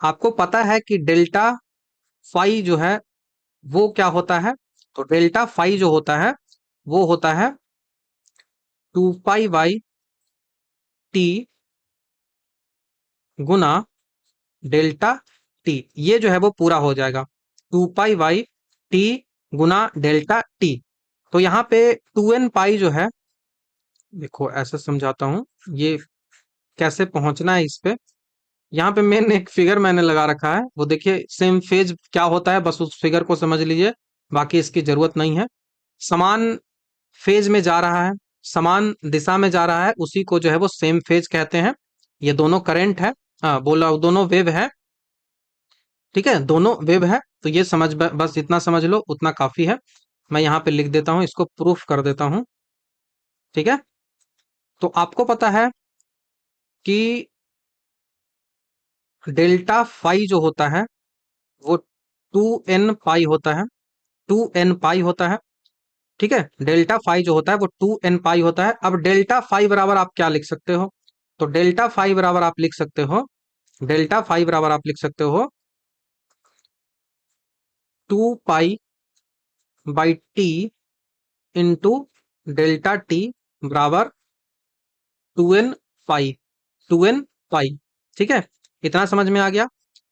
आपको पता है कि डेल्टा फाई जो है वो क्या होता है, तो डेल्टा फाई जो होता है वो होता है 2 पाई/टी गुना डेल्टा टी। ये जो है वो पूरा हो जाएगा 2 पाई/टी गुना डेल्टा टी। तो यहाँ पे 2n पाई जो है, देखो ऐसे समझाता हूं ये कैसे पहुंचना है इस पे। यहाँ पे मैंने एक फिगर मैंने लगा रखा है, वो देखिए सेम फेज क्या होता है, बस उस फिगर को समझ लीजिए, बाकी इसकी जरूरत नहीं है। समान फेज में जा रहा है, समान दिशा में जा रहा है, उसी को जो है वो सेम फेज कहते हैं। ये दोनों करंट है, हाँ बोला, दोनों वेव है। ठीक है, दोनों वेव है, तो ये बस इतना समझ लो उतना काफी है। मैं यहाँ पे लिख देता हूँ, इसको प्रूफ कर देता हूँ। ठीक है, तो आपको पता है कि डेल्टा फाई जो होता है वो 2n पाई होता है, 2n पाई होता है। ठीक है, डेल्टा फाई जो होता है वो 2n पाई होता है। अब डेल्टा फाई बराबर आप क्या लिख सकते हो, तो डेल्टा फाई बराबर आप लिख सकते हो, डेल्टा फाई बराबर आप लिख सकते हो 2 पाई/टी इंटू डेल्टा टी बराबर 2n पाई, 2n पाई। ठीक है, इतना समझ में आ गया।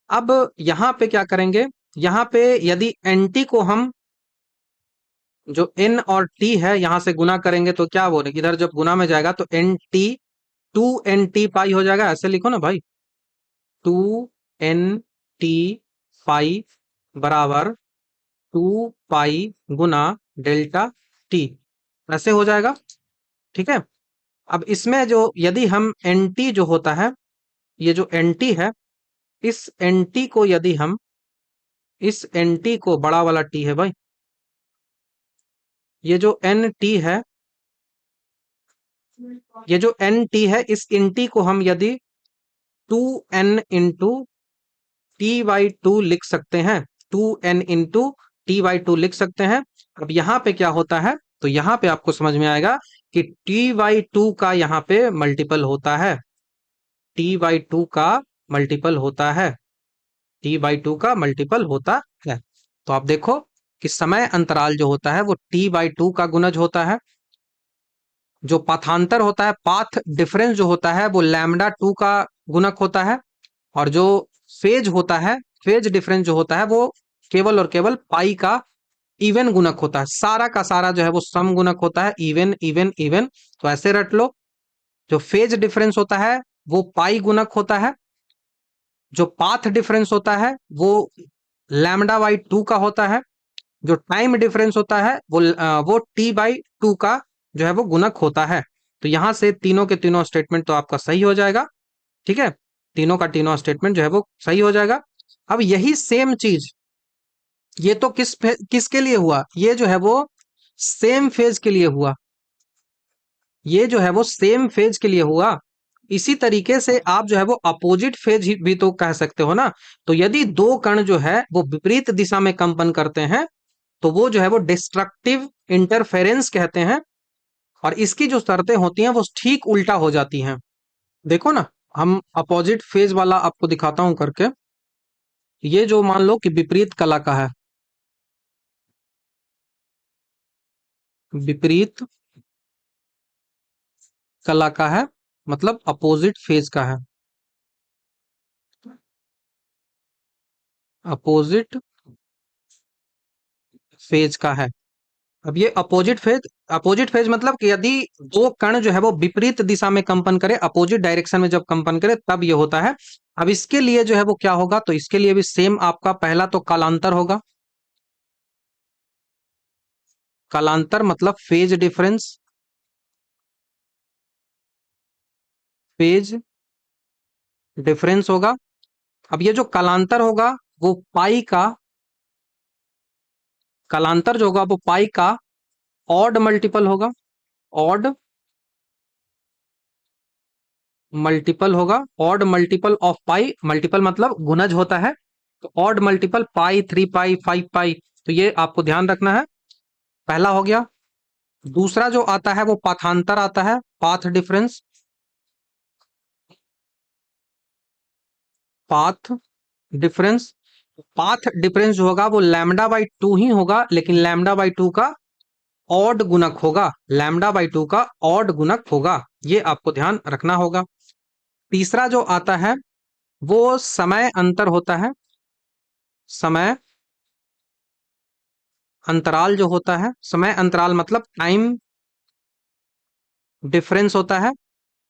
अब यहां पे क्या करेंगे, यहां पे यदि एनटी को हम, जो एन और टी है यहां से गुना करेंगे तो क्या बोले, इधर जब गुना में जाएगा तो एन टी 2n t पाई हो जाएगा, ऐसे लिखो ना भाई, 2n t पाई बराबर 2 पाई गुना डेल्टा टी, ऐसे हो जाएगा। ठीक है, अब इसमें जो यदि हम एन टी जो होता है, ये जो एन टी है, इस एन टी को यदि हम, इस एन टी को, बड़ा वाला टी है भाई, ये जो एन टी है, ये जो एन टी है, इस एन टी को हम यदि 2n इंटू t/2 लिख सकते हैं, 2n इंटू t/2 लिख सकते हैं। अब यहाँ पे क्या होता है, तो यहाँ पे आपको समझ में आएगा कि T/2 का यहाँ पे मल्टीपल होता है, T/2 का मल्टीपल होता है, T/2 का मल्टीपल होता है। तो आप देखो कि समय अंतराल जो होता है वो T/2 का गुणज होता है, जो पाथांतर होता है, पाथ डिफरेंस जो होता है वो λ2 का गुणक होता है, और जो फेज होता है, फेज डिफरेंस जो होता है वो केवल और केवल पाई का इवन गुणक होता है। सारा का सारा जो है वो सम गुणक होता है, इवन इवन इवन। तो ऐसे रट लो, जो फेज डिफरेंस होता है वो पाई गुणक होता है, जो पाथ डिफरेंस होता है वो λ/2 का होता है, जो टाइम डिफरेंस होता है वो T/2 का जो है वो गुणक होता है। तो यहां से तीनों के तीनों स्टेटमेंट तो आपका सही हो जाएगा, ठीक है, तीनों का तीनों स्टेटमेंट जो है वो सही हो जाएगा। अब यही सेम चीज ये तो किसके लिए हुआ, ये जो है वो सेम फेज के लिए हुआ, ये जो है वो सेम फेज के लिए हुआ। इसी तरीके से आप जो है वो अपोजिट फेज भी तो कह सकते हो ना। तो यदि दो कण जो है वो विपरीत दिशा में कंपन करते हैं तो वो जो है वो डिस्ट्रक्टिव इंटरफेरेंस कहते हैं, और इसकी जो शर्तें होती हैं वो ठीक उल्टा हो जाती हैं। देखो ना, हम अपोजिट फेज वाला आपको दिखाता हूं करके। ये जो मान लो कि विपरीत कला का है, विपरीत कला का है, मतलब अपोजिट फेज का है, अपोजिट फेज का है। अब ये अपोजिट फेज मतलब कि यदि दो कण जो है वो विपरीत दिशा में कंपन करे, अपोजिट डायरेक्शन में जब कंपन करे तब ये होता है। अब इसके लिए जो है वो क्या होगा, तो इसके लिए भी सेम आपका पहला तो कालांतर होगा, कालांतर मतलब फेज डिफरेंस, फेज डिफरेंस होगा। अब ये जो कालांतर होगा वो पाई का, कालांतर जो होगा वो पाई का ऑड मल्टीपल होगा, ऑड मल्टीपल होगा, odd multiple of pi, multiple मतलब गुणज होता है, तो ऑड मल्टीपल पाई, 3 पाई, 5 पाई। तो ये आपको ध्यान रखना है, पहला हो गया। दूसरा जो आता है वो पाथांतर आता है, path difference, path difference. Path difference जो होगा वो λ/2 ही होगा, लेकिन λ/2 का ऑड गुणक होगा, λ/2 का ऑड गुणक होगा, ये आपको ध्यान रखना होगा। तीसरा जो आता है वो समय अंतर होता है, समय अंतराल जो होता है, समय अंतराल मतलब टाइम डिफरेंस होता है।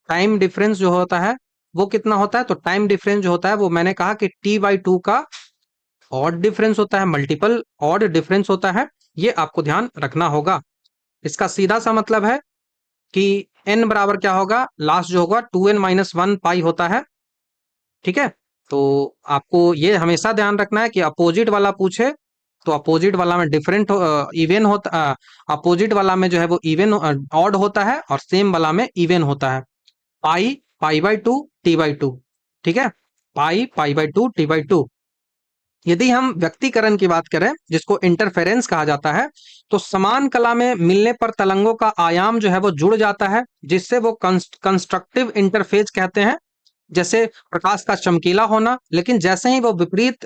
टाइम डिफरेंस जो होता है वो कितना होता है, तो टाइम डिफरेंस जो होता है वो मैंने कहा कि T/2 का ऑड डिफरेंस होता है, मल्टीपल ऑड डिफरेंस होता है, ये आपको ध्यान रखना होगा। इसका सीधा सा मतलब है कि n बराबर क्या होगा, लास्ट जो होगा 2n-1 पाई होता है, ठीक है। तो आपको ये हमेशा ध्यान रखना है कि अपोजिट वाला पूछे तो अपोजिट वाला में डिफरेंट इवन होता, अपोजिट वाला में जो है वो इवन ऑड होता है, और सेम वाला में इवन होता है। पाई, पाई/2, T/2, ठीक है, पाई/2, T/2। यदि हम व्यक्तिकरण की बात करें जिसको इंटरफेरेंस कहा जाता है, तो समान कला में मिलने पर तरंगों का आयाम जो है वो जुड़ जाता है, जिससे वो कंस्ट्रक्टिव इंटरफेज कहते हैं। जैसे प्रकाश का चमकीला होना, लेकिन जैसे ही वो विपरीत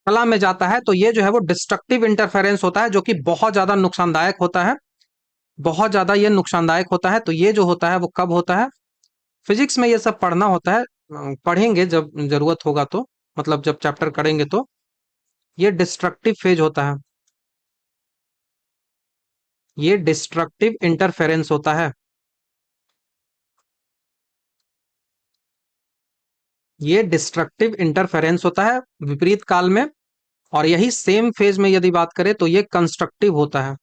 कला में जाता है तो ये जो है वो डिस्ट्रक्टिव इंटरफेरेंस होता है, जो कि बहुत ज्यादा नुकसानदायक होता है, बहुत ज्यादा ये नुकसानदायक होता है। तो ये जो होता है वो कब होता है, फिजिक्स में ये सब पढ़ना होता है, पढ़ेंगे जब जरूरत होगा तो, मतलब जब चैप्टर करेंगे तो। ये डिस्ट्रक्टिव फेज होता है, ये डिस्ट्रक्टिव इंटरफेरेंस होता है, ये डिस्ट्रक्टिव इंटरफेरेंस होता है विपरीत काल में। और यही सेम फेज में यदि बात करें तो ये कंस्ट्रक्टिव होता है,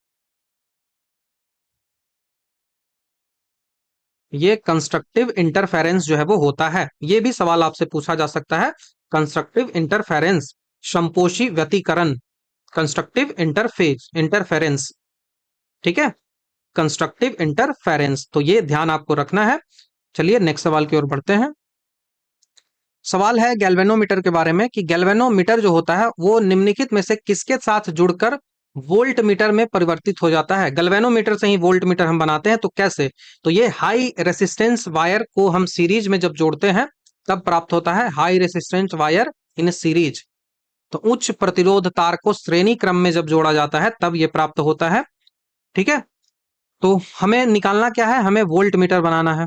ये कंस्ट्रक्टिव इंटरफेरेंस जो है वो होता है। ये भी सवाल आपसे पूछा जा सकता है, कंस्ट्रक्टिव इंटरफेरेंस, संपोषी व्यतिकरण, कंस्ट्रक्टिव इंटरफेरेंस, ठीक है, कंस्ट्रक्टिव इंटरफेरेंस। तो ये ध्यान आपको रखना है। चलिए नेक्स्ट सवाल की ओर बढ़ते हैं। सवाल है गैल्वेनोमीटर के बारे में कि गैल्वेनोमीटर जो होता है वो निम्नलिखित में से किसके साथ जुड़कर वोल्ट मीटर में परिवर्तित हो जाता है। गैल्वेनोमीटर से ही वोल्ट मीटर हम बनाते हैं। तो कैसे? तो ये हाई रेसिस्टेंस वायर को हम सीरीज में जब जोड़ते हैं तब प्राप्त होता है high resistance wire in series. तो उच्च प्रतिरोध तार को श्रेणी क्रम में जब जोड़ा जाता है तब ये प्राप्त होता है। ठीक है, तो हमें निकालना क्या है? हमें वोल्ट मीटर बनाना है।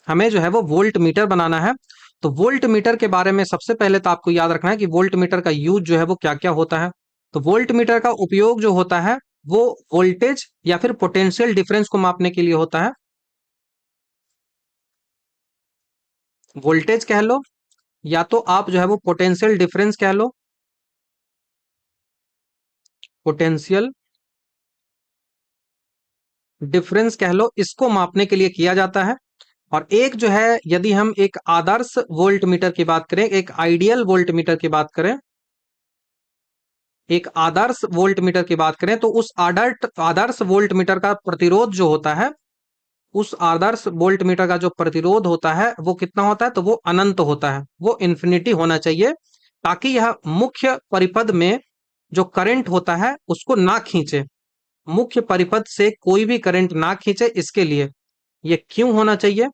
हमें जो है वो वोल्ट मीटर बनाना है। तो वोल्ट मीटर के बारे में सबसे पहले तो आपको याद रखना है कि वोल्ट मीटर का यूज जो है वो क्या क्या होता है। तो वोल्ट मीटर का उपयोग जो होता है वो वोल्टेज या फिर पोटेंशियल डिफरेंस को मापने के लिए होता है। वोल्टेज कह लो या तो आप जो है वो पोटेंशियल डिफरेंस कह लो, पोटेंशियल डिफरेंस कह लो, इसको मापने के लिए किया जाता है। और एक जो है, यदि हम एक आदर्श वोल्ट मीटर की बात करें, एक आइडियल वोल्ट मीटर की बात करें, एक आदर्श वोल्ट मीटर की बात करें, तो उस आदर्श वोल्ट मीटर का प्रतिरोध जो होता है, उस आदर्श वोल्ट मीटर का जो प्रतिरोध होता है वो कितना होता है? तो वो अनंत होता है, वो इन्फिनिटी होना चाहिए, ताकि यह मुख्य परिपथ में जो करंट होता है उसको ना खींचे। मुख्य परिपथ से कोई भी करंट ना खींचे, इसके लिए ये क्यों होना चाहिए?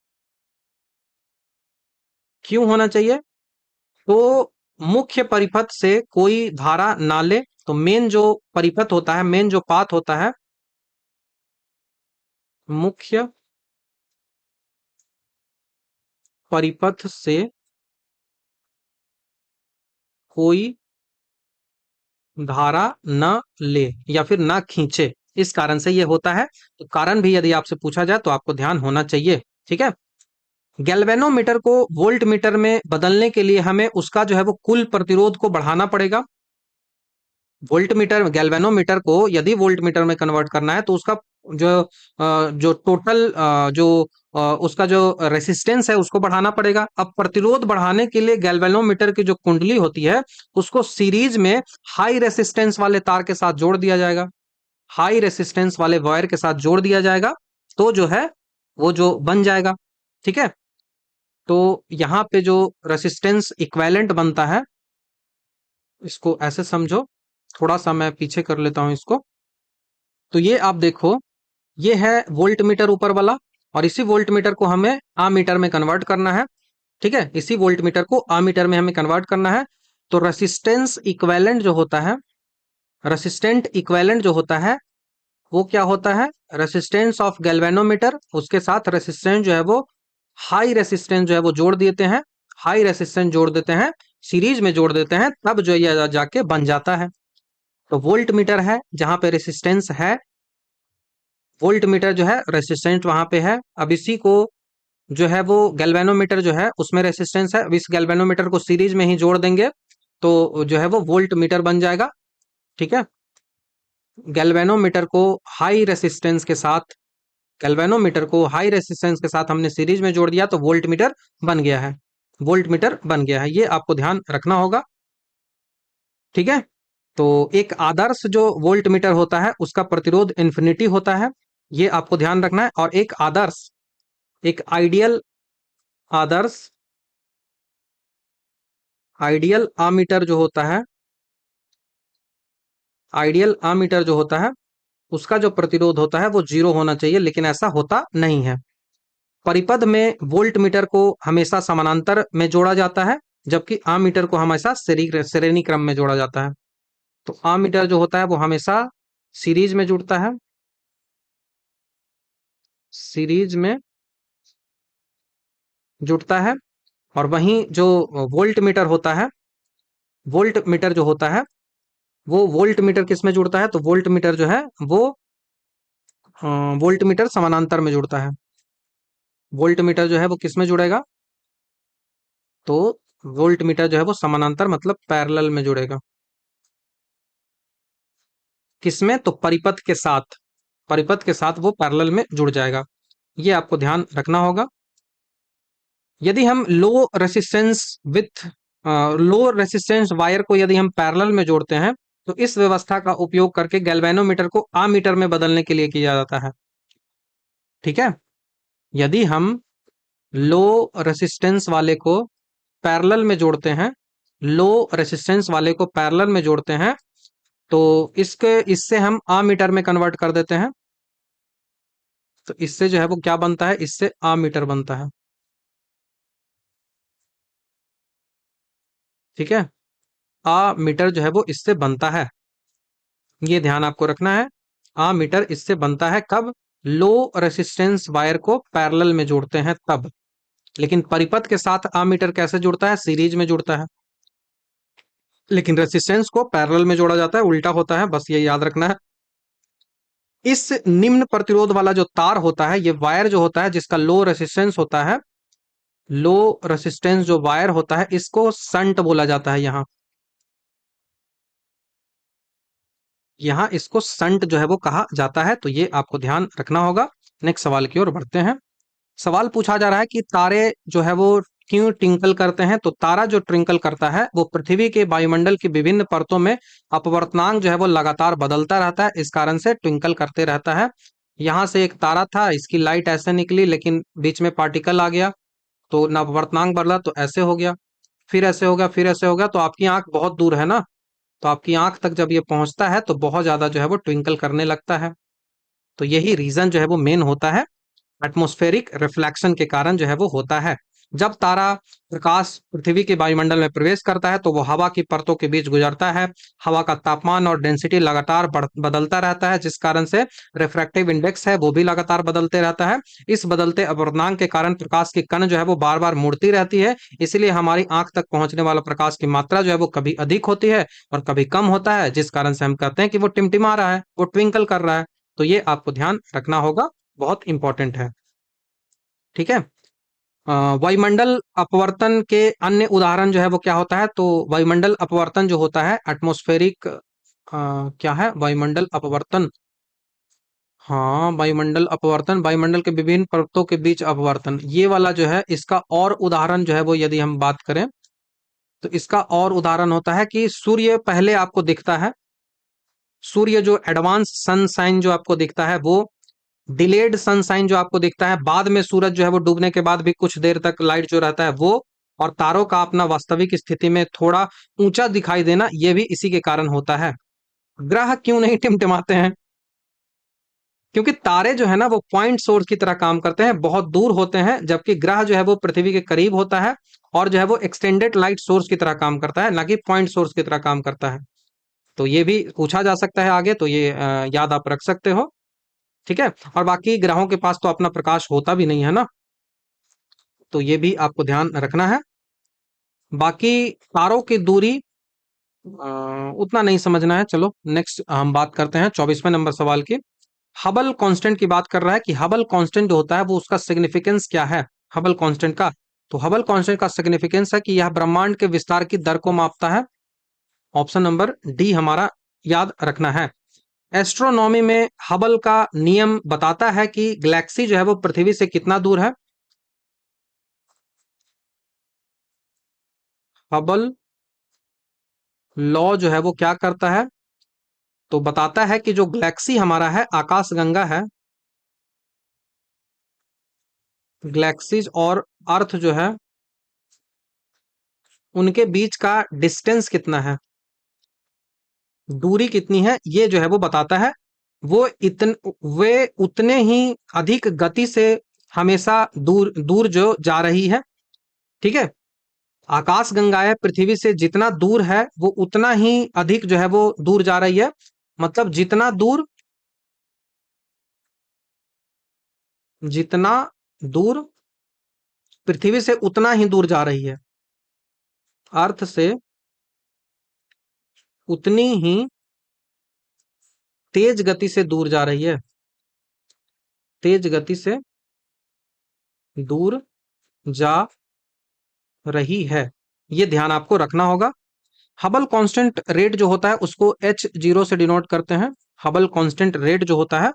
क्यों होना चाहिए? तो मुख्य परिपथ से कोई धारा ना ले। तो मेन जो परिपथ होता है, मेन जो पाथ होता है, मुख्य परिपथ से कोई धारा न ले या फिर ना खींचे, इस कारण से ये होता है। तो कारण भी यदि आपसे पूछा जाए तो आपको ध्यान होना चाहिए। ठीक है, गैल्वेनोमीटर को वोल्ट मीटर में बदलने के लिए हमें उसका जो है वो कुल प्रतिरोध को बढ़ाना पड़ेगा। वोल्ट मीटर, गैल्वेनोमीटर को यदि वोल्ट मीटर में कन्वर्ट करना है तो उसका जो जो टोटल जो उसका जो रेसिस्टेंस है उसको बढ़ाना पड़ेगा। अब प्रतिरोध बढ़ाने के लिए गैल्वेनोमीटर की जो कुंडली होती है उसको सीरीज में हाई रेसिस्टेंस वाले तार के साथ जोड़ दिया जाएगा, हाई रेसिस्टेंस वाले वायर के साथ जोड़ दिया जाएगा, तो जो है वो जो बन जाएगा। ठीक है, तो यहाँ पे जो रेसिस्टेंस इक्विवेलेंट बनता है, इसको ऐसे समझो, थोड़ा सा मैं पीछे कर लेता हूं इसको। तो ये आप देखो, ये है वोल्ट मीटर ऊपर वाला, और इसी वोल्ट मीटर को हमें आमीटर में कन्वर्ट करना है। ठीक है, इसी वोल्ट मीटर को आमीटर में हमें कन्वर्ट करना है। तो रेसिस्टेंस इक्विवेलेंट जो होता है, रेसिस्टेंट इक्विवेलेंट जो होता है वो क्या होता है? रेसिस्टेंस ऑफ गैल्वेनोमीटर, उसके साथ रेसिस्टेंस जो है वो हाई रेसिस्टेंस जो है वो जोड़ देते हैं, हाई रेसिस्टेंस जोड़ देते हैं, सीरीज में जोड़ देते हैं, तब जो ये जाके बन जाता है। तो वोल्ट मीटर है जहां पे रेसिस्टेंस है, वोल्ट मीटर जो है रेसिस्टेंस वहां पे है। अब इसी को जो है वो गैल्वेनोमीटर जो है उसमें रेसिस्टेंस है, अब इस गैल्वेनोमीटर को सीरीज में ही जोड़ देंगे तो जो है वो वोल्ट मीटर बन जाएगा। ठीक है, गैल्वेनोमीटर को हाई रेसिस्टेंस के साथ, गैल्वेनोमीटर को हाई रेसिस्टेंस के साथ हमने सीरीज में जोड़ दिया तो वोल्ट मीटर बन गया है, वोल्ट मीटर बन गया है। ये आपको ध्यान रखना होगा। ठीक है, तो एक आदर्श जो वोल्ट मीटर होता है उसका प्रतिरोध इन्फिनिटी होता है, ये आपको ध्यान रखना है। और एक आदर्श, एक आइडियल, आदर्श आइडियल आमीटर जो होता है, आइडियल आमीटर जो होता है उसका जो प्रतिरोध होता है वो जीरो होना चाहिए, लेकिन ऐसा होता नहीं है। परिपथ में वोल्ट मीटर को हमेशा समानांतर में जोड़ा जाता है, जबकि आमीटर को हमेशा श्रेणी क्रम में जोड़ा जाता है। तो आमीटर जो होता है वो हमेशा सीरीज में जुड़ता है, सीरीज में जुड़ता है। और वहीं जो वोल्ट मीटर होता है, वोल्ट मीटर जो होता है वो वोल्ट मीटर किस में जुड़ता है? तो वोल्ट मीटर जो है वो वोल्ट मीटर समानांतर में जुड़ता है। वोल्ट मीटर जो है वो किस में जुड़ेगा? तो वोल्ट मीटर जो है वो समानांतर मतलब पैरेलल में जुड़ेगा। किसमें? तो परिपथ के साथ, परिपथ के साथ वो पैरेलल में जुड़ जाएगा। ये आपको ध्यान रखना होगा। यदि हम low resistance with low resistance wire को यदि हम पैरेलल में जोड़ते हैं तो इस व्यवस्था का उपयोग करके गैल्वेनोमीटर को आमीटर में बदलने के लिए किया जाता है। ठीक है, यदि हम लो रेसिस्टेंस वाले को पैरेलल में जोड़ते हैं, लो रेसिस्टेंस वाले को पैरेलल में जोड़ते हैं तो इसके इससे हम आमीटर में कन्वर्ट कर देते हैं। तो इससे जो है वो क्या बनता है, इससे आमीटर बनता है। ठीक है, आमीटर जो है वो इससे बनता है, ये ध्यान आपको रखना है। आमीटर इससे बनता है कब, लो रेसिस्टेंस वायर को पैरेलल में जोड़ते हैं तब। लेकिन परिपथ के साथ आमीटर कैसे जुड़ता है, सीरीज में जुड़ता है। लेकिन रेसिस्टेंस को पैरेलल में जोड़ा जाता है, उल्टा होता है, बस ये याद रखना है। इस निम्न प्रतिरोध वाला जो तार होता है, ये वायर जो होता है जिसका लो रेसिस्टेंस होता है, लो रेसिस्टेंस जो वायर होता है, इसको संट बोला जाता है। यहाँ इसको संट जो है वो कहा जाता है, तो ये आपको ध्यान रखना होगा। नेक्स्ट सवाल की ओर बढ़ते हैं। सवाल पूछा जा रहा है कि तारे जो है वो क्यों ट्विंकल करते हैं। तो तारा जो ट्विंकल करता है वो पृथ्वी के वायुमंडल की विभिन्न परतों में अपवर्तनांक जो है वो लगातार बदलता रहता है, इस कारण से ट्विंकल करते रहता है। यहाँ से एक तारा था, इसकी लाइट ऐसे निकली, लेकिन बीच में पार्टिकल आ गया, तो ना अपवर्तनांक बदला, तो ऐसे हो गया, फिर ऐसे हो गया, फिर ऐसे हो गया। तो आपकी आंख बहुत दूर है ना, तो आपकी आंख तक जब ये पहुंचता है तो बहुत ज्यादा जो है वो ट्विंकल करने लगता है। तो यही रीजन जो है वो मेन होता है, एटमॉस्फेरिक रिफ्लेक्शन के कारण जो है वो होता है। जब तारा प्रकाश पृथ्वी के वायुमंडल में प्रवेश करता है तो वो हवा की परतों के बीच गुजरता है। हवा का तापमान और डेंसिटी लगातार बदलता रहता है, जिस कारण से रिफ्रैक्टिव इंडेक्स है वो भी लगातार बदलते रहता है। इस बदलते अपवर्तनांक के कारण प्रकाश की कण जो है वो बार बार मुड़ती रहती है, इसलिए हमारी आंख तक पहुंचने वाला प्रकाश की मात्रा जो है वो कभी अधिक होती है और कभी कम होता है, जिस कारण से हम कहते हैं कि वो टिमटिमा रहा है, वो ट्विंकल कर रहा है। तो ये आपको ध्यान रखना होगा, बहुत इंपॉर्टेंट है। ठीक है। वायुमंडल अपवर्तन के अन्य उदाहरण जो है वो क्या होता है। तो वायुमंडल अपवर्तन जो होता है एटमॉस्फेरिक, क्या है वायुमंडल अपवर्तन, हाँ वायुमंडल अपवर्तन, वायुमंडल के विभिन्न परतों के बीच अपवर्तन, ये वाला जो है इसका और उदाहरण जो है वो यदि हम बात करें तो इसका और उदाहरण होता है कि सूर्य पहले आपको दिखता है, सूर्य जो एडवांस सनसाइन जो आपको दिखता है वो डिलेड सनसाइन जो आपको दिखता है, बाद में सूरज जो है वो डूबने के बाद भी कुछ देर तक लाइट जो रहता है वो, और तारों का अपना वास्तविक स्थिति में थोड़ा ऊंचा दिखाई देना, ये भी इसी के कारण होता है। ग्रह क्यों नहीं टिमटिमाते हैं, क्योंकि तारे जो है ना वो पॉइंट सोर्स की तरह काम करते हैं, बहुत दूर होते हैं, जबकि ग्रह जो है वो पृथ्वी के करीब होता है और जो है वो एक्सटेंडेड लाइट सोर्स की तरह काम करता है, ना कि पॉइंट सोर्स की तरह काम करता है। तो ये भी पूछा जा सकता है आगे, तो ये याद आप रख सकते हो। ठीक है, और बाकी ग्रहों के पास तो अपना प्रकाश होता भी नहीं है ना, तो ये भी आपको ध्यान रखना है। बाकी तारों की दूरी उतना नहीं समझना है। चलो नेक्स्ट हम बात करते हैं 24वें नंबर सवाल की। हबल कांस्टेंट की बात कर रहा है कि हबल कांस्टेंट जो होता है वो उसका सिग्निफिकेंस क्या है, हबल कांस्टेंट का। तो हबल कांस्टेंट का सिग्निफिकेंस है कि यह ब्रह्मांड के विस्तार की दर को मापता है। ऑप्शन नंबर डी हमारा याद रखना है। एस्ट्रोनॉमी में हबल का नियम बताता है कि गैलेक्सी जो है वो पृथ्वी से कितना दूर है। हबल लॉ जो है वो क्या करता है, तो बताता है कि जो गैलेक्सी हमारा है, आकाशगंगा है, गैलेक्सीज और अर्थ जो है उनके बीच का डिस्टेंस कितना है, दूरी कितनी है, ये जो है वो बताता है। वो इतन वे उतने ही अधिक गति से हमेशा दूर दूर जो जा रही है। ठीक है, आकाश गंगाएं पृथ्वी से जितना दूर है वो उतना ही अधिक जो है वो दूर जा रही है। मतलब जितना दूर पृथ्वी से उतना ही दूर जा रही है, अर्थ से उतनी ही तेज गति से दूर जा रही है, तेज गति से दूर जा रही है, ये ध्यान आपको रखना होगा। हबल कांस्टेंट रेट जो होता है उसको h0 से डिनोट करते हैं। हबल कांस्टेंट रेट जो होता है,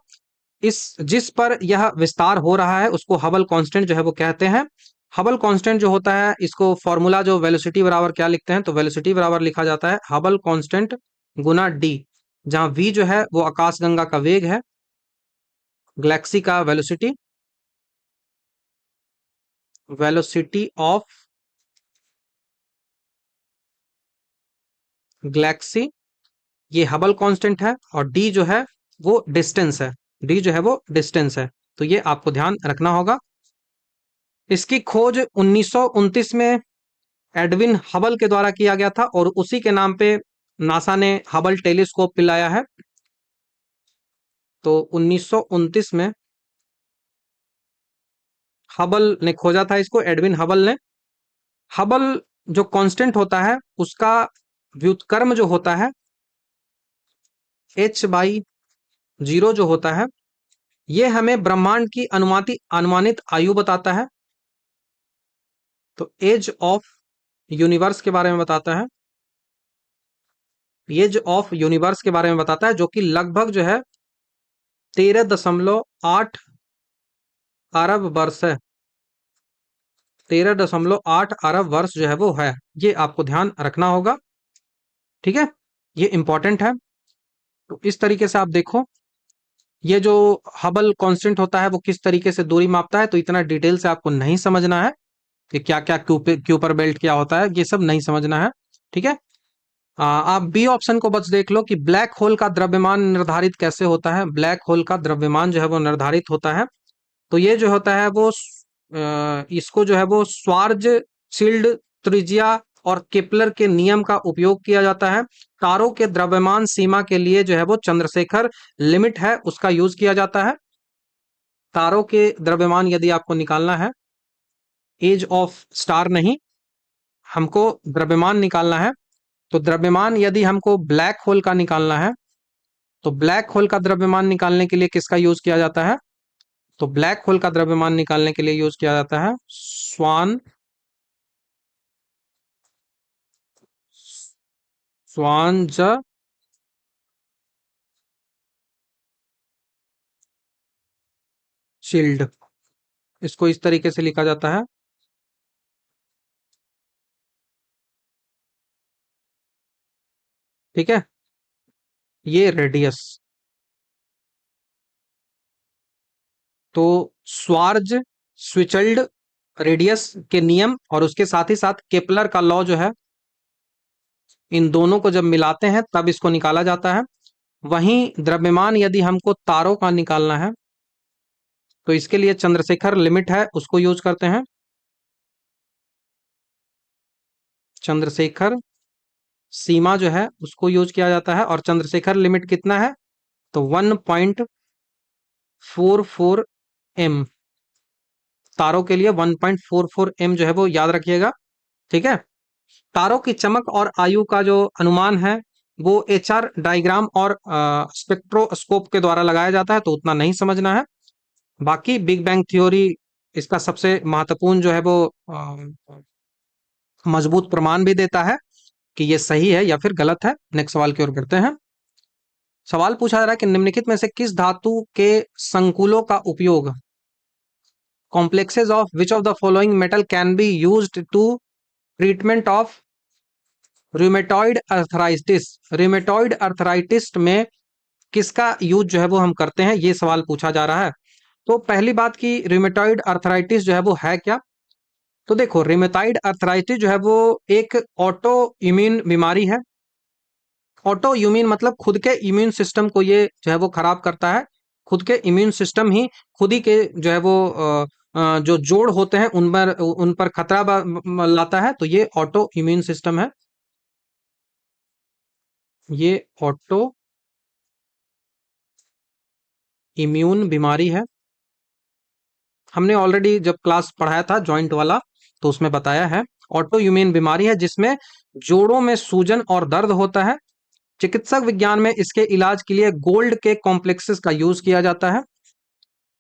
इस जिस पर यह विस्तार हो रहा है उसको हबल कांस्टेंट जो है वो कहते हैं। हबल कांस्टेंट जो होता है इसको फॉर्मूला जो वेलोसिटी बराबर क्या लिखते हैं, तो वेलोसिटी बराबर लिखा जाता है हबल कांस्टेंट गुना डी, जहां v जो है वो आकाशगंगा का वेग है, गैलेक्सी का वेलोसिटी, वेलोसिटी ऑफ गैलेक्सी ये हबल कांस्टेंट है, और डी जो है वो डिस्टेंस है। डी जो है वो डिस्टेंस है, तो ये आपको ध्यान रखना होगा। इसकी खोज 1929 में एडविन हबल के द्वारा किया गया था, और उसी के नाम पे नासा ने हबल टेलीस्कोप पिलाया है। तो 1929 में हबल ने खोजा था इसको, एडविन हबल ने। हबल जो कांस्टेंट होता है उसका व्युत्क्रम जो होता है h/0 जो होता है, ये हमें ब्रह्मांड की अनुमानित आयु बताता है। तो एज ऑफ यूनिवर्स के बारे में बताता है, एज ऑफ यूनिवर्स के बारे में बताता है, जो कि लगभग जो है 13.8 अरब वर्ष है। 13.8 अरब वर्ष जो है वो है। ये आपको ध्यान रखना होगा, ठीक है, ये इंपॉर्टेंट है। तो इस तरीके से आप देखो, ये जो हबल कांस्टेंट होता है वो किस तरीके से दूरी मापता है, तो इतना डिटेल से आपको नहीं समझना है कि क्या क्या क्यूपर बेल्ट क्या होता है, ये सब नहीं समझना है, ठीक है। आप बी ऑप्शन को बस देख लो कि ब्लैक होल का द्रव्यमान निर्धारित कैसे होता है। ब्लैक होल का द्रव्यमान जो है वो निर्धारित होता है, तो ये जो होता है वो इसको जो है वो श्वार्ज़शील्ड त्रिज्या और केपलर के नियम का उपयोग किया जाता है। तारों के द्रव्यमान सीमा के लिए जो है वो चंद्रशेखर लिमिट है, उसका यूज किया जाता है। तारों के द्रव्यमान यदि आपको निकालना है, एज ऑफ स्टार नहीं, हमको द्रव्यमान निकालना है। तो द्रव्यमान यदि हमको ब्लैक होल का निकालना है, तो ब्लैक होल का द्रव्यमान निकालने के लिए किसका यूज किया जाता है? तो ब्लैक होल का द्रव्यमान निकालने के लिए यूज किया जाता है स्वान स्वांज शील्ड, इसको इस तरीके से लिखा जाता है, ठीक है। ये रेडियस, तो स्वार्ज स्विचल्ड रेडियस के नियम और उसके साथ ही साथ केपलर का लॉ जो है, इन दोनों को जब मिलाते हैं तब इसको निकाला जाता है। वहीं द्रव्यमान यदि हमको तारों का निकालना है, तो इसके लिए चंद्रशेखर लिमिट है, उसको यूज करते हैं। चंद्रशेखर सीमा जो है उसको यूज किया जाता है, और चंद्रशेखर लिमिट कितना है? तो 1.44 एम। तारों के लिए 1.44 एम जो है वो याद रखिएगा, ठीक है। तारों की चमक और आयु का जो अनुमान है वो HR डायग्राम और स्पेक्ट्रोस्कोप के द्वारा लगाया जाता है, तो उतना नहीं समझना है। बाकी बिग बैंग थ्योरी इसका सबसे महत्वपूर्ण जो है वो मजबूत प्रमाण भी देता है कि ये सही है या फिर गलत है। नेक्स्ट सवाल की ओर बढ़ते हैं। सवाल पूछा जा रहा है कि निम्नलिखित में से किस धातु के संकुलों का उपयोग, complexes of which of the following metal can be used to treatment of rheumatoid arthritis. Rheumatoid arthritis में किसका यूज जो है वो हम करते हैं, ये सवाल पूछा जा रहा है। तो पहली बात की रूमेटॉइड अर्थराइटिस जो है वो है क्या? तो देखो, रूमेटॉइड अर्थराइटिस जो है वो एक ऑटो इम्यून बीमारी है। ऑटो इम्यून मतलब खुद के इम्यून सिस्टम को ये जो है वो खराब करता है। खुद के इम्यून सिस्टम ही खुद ही के जो है वो जो जोड़ होते हैं उन पर खतरा लाता है, तो ये ऑटो इम्यून सिस्टम है। ये ऑटो इम्यून बीमारी है। हमने ऑलरेडी जब क्लास पढ़ाया था जॉइंट वाला, तो उसमें बताया है। ऑटो इम्यून बीमारी है जिसमें जोड़ों में सूजन और दर्द होता है। चिकित्सक विज्ञान में इसके इलाज के लिए गोल्ड के कॉम्प्लेक्सेस का यूज किया जाता है।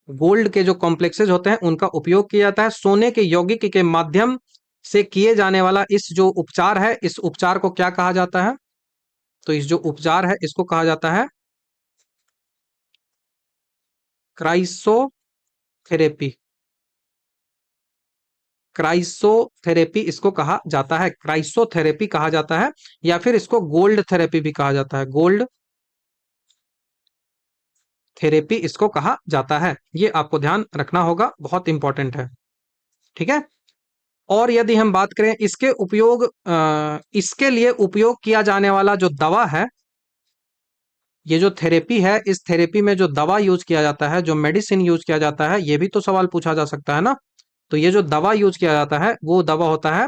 गोल्ड के जो कॉम्प्लेक्सेस होते हैं उनका उपयोग किया जाता है। सोने के यौगिक के माध्यम से किए जाने वाला इस जो उपचार है, इस उपचार को क्या कहा जाता है? तो इस जो उपचार है इसको कहा जाता है क्राइसोथेरेपी। क्राइसोथेरेपी इसको कहा जाता है, क्राइसोथेरेपी कहा जाता है, या फिर इसको गोल्ड थेरेपी भी कहा जाता है। गोल्ड थेरेपी इसको कहा जाता है। ये आपको ध्यान रखना होगा, बहुत इंपॉर्टेंट है, ठीक है। और यदि हम बात करें इसके उपयोग इसके लिए उपयोग किया जाने वाला जो दवा है, ये जो थेरेपी है, इस थेरेपी में जो दवा यूज किया जाता है, जो मेडिसिन यूज किया जाता है, ये भी तो सवाल पूछा जा सकता है ना। तो ये जो दवा यूज किया जाता है वो दवा होता है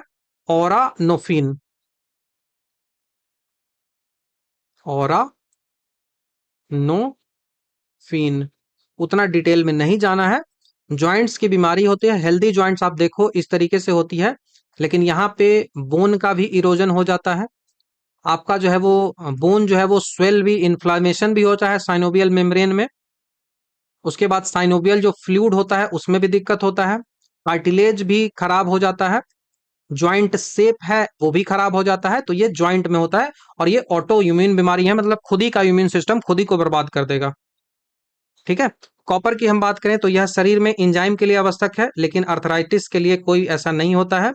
औरानोफिन। औरानोफिन। उतना डिटेल में नहीं जाना है। जॉइंट्स की बीमारी होती है, हेल्दी जॉइंट्स आप देखो इस तरीके से होती है, लेकिन यहाँ पे बोन का भी इरोजन हो जाता है। आपका जो है वो बोन जो है वो स्वेल भी, इन्फ्लामेशन भी होता है साइनोवियल मेम्ब्रेन में। उसके बाद साइनोवियल जो फ्लूइड होता है उसमें भी दिक्कत होता है। कार्टिलेज भी खराब हो जाता है। ज्वाइंट शेप है वो भी खराब हो जाता है। तो ये ज्वाइंट में होता है, और ये ऑटो इम्यून बीमारी है, मतलब खुद ही का इम्यून सिस्टम खुद ही को बर्बाद कर देगा। ठीक है। कॉपर की हम बात करें तो यह शरीर में इंजाइम के लिए आवश्यक है, लेकिन अर्थराइटिस के लिए कोई ऐसा नहीं होता है।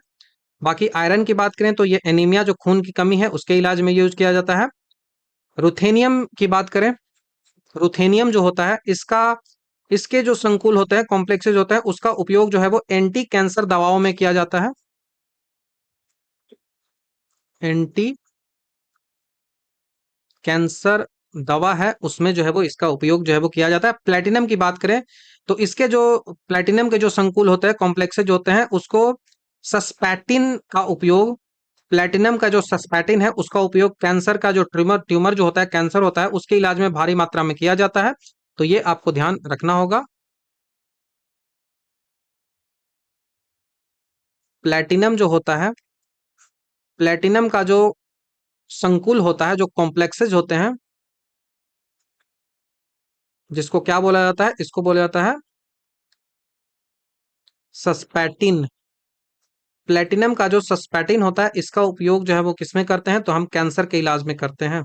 बाकी आयरन की बात करें तो ये एनीमिया, जो खून की कमी है, उसके इलाज में यूज किया जाता है। रुथेनियम की बात करें, रुथेनियम जो होता है इसका, इसके जो संकुल होते हैं, कॉम्प्लेक्सेज होता है, उसका उपयोग जो है वो एंटी कैंसर दवाओं में किया जाता है। एंटी कैंसर दवा है उसमें जो है वो इसका उपयोग जो है वो किया जाता है। प्लेटिनम की बात करें तो इसके जो प्लेटिनम के जो संकुल होते हैं, कॉम्प्लेक्सेज होते हैं, उसको सस्पैटिन का उपयोग, प्लेटिनम का जो सस्पैटिन है उसका उपयोग कैंसर का जो ट्यूमर ट्यूमर जो होता है, कैंसर होता है, उसके इलाज में भारी मात्रा में किया जाता है। तो ये आपको ध्यान रखना होगा। प्लेटिनम जो होता है, प्लेटिनम का जो संकुल होता है, जो कॉम्प्लेक्सेज होते हैं, जिसको क्या बोला जाता है, इसको बोला जाता है सस्पैटिन। प्लेटिनम का जो सस्पैटिन होता है इसका उपयोग जो है वो किसमें करते हैं, तो हम कैंसर के इलाज में करते हैं।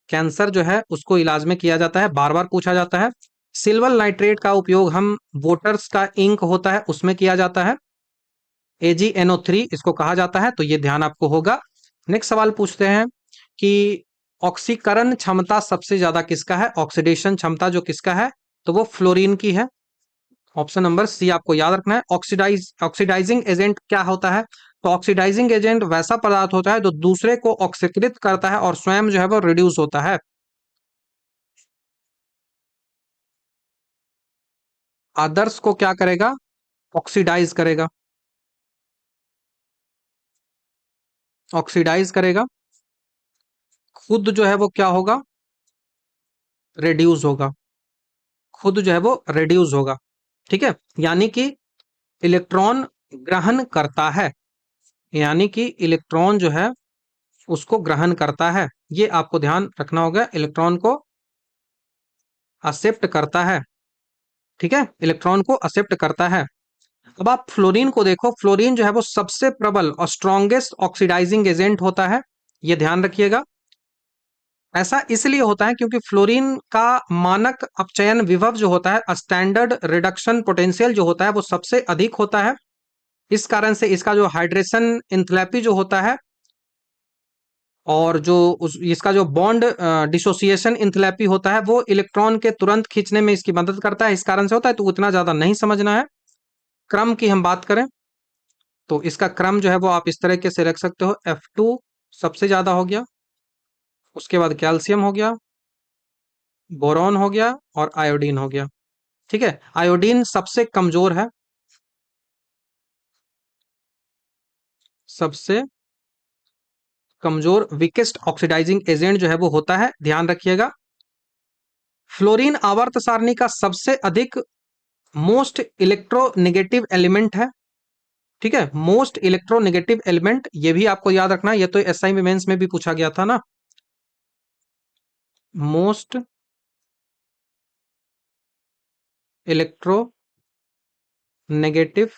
कैंसर जो है उसको इलाज में किया जाता है, बार बार पूछा जाता है। सिल्वर नाइट्रेट का उपयोग हम वोटर्स का इंक होता है उसमें किया जाता है। AgNO3 इसको कहा जाता है, तो ये ध्यान आपको होगा। नेक्स्ट सवाल पूछते हैं कि ऑक्सीकरण क्षमता सबसे ज्यादा किसका है, ऑक्सीडेशन क्षमता जो किसका है, तो वो फ्लोरीन की है। ऑप्शन नंबर सी आपको याद रखना है। ऑक्सीडाइजिंग एजेंट क्या होता है, तो ऑक्सीडाइजिंग एजेंट वैसा पदार्थ होता है जो दूसरे को ऑक्सीकृत करता है और स्वयं जो है वो रिड्यूस होता है। आदर्श को क्या करेगा, ऑक्सीडाइज करेगा, ऑक्सीडाइज करेगा। खुद जो है वो क्या होगा, रिड्यूस होगा। खुद जो है वो रिड्यूस होगा। ठीक है। यानी कि इलेक्ट्रॉन ग्रहण करता है, यानी कि इलेक्ट्रॉन जो है उसको ग्रहण करता है, ये आपको ध्यान रखना होगा। इलेक्ट्रॉन को एक्सेप्ट करता है। ठीक है, इलेक्ट्रॉन को एक्सेप्ट करता है। अब आप फ्लोरीन को देखो, फ्लोरीन जो है वो सबसे प्रबल और स्ट्रॉन्गेस्ट ऑक्सीडाइजिंग एजेंट होता है, ये ध्यान रखिएगा। ऐसा इसलिए होता है क्योंकि फ्लोरीन का मानक अपचयन विभव जो होता है, स्टैंडर्ड रिडक्शन पोटेंशियल जो होता है, वो सबसे अधिक होता है। इस कारण से इसका जो हाइड्रेशन इंथैल्पी जो होता है, और जो इसका जो बॉन्ड डिसोसिएशन इंथैल्पी होता है, वो इलेक्ट्रॉन के तुरंत खींचने में इसकी मदद करता है, इस कारण से होता है। तो उतना ज्यादा नहीं समझना है। क्रम की हम बात करें तो इसका क्रम जो है वो आप इस तरीके से रख सकते हो। F2 सबसे ज्यादा हो गया, उसके बाद कैल्शियम हो गया, बोरॉन हो गया, और आयोडीन हो गया। ठीक है। आयोडीन सबसे कमजोर है, सबसे कमजोर वीकेस्ट ऑक्सीडाइजिंग एजेंट जो है वो होता है, ध्यान रखिएगा। फ्लोरीन आवर्त सारणी का सबसे अधिक मोस्ट इलेक्ट्रोनेगेटिव एलिमेंट है। ठीक है, मोस्ट इलेक्ट्रोनेगेटिव एलिमेंट, ये भी आपको याद रखना है, ये तो एसआई मेंस में भी पूछा गया था ना। Most electro negative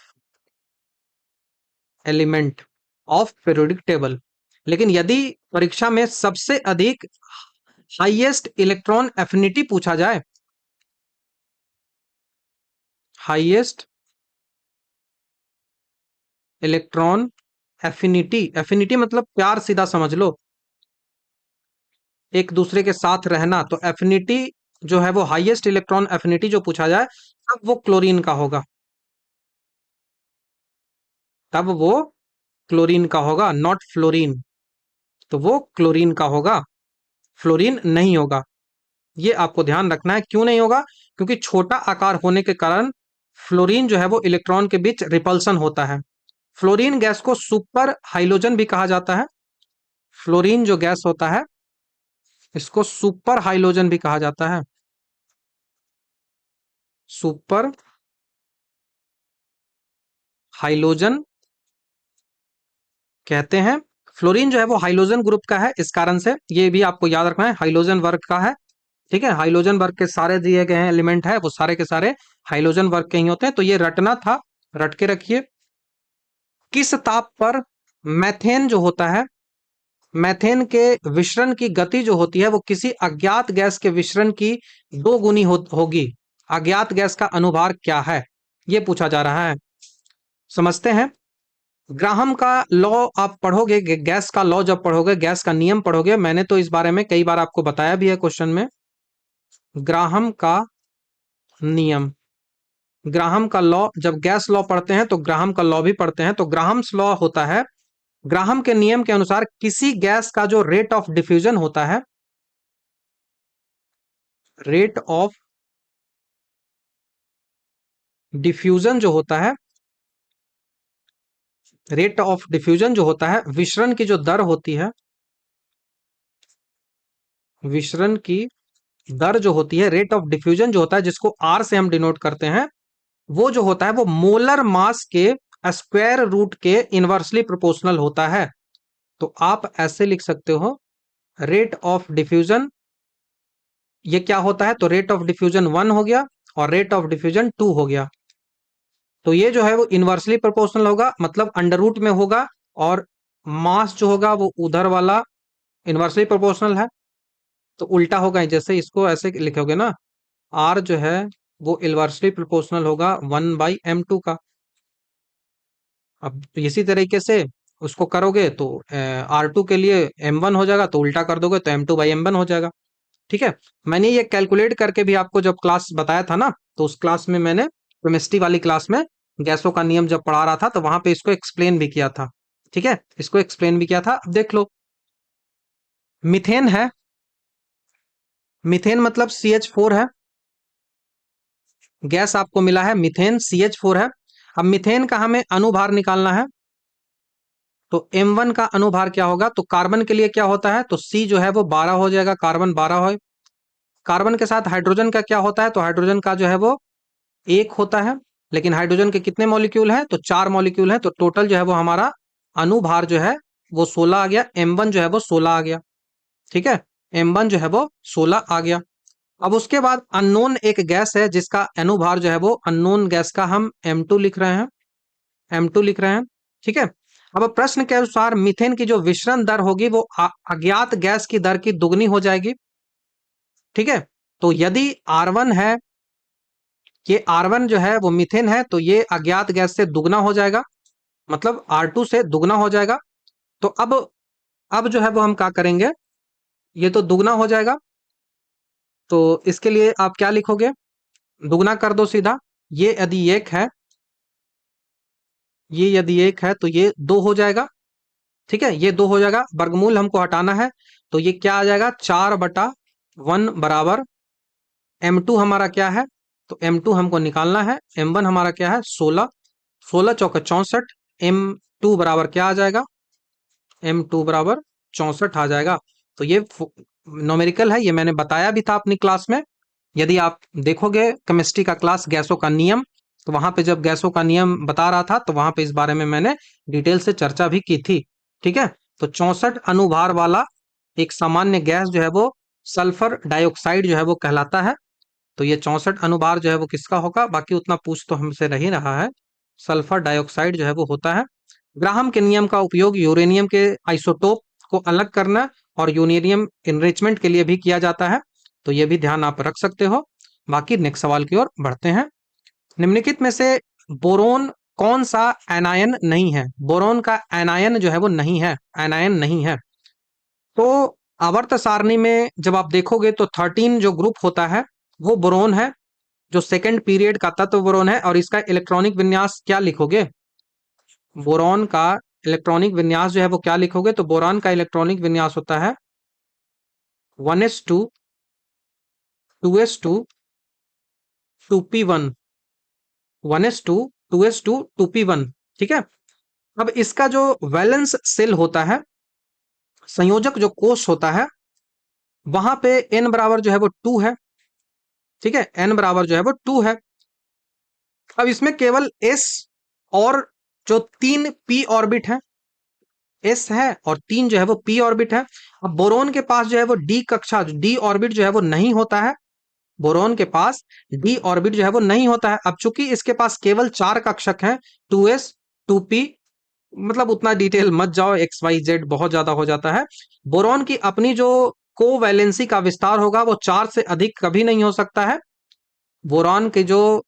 element of periodic table. लेकिन यदि परीक्षा में सबसे अधिक हाईएस्ट इलेक्ट्रॉन एफिनिटी पूछा जाए, हाईएस्ट इलेक्ट्रॉन एफिनिटी, एफिनिटी मतलब प्यार, सीधा समझ लो, एक दूसरे के साथ रहना, तो एफिनिटी जो है वो हाईएस्ट इलेक्ट्रॉन एफिनिटी जो पूछा जाए, तब वो क्लोरीन का होगा, तब वो क्लोरीन का होगा, नॉट फ्लोरीन। तो वो क्लोरीन का होगा। फ्लोरीन नहीं होगा। ये आपको ध्यान रखना है, क्यों नहीं होगा? क्योंकि छोटा आकार होने के कारण फ्लोरीन जो है वो इलेक्ट्रॉन के बीच रिपल्सन होता है। फ्लोरीन गैस को सुपर हाइलोजन भी कहा जाता है। फ्लोरीन जो गैस होता है इसको सुपर हाइलोजन भी कहा जाता है। सुपर हाइलोजन कहते हैं। फ्लोरीन जो है वो हाइलोजन ग्रुप का है, इस कारण से ये भी आपको याद रखना है, हाइलोजन वर्ग का है। ठीक है, हाइलोजन वर्ग के सारे दिए गए हैं एलिमेंट है वो सारे के सारे हाइलोजन वर्ग के ही होते हैं। तो ये रटना था, रट के रखिए। किस ताप पर मैथेन जो होता है, मैथेन के विसरण की गति जो होती है वो किसी अज्ञात गैस के विसरण की दो गुनी होगी? अज्ञात गैस का अनुभार क्या है, ये पूछा जा रहा है। समझते हैं। ग्राहम का लॉ आप पढ़ोगे, गैस का लॉ जब पढ़ोगे, गैस का नियम पढ़ोगे, मैंने तो इस बारे में कई बार आपको बताया भी है क्वेश्चन में। ग्राहम का नियम, ग्राहम का लॉ, जब गैस लॉ पढ़ते हैं तो ग्राहम का लॉ भी पढ़ते हैं। तो ग्राहम्स लॉ होता है, ग्राहम के नियम के अनुसार किसी गैस का जो रेट ऑफ डिफ्यूजन होता है, रेट ऑफ डिफ्यूजन जो होता है, रेट ऑफ डिफ्यूजन जो होता है, विसरण की जो दर होती है, विसरण की दर जो होती है, रेट ऑफ डिफ्यूजन जो होता है, जिसको आर से हम डिनोट करते हैं, वो जो होता है वो मोलर मास के स्क्वायर रूट के इनवर्सली प्रोपोर्शनल होता है। तो आप ऐसे लिख सकते हो, रेट ऑफ डिफ्यूजन ये क्या होता है, तो रेट ऑफ डिफ्यूजन 1 हो गया और रेट ऑफ डिफ्यूजन 2 हो गया। तो ये जो है वो इनवर्सली प्रोपोर्शनल होगा, मतलब अंडर रूट में होगा, और मास जो होगा वो उधर वाला इनवर्सली प्रोपोर्शनल है, तो उल्टा होगा। जैसे इसको ऐसे लिखोगे ना, आर जो है वो इनवर्सली प्रोपोर्शनल होगा 1/m2 का। अब इसी तरीके से उसको करोगे तो R2 के लिए M1 हो जाएगा, तो उल्टा कर दोगे तो M2/M1 हो जाएगा। ठीक है, मैंने ये कैलकुलेट करके भी आपको जब क्लास बताया था ना, तो उस क्लास में मैंने केमिस्ट्री वाली क्लास में गैसों का नियम जब पढ़ा रहा था तो वहां पे इसको एक्सप्लेन भी किया था। ठीक है, इसको एक्सप्लेन भी किया था। अब देख लो, मीथेन है, मीथेन मतलब CH4 है, गैस आपको मिला है मीथेन, CH4 है। अब मीथेन का हमें अनुभार निकालना है, तो M1 का अनुभार क्या होगा, तो कार्बन के लिए क्या होता है, तो C जो है वो 12 हो जाएगा, कार्बन 12 हो। कार्बन के साथ हाइड्रोजन का क्या होता है, तो हाइड्रोजन का जो है वो 1 होता है, लेकिन हाइड्रोजन के कितने मॉलिक्यूल हैं, तो 4 मॉलिक्यूल हैं। तो टोटल जो है वो हमारा अनुभार जो है वो 16 आ गया, M1 जो है वो 16 आ गया। ठीक है, M1 जो है वो 16 आ गया। अब उसके बाद अननोन एक गैस है जिसका अनुभार जो है वो अननोन गैस का हम M2 लिख रहे हैं, M2 लिख रहे हैं। ठीक है, अब प्रश्न के अनुसार मीथेन की जो विसरण दर होगी वो अज्ञात गैस की दर की दुगनी हो जाएगी। ठीक है, तो यदि R1 है, ये R1 जो है वो मीथेन है, तो ये अज्ञात गैस से दुगना हो जाएगा, मतलब R2 से दुगना हो जाएगा। तो अब जो है वो हम क्या करेंगे, ये तो दुगना हो जाएगा, तो इसके लिए आप क्या लिखोगे, दुगना कर दो सीधा। ये यदि एक है, ये यदि एक है तो ये 2 हो जाएगा। ठीक है, ये 2 हो जाएगा, वर्गमूल हमको हटाना है, तो ये क्या आ जाएगा, 4/1 बराबर M2 हमारा क्या है, तो M2 हमको निकालना है, M1 हमारा क्या है 16, 16 चौका 64, M2 बराबर क्या आ जाएगा, M2 बराबर 64 आ जाएगा। तो ये नोमेरिकल है, ये मैंने बताया भी था अपनी क्लास में। यदि आप देखोगे केमिस्ट्री का क्लास गैसों का नियम, तो वहां पे जब गैसों का नियम बता रहा था तो वहां पे इस बारे में मैंने डिटेल से चर्चा भी की थी। ठीक है, तो 64 अनुभार वाला एक सामान्य गैस जो है वो सल्फर डाइऑक्साइड जो है वो कहलाता है। तो ये 64 अनुभार जो है वो किसका होगा, बाकी उतना पूछ तो हमसे रह ही रहा है, सल्फर डाइऑक्साइड जो है वो होता है। ग्राहम के नियम का उपयोग यूरेनियम के आइसोटोप को अलग करना और यूरेनियम इनरिचमेंट के लिए भी किया जाता है, तो ये भी ध्यान आप रख सकते हो। बाकी नेक्स्ट सवाल की ओर बढ़ते हैं। निम्नलिखित में से बोरोन कौन सा एनायन नहीं है, बोरोन का एनायन जो है वो नहीं है, एनायन नहीं है। तो आवर्त सारणी में जब आप देखोगे तो 13 जो ग्रुप होता है वो बोरोन है, जो सेकंड पीरियड का तत्व बोरोन है। और इसका इलेक्ट्रॉनिक विन्यास क्या लिखोगे, बोरॉन का इलेक्ट्रॉनिक विन्यास जो है वो क्या लिखोगे, तो बोरॉन का इलेक्ट्रॉनिक विन्यास होता है 1s2, 2s2, 2p1, 1s2, 2s2, 2p1। ठीक है। अब इसका जो वैलेंस सेल होता है, संयोजक जो कोष होता है, वहां पे n बराबर जो है वो 2 है। ठीक है, n बराबर जो है वो 2 है। अब इसमें केवल s और जो 3 p ऑर्बिट है, s है और 3 जो है वो p ऑर्बिट है। अब बोरोन के पास जो है वो d कक्षा, d ऑर्बिट जो है वो नहीं होता है। बोरोन के पास d ऑर्बिट जो है वो नहीं होता है। अब चूंकि इसके पास केवल 4 कक्षक हैं, 2s, 2p, मतलब उतना डिटेल मत जाओ, एक्स वाई जेड बहुत ज्यादा हो जाता है। बोरॉन की अपनी जो कोवैलेंसी का विस्तार होगा वो 4 से अधिक कभी नहीं हो सकता है। बोरॉन के जो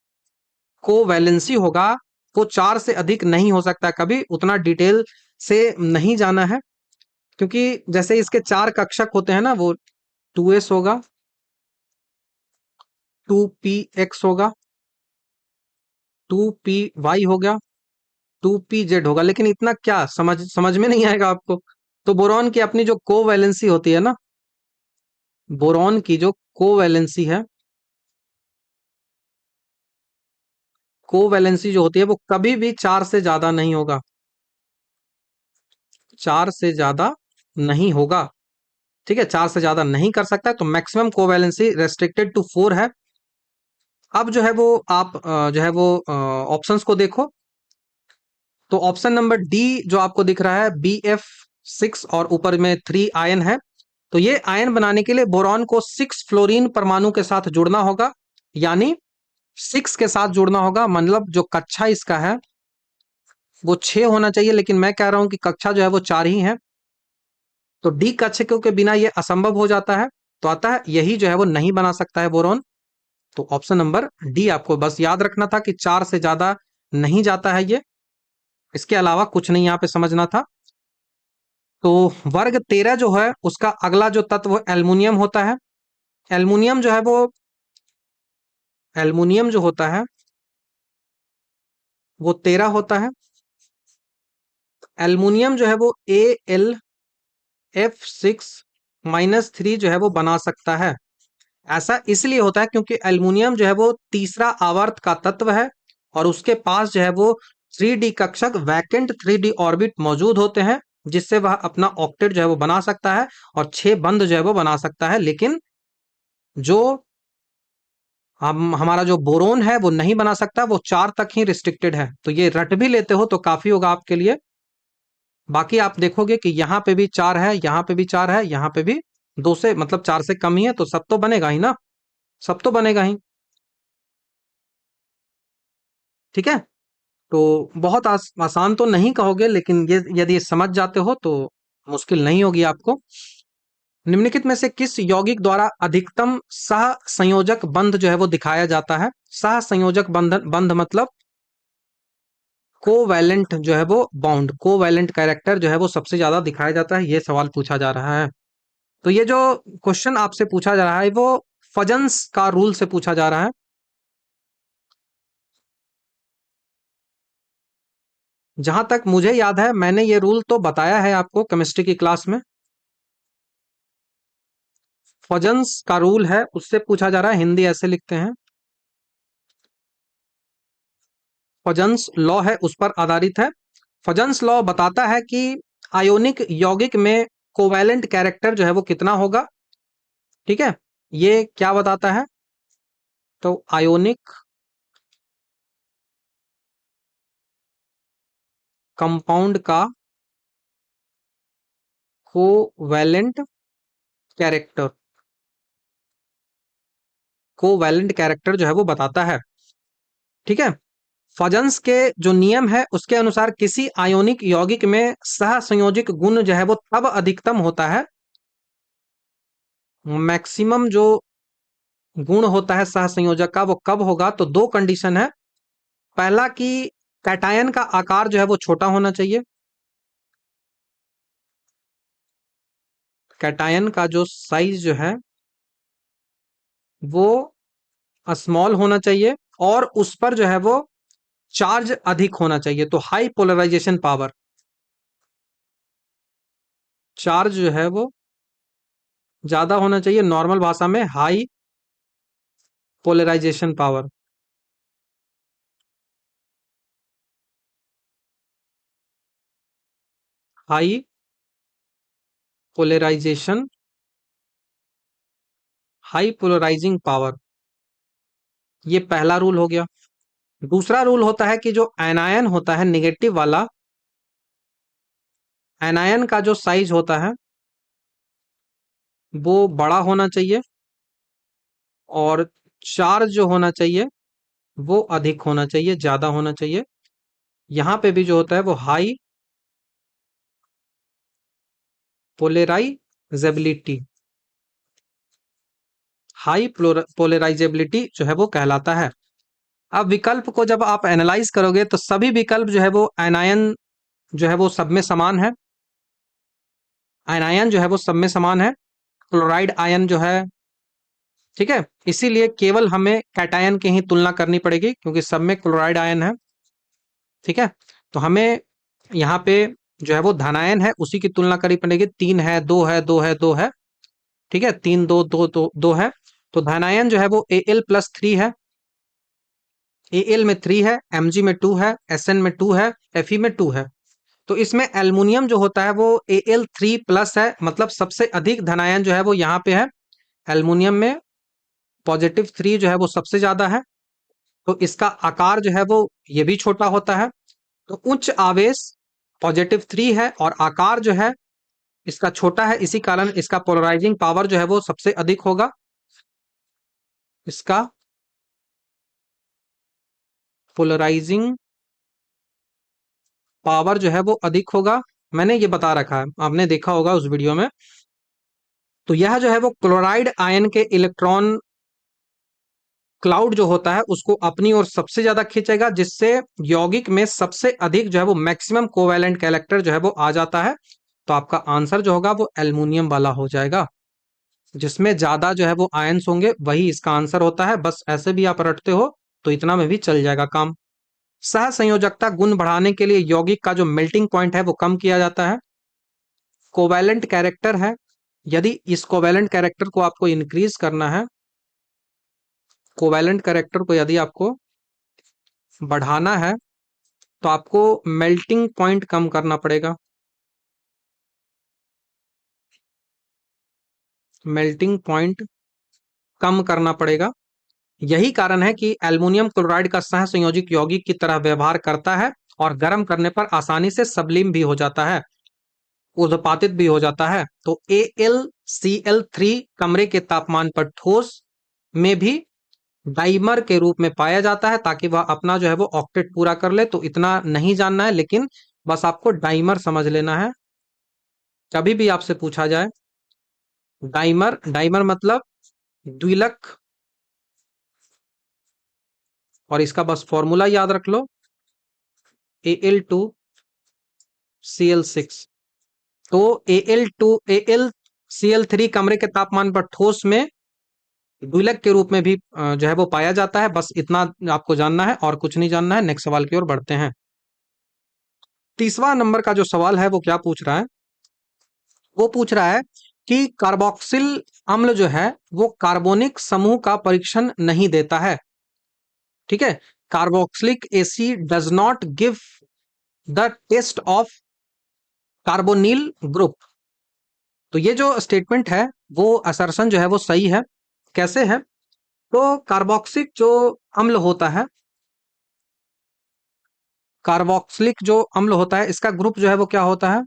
कोवैलेंसी होगा वो 4 से अधिक नहीं हो सकता है कभी, उतना डिटेल से नहीं जाना है। क्योंकि जैसे इसके 4 कक्षक होते हैं ना, वो 2s होगा, 2px होगा, 2py हो गया, 2pz होगा, लेकिन इतना क्या समझ समझ में नहीं आएगा आपको। तो बोरॉन की अपनी जो कोवैलेंसी होती है ना, बोरॉन की जो कोवैलेंसी है, कोवैलेंसी जो होती है वो कभी भी 4 से ज्यादा नहीं होगा, 4 से ज्यादा नहीं होगा। ठीक है, 4 से ज्यादा नहीं कर सकता, तो मैक्सिमम कोवैलेंसी रेस्ट्रिक्टेड टू 4 है। अब जो है वो आप जो है वो ऑप्शंस को देखो। तो ऑप्शन नंबर डी जो आपको दिख रहा है, BF6 और ऊपर में 3 आयन है। तो ये आयन बनाने के लिए बोरॉन को 6 फ्लोरीन परमाणु के साथ जुड़ना होगा, यानी 6 के साथ जुड़ना होगा। मतलब जो कक्षा इसका है वो 6 होना चाहिए, लेकिन मैं कह रहा हूं कि कक्षा जो है वो 4 ही है। तो डी कक्षकों के बिना ये असंभव हो जाता है। तो अतः यही जो है वो नहीं बना सकता है बोरॉन। तो ऑप्शन नंबर डी आपको बस याद रखना था कि 4 से ज्यादा नहीं जाता है ये, इसके अलावा कुछ नहीं यहाँ पे समझना था। तो वर्ग 13 जो है उसका अगला जो तत्व एल्युमिनियम होता है। एल्युमिनियम जो है वो, एल्युमिनियम जो होता है वो 13 होता है। एल्युमिनियम जो है वो AlF6-3 जो है वो बना सकता है। ऐसा इसलिए होता है क्योंकि एल्युमिनियम जो है वो तीसरा आवर्त का तत्व है और उसके पास जो है वो 3D कक्षक, वैकेंट 3D ऑर्बिट मौजूद होते हैं, जिससे वह अपना ऑक्टेट जो है वो बना सकता है और 6 बंध जो है वो बना सकता है। लेकिन जो हम हमारा जो बोरोन है वो नहीं बना सकता, वो 4 तक ही रिस्ट्रिक्टेड है। तो ये रट भी लेते हो तो काफी होगा आपके लिए। बाकी आप देखोगे कि यहाँ पे भी 4 है, यहाँ पे भी 4 है, यहाँ पे भी 2 से मतलब 4 से कम ही है, तो सब तो बनेगा ही ना, सब तो बनेगा ही। ठीक है। तो बहुत आसान तो नहीं कहोगे, लेकिन ये यदि समझ जाते हो तो मुश्किल नहीं होगी आपको। निम्नलिखित में से किस यौगिक द्वारा अधिकतम सह संयोजक बंध जो है वो दिखाया जाता है? सह संयोजक बंध मतलब कोवैलेंट जो है वो बॉन्ड, कोवैलेंट कैरेक्टर जो है वो सबसे ज्यादा दिखाया जाता है, ये सवाल पूछा जा रहा है। तो ये जो क्वेश्चन आपसे पूछा जा रहा है वो फजन्स का रूल से पूछा जा रहा है। जहां तक मुझे याद है मैंने ये रूल तो बताया है आपको केमिस्ट्री की क्लास में। फजन्स का रूल है, उससे पूछा जा रहा है, हिंदी ऐसे लिखते हैं, फजन्स लॉ है, उस पर आधारित है। फजन्स लॉ बताता है कि आयोनिक यौगिक में कोवैलेंट कैरेक्टर जो है वो कितना होगा। ठीक है, ये क्या बताता है? तो आयोनिक कंपाउंड का कोवैलेंट कैरेक्टर, कोवैलेंट कैरेक्टर जो है वो बताता है। ठीक है। फजन्स के जो नियम है उसके अनुसार किसी आयोनिक यौगिक में सह संयोजिक गुण जो है वो तब अधिकतम होता है, मैक्सिमम जो गुण होता है सह संयोजक का वो कब होगा? तो दो कंडीशन है। पहला कि कैटायन का आकार जो है वो छोटा होना चाहिए, कैटायन का जो साइज जो है वो स्मॉल होना चाहिए, और उस पर जो है वो चार्ज अधिक होना चाहिए। तो हाई पोलराइजेशन पावर, चार्ज जो है वो ज्यादा होना चाहिए, नॉर्मल भाषा में high polarization power. High polarization, high polarizing power, ये पहला रूल हो गया। दूसरा रूल होता है कि जो एनायन होता है निगेटिव वाला, एनायन का जो साइज होता है वो बड़ा होना चाहिए, और चार्ज जो होना चाहिए वो अधिक होना चाहिए, ज्यादा होना चाहिए। यहां पे भी जो होता है वो हाई पोलराइजेबिलिटी, हाई पोलराइजेबिलिटी जो है वो कहलाता है। अब विकल्प को जब आप एनालाइज करोगे तो सभी विकल्प जो है वो एनायन जो है वो सब में समान है, आयन जो है वो सब में समान है, क्लोराइड आयन जो है, ठीक है। इसीलिए केवल हमें कैटायन की ही तुलना करनी पड़ेगी क्योंकि सब में क्लोराइड आयन है, ठीक है। तो हमें यहाँ पे जो है वो धनायन है उसी की तुलना करनी पड़ेगी। 3 है, 2 है, 2 है, 2 है, ठीक है। 3 2 2 2 2 है। तो धनायन जो है वो Al+3 है, Al में 3 है, Mg में 2 है, Sn में 2 है, Fe में 2 है। तो इसमें एल्युमिनियम जो होता है वो Al3+ है, मतलब सबसे अधिक धनायन जो है वो यहाँ पे है। एल्युमिनियम में +3 जो है वो सबसे ज्यादा है, तो इसका आकार जो है वो ये भी छोटा होता है। तो उच्च आवेश +3 है और आकार जो है इसका छोटा है, इसी कारण इसका पोलराइजिंग पावर जो है वो सबसे अधिक होगा। इसका पोलराइजिंग पावर जो है वो अधिक होगा, मैंने ये बता रखा है, आपने देखा होगा उस वीडियो में। तो यह जो है वो क्लोराइड आयन के इलेक्ट्रॉन क्लाउड जो होता है उसको अपनी ओर सबसे ज्यादा खींचेगा, जिससे यौगिक में सबसे अधिक जो है वो मैक्सिमम कोवैलेंट कैरेक्टर जो है वो आ जाता है। तो आपका आंसर जो होगा वो एल्युमिनियम वाला हो जाएगा, जिसमें ज्यादा जो है वो आयंस होंगे वही इसका आंसर होता है। बस ऐसे भी आप रटते हो तो इतना में भी चल जाएगा काम। सह संयोजकता गुण बढ़ाने के लिए यौगिक का जो मेल्टिंग पॉइंट है वो कम किया जाता है। कोवैलेंट कैरेक्टर है, यदि इस कोवैलेंट कैरेक्टर को आपको इंक्रीज करना है, कोवैलेंट कैरेक्टर को यदि आपको बढ़ाना है तो आपको मेल्टिंग पॉइंट कम करना पड़ेगा। मेल्टिंग पॉइंट कम करना पड़ेगा। यही कारण है कि एल्युमिनियम क्लोराइड का सह संयोजक यौगिक की तरह व्यवहार करता है और गर्म करने पर आसानी से सबलीम भी हो जाता है, ऊर्ध्वपातित भी हो जाता है। तो AlCl3 कमरे के तापमान पर ठोस में भी डाइमर के रूप में पाया जाता है, ताकि वह अपना जो है वो ऑक्टेट पूरा कर ले। तो इतना नहीं जानना है, लेकिन बस आपको डाइमर समझ लेना है। कभी भी आपसे पूछा जाए डाइमर, डाइमर मतलब द्विलक, और इसका बस फॉर्मूला याद रख लो, Al2Cl6। तो AlCl3 कमरे के तापमान पर ठोस में द्विलक के रूप में भी जो है वो पाया जाता है। बस इतना आपको जानना है और कुछ नहीं जानना है। नेक्स्ट सवाल की ओर बढ़ते हैं। तीसरा नंबर का जो सवाल है वो क्या पूछ रहा है, वो पूछ रहा है कि कार्बोक्सिल अम्ल जो है वो कार्बोनिक समूह का परीक्षण नहीं देता है, ठीक है। Carboxylic acid does not give the test of carbonyl group. तो ये जो स्टेटमेंट है वो असर्शन जो है वो सही है। कैसे है? तो कार्बोक्सिक जो अम्ल होता है, कार्बोक्सिलिक जो अम्ल होता है इसका ग्रुप जो है वो क्या होता है,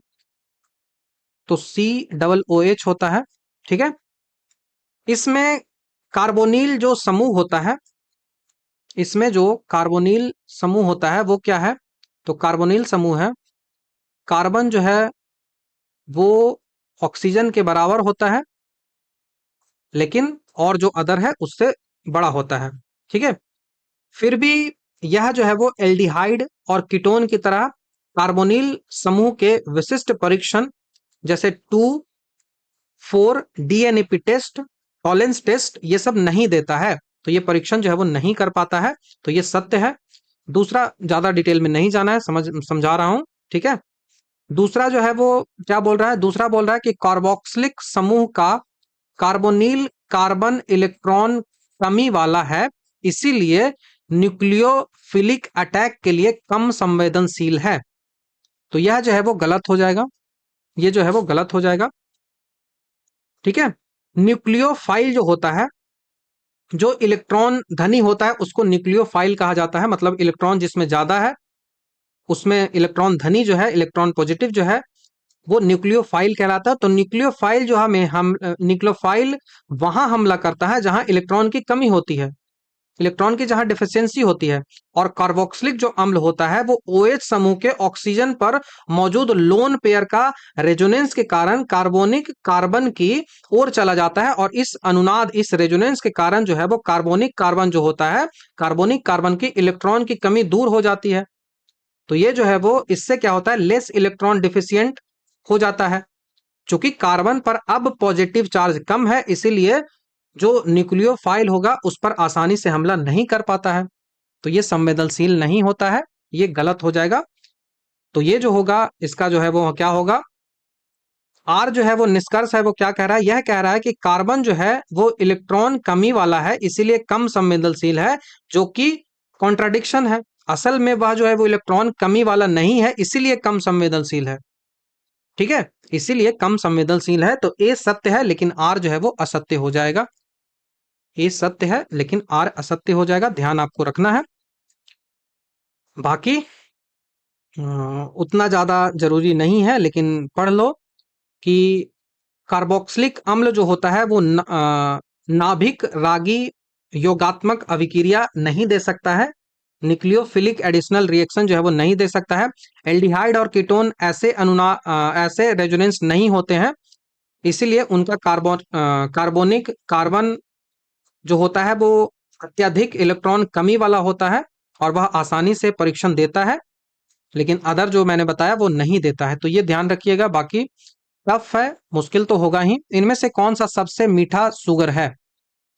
तो COOH होता है, ठीक है। इसमें कार्बोनिल जो समूह होता है, इसमें जो कार्बोनिल समूह होता है वो क्या है, तो कार्बोनिल समूह है, कार्बन जो है वो ऑक्सीजन के बराबर होता है, लेकिन और जो अदर है उससे बड़ा होता है, ठीक है। फिर भी यह जो है वो एल्डिहाइड और कीटोन की तरह कार्बोनिल समूह के विशिष्ट परीक्षण जैसे 2,4-DNAP टेस्ट, टॉलेंस टेस्ट, ये सब नहीं देता है। तो ये परीक्षण जो है वो नहीं कर पाता है, तो ये सत्य है। दूसरा ज्यादा डिटेल में नहीं जाना है, समझा रहा हूं, ठीक है। दूसरा जो है वो क्या बोल रहा है, दूसरा बोल रहा है कि कार्बोक्सिलिक समूह का कार्बोनिल कार्बन इलेक्ट्रॉन कमी वाला है, इसीलिए न्यूक्लियोफिलिक अटैक के लिए कम संवेदनशील है। तो यह जो है वो गलत हो जाएगा, ये जो है वो गलत हो जाएगा। ठीक है, न्यूक्लियोफाइल जो होता है, जो इलेक्ट्रॉन धनी होता है उसको न्यूक्लियोफाइल कहा जाता है, मतलब इलेक्ट्रॉन जिसमें ज्यादा है उसमें इलेक्ट्रॉन धनी जो है, इलेक्ट्रॉन पॉजिटिव जो है, वो न्यूक्लियोफाइल कहलाता है। तो न्यूक्लियोफाइल जो हम न्यूक्लियोफाइल वहां हमला करता है जहां इलेक्ट्रॉन की कमी होती है, इलेक्ट्रॉन की जहां डिफिशियंसी होती है। और कार्बोक्सिलिक जो अम्ल होता है वो OH समूह के ऑक्सीजन पर मौजूद लोन पेयर का रेजोनेंस के कारण कार्बोनिक कार्बन की ओर चला जाता है, और इस अनुनाद, इस रेजोनेंस के कारण जो है वो कार्बोनिक कार्बन जो होता है, कार्बोनिक कार्बन की इलेक्ट्रॉन की कमी दूर हो जाती है। तो ये जो है वो इससे क्या होता है, लेस इलेक्ट्रॉन डिफिशियंट हो जाता है। चूंकि कार्बन पर अब पॉजिटिव चार्ज कम है, इसीलिए जो न्यूक्लियोफाइल होगा उस पर आसानी से हमला नहीं कर पाता है, तो ये संवेदनशील नहीं होता है, ये गलत हो जाएगा। तो ये जो होगा इसका जो है वो क्या होगा, आर जो है वो निष्कर्ष है वो क्या कह रहा है, यह कह रहा है कि कार्बन जो है वो इलेक्ट्रॉन कमी वाला है, इसीलिए कम संवेदनशील है, जो कि कॉन्ट्राडिक्शन है। असल में वह जो है वो इलेक्ट्रॉन कमी वाला नहीं है, इसीलिए कम संवेदनशील है। ठीक है, इसीलिए कम संवेदनशील है। तो ए सत्य है लेकिन आर जो है वो असत्य हो जाएगा। ए सत्य है लेकिन आर असत्य हो जाएगा, ध्यान आपको रखना है। बाकी उतना ज्यादा जरूरी नहीं है, लेकिन पढ़ लो कि कार्बोक्सिलिक अम्ल जो होता है वो नाभिक रागी योगात्मक अभिक्रिया नहीं दे सकता है, न्यूक्लियोफिलिक एडिशनल रिएक्शन जो है वो नहीं दे सकता है। एल्डिहाइड और कीटोन ऐसे रेजोनेंस नहीं होते हैं, इसीलिए उनका कार्बोनिक कार्बन जो होता है वो अत्यधिक इलेक्ट्रॉन कमी वाला होता है, और वह आसानी से परीक्षण देता है, लेकिन अदर जो मैंने बताया वो नहीं देता है। तो ये ध्यान रखिएगा। बाकी टफ है, मुश्किल तो होगा ही। इनमें से कौन सा सबसे मीठा शुगर है?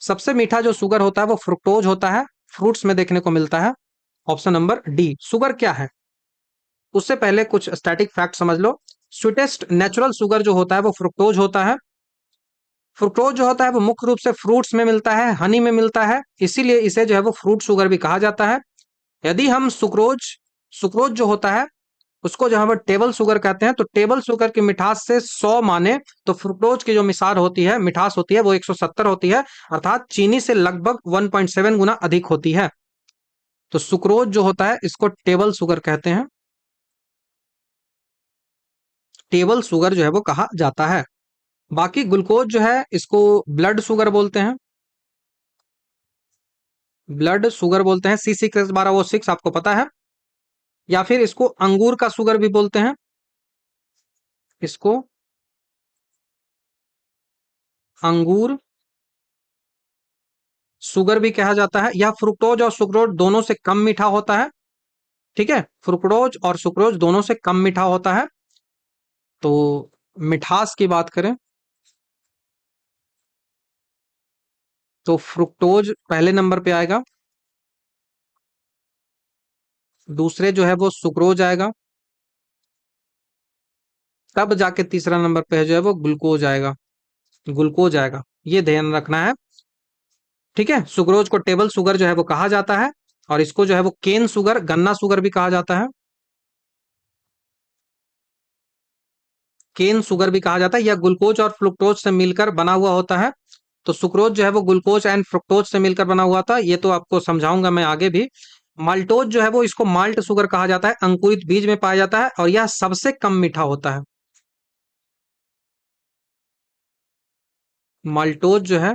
सबसे मीठा जो शुगर होता है वो फ्रुक्टोज होता है, फ्रूट्स में देखने को मिलता है। Option number D. शुगर क्या है उससे पहले कुछ स्टैटिक फैक्ट समझ लो। स्वीटेस्ट नेचुरल शुगर जो होता है वो फ्रुक्टोज होता है। फ्रुक्टोज जो होता है वो मुख्य रूप से फ्रूट्स में मिलता है, हनी में मिलता है, इसीलिए इसे जो है वो फ्रूट शुगर भी कहा जाता है। यदि हम सुक्रोज सुक्रोज जो होता है उसको जो है वो टेबल शुगर कहते हैं, तो टेबल शुगर की मिठास से 100 माने तो फ्रुक्टोज की जो मिसार होती है, मिठास होती है, वो 170 होती है, अर्थात चीनी से लगभग 1.7 गुना अधिक होती है। तो सुक्रोज जो होता है इसको टेबल शुगर कहते हैं, टेबल शुगर जो है वो कहा जाता है। बाकी ग्लूकोज जो है इसको ब्लड शुगर बोलते हैं, ब्लड शुगर बोलते हैं, C6H12O6 आपको पता है। या फिर इसको अंगूर का शुगर भी बोलते हैं, इसको अंगूर शुगर भी कहा जाता है। यह फ्रुक्टोज और सुक्रोज दोनों से कम मीठा होता है। ठीक है, फ्रुक्टोज और सुक्रोज दोनों से कम मीठा होता है। तो मिठास की बात करें तो फ्रुक्टोज पहले नंबर पे आएगा, दूसरे जो है वो सुक्रोज आएगा, तब जाके तीसरा नंबर पे जो है वो ग्लूकोज आएगा, ग्लूकोज आएगा, ये ध्यान रखना है। ठीक है, सुक्रोज को टेबल शुगर जो है वो कहा जाता है, और इसको जो है वो केन शुगर, गन्ना शुगर भी कहा जाता है, केन शुगर भी कहा जाता है। यह ग्लूकोज और फ्रुक्टोज से मिलकर बना हुआ होता है। तो सुक्रोज जो है वो ग्लूकोज एंड फ्रुक्टोज से मिलकर बना हुआ था, ये तो आपको समझाऊंगा मैं आगे भी। माल्टोज जो है वो इसको माल्ट शुगर कहा जाता है, अंकुरित बीज में पाया जाता है, और यह सबसे कम मीठा होता है। माल्टोज जो है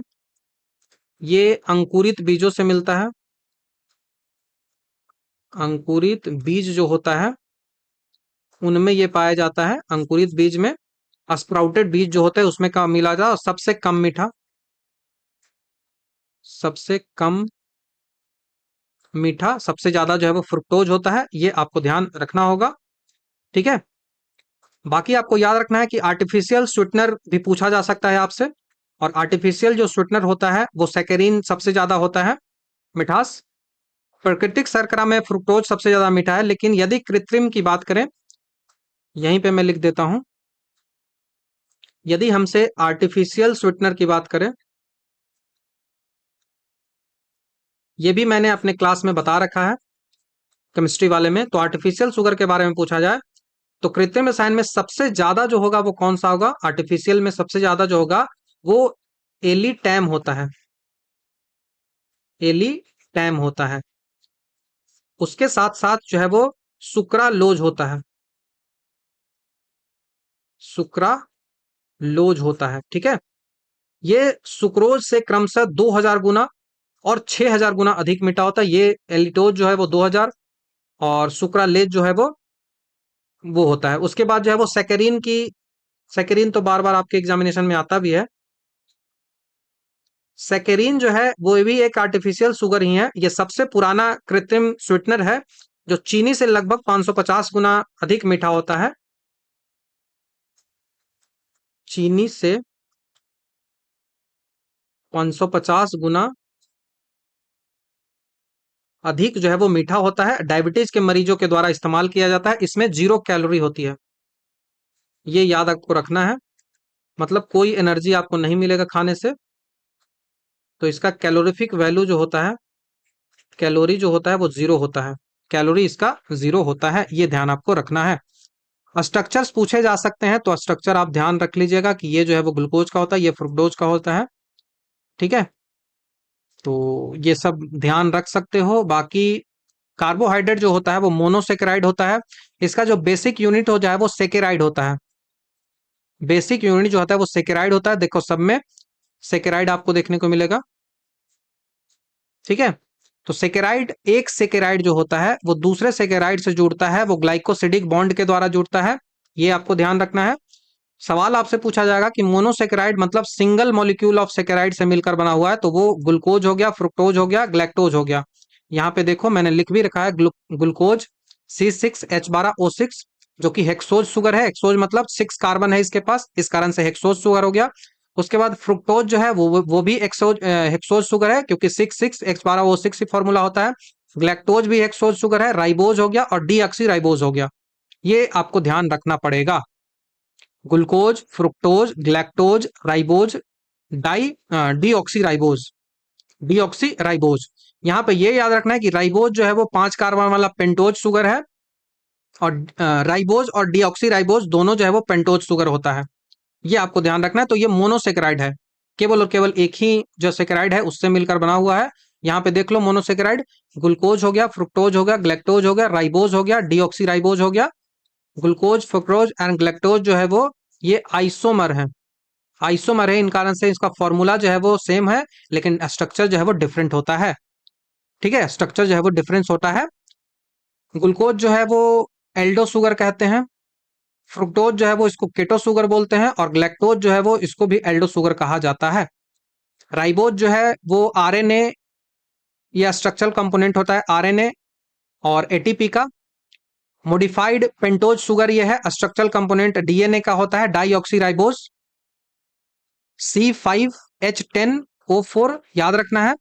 ये अंकुरित बीजों से मिलता है, अंकुरित बीज जो होता है उनमें ये पाया जाता है, अंकुरित बीज में। स्प्राउटेड बीज जो होते हैं उसमें का मिला जाता है, और सबसे कम मीठा, सबसे कम मीठा, सबसे ज्यादा जो है वो फ्रुक्टोज होता है, ये आपको ध्यान रखना होगा। ठीक है, बाकी आपको याद रखना है कि आर्टिफिशियल स्वीटनर भी पूछा जा सकता है आपसे, और आर्टिफिशियल जो स्वीटनर होता है वो सैकरीन सबसे ज्यादा होता है मिठास। प्राकृतिक शर्करा में फ्रुक्टोज सबसे ज्यादा मीठा है, लेकिन यदि कृत्रिम की बात करें, यहीं पे मैं लिख देता हूं, यदि हमसे आर्टिफिशियल स्वीटनर की बात करें, ये भी मैंने अपने क्लास में बता रखा है केमिस्ट्री वाले में। तो आर्टिफिशियल शुगर के बारे में पूछा जाए तो कृत्रिम रसायन में सबसे ज्यादा जो होगा वो कौन सा होगा? आर्टिफिशियल में सबसे ज्यादा जो होगा वो एलिटैम होता है, एलिटैम होता है। उसके साथ साथ जो है वो सुक्रालोज होता है, सुक्रालोज होता है। ठीक है, ये सुक्रोज से क्रमशः 2000 गुना और 6000 गुना अधिक मीठा होता है। ये एलिटोज जो है वो 2000 और सुक्रालेज जो है वो होता है। उसके बाद जो है वो सैकरीन की, सैकरीन तो बार बार आपके एग्जामिनेशन में आता भी है। सैकरीन जो है वो भी एक आर्टिफिशियल शुगर ही है। ये सबसे पुराना कृत्रिम स्वीटनर है जो चीनी से लगभग 550 गुना अधिक मीठा होता है। चीनी से 550 गुना अधिक जो है वो मीठा होता है। डायबिटीज के मरीजों के द्वारा इस्तेमाल किया जाता है। इसमें 0 कैलोरी होती है, ये याद आपको रखना है। मतलब कोई एनर्जी आपको नहीं मिलेगा खाने से। तो इसका कैलोरीफिक वैल्यू जो होता है, कैलोरी जो होता है वो 0 होता है। कैलोरी इसका 0 होता है, ये ध्यान आपको रखना है। स्ट्रक्चर्स पूछे जा सकते हैं तो स्ट्रक्चर आप ध्यान रख लीजिएगा कि ये जो है वो ग्लूकोज का होता है, ये फ्रुक्टोज का होता है। ठीक है, तो ये सब ध्यान रख सकते हो। बाकी कार्बोहाइड्रेट जो होता है वो मोनोसेकेराइड होता है। इसका जो बेसिक यूनिट हो जाए वो सेकेराइड होता है। बेसिक यूनिट जो होता है वो सेकेराइड होता है। देखो सब में सेकेराइड आपको देखने को मिलेगा। ठीक है, तो सेकेराइड, एक सेकेराइड जो होता है वो दूसरे सेकेराइड से जुड़ता है, वो ग्लाइकोसिडिक बॉन्ड के द्वारा जुड़ता है। ये आपको ध्यान रखना है। सवाल आपसे पूछा जाएगा कि मोनोसेकेराइड मतलब सिंगल मॉलिक्यूल ऑफ सेकेराइड से मिलकर बना हुआ है, तो वो ग्लूकोज हो गया, फ्रुक्टोज हो गया, ग्लैक्टोज हो गया। यहाँ पे देखो मैंने लिख भी रखा है ग्लूकोज C6H12O6 जो कि हेक्सोज शुगर है। हेक्सोज मतलब 6 कार्बन है इसके पास, इस कारण से हेक्सोज शुगर हो गया। उसके बाद फ्रुक्टोज जो है वो भी हेक्सोज शुगर है क्योंकि 6 6 H12O6 ही फॉर्मूला होता है। ग्लैक्टोज भी हेक्सोज शुगर है, राइबोज हो गया और डीऑक्सी राइबोज हो गया। ये आपको ध्यान रखना पड़ेगा। Glucose, fructose, galactose, ribose, di deoxyribose, deoxyribose. यहाँ पे ये याद रखना है कि राइबोज जो है वो 5 कार्बन वाला पेंटोज शुगर है और राइबोज और डीऑक्सी राइबोज दोनों जो है वो पेंटोज शुगर होता है। ये आपको ध्यान रखना है। तो ये मोनोसेकेराइड है, केवल और केवल एक ही जो सेकेराइड है उससे मिलकर बना हुआ है। यहाँ पे देख लो मोनोसेकेराइड, ग्लूकोज हो गया, फ्रुक्टोज हो गया, ग्लैक्टोज हो गया, राइबोज हो गया, डीऑक्सी राइबोज हो गया। ग्लूकोज, फ्रुक्टोज एंड ग्लैक्टोज जो है वो ये आइसोमर है, आइसोमर है। इन कारण से इसका फॉर्मूला जो है वो सेम है लेकिन स्ट्रक्चर जो है वो डिफरेंट होता है। ठीक है, स्ट्रक्चर जो है वो डिफरेंस होता है। ग्लूकोज जो है वो एल्डो शुगर कहते हैं, फ्रुक्टोज जो है वो इसको केटो शुगर बोलते हैं और ग्लैक्टोज जो है वो इसको भी एल्डो शुगर कहा जाता है। राइबोज जो है वो आरएनए या स्ट्रक्चरल कंपोनेंट होता है आरएनए और एटीपी का। मॉडिफाइड पेंटोज शुगर ये है, स्ट्रक्चरल कंपोनेंट डीएनए का होता है, डाईऑक्सी राइबोज। C5H10O4 याद रखना है।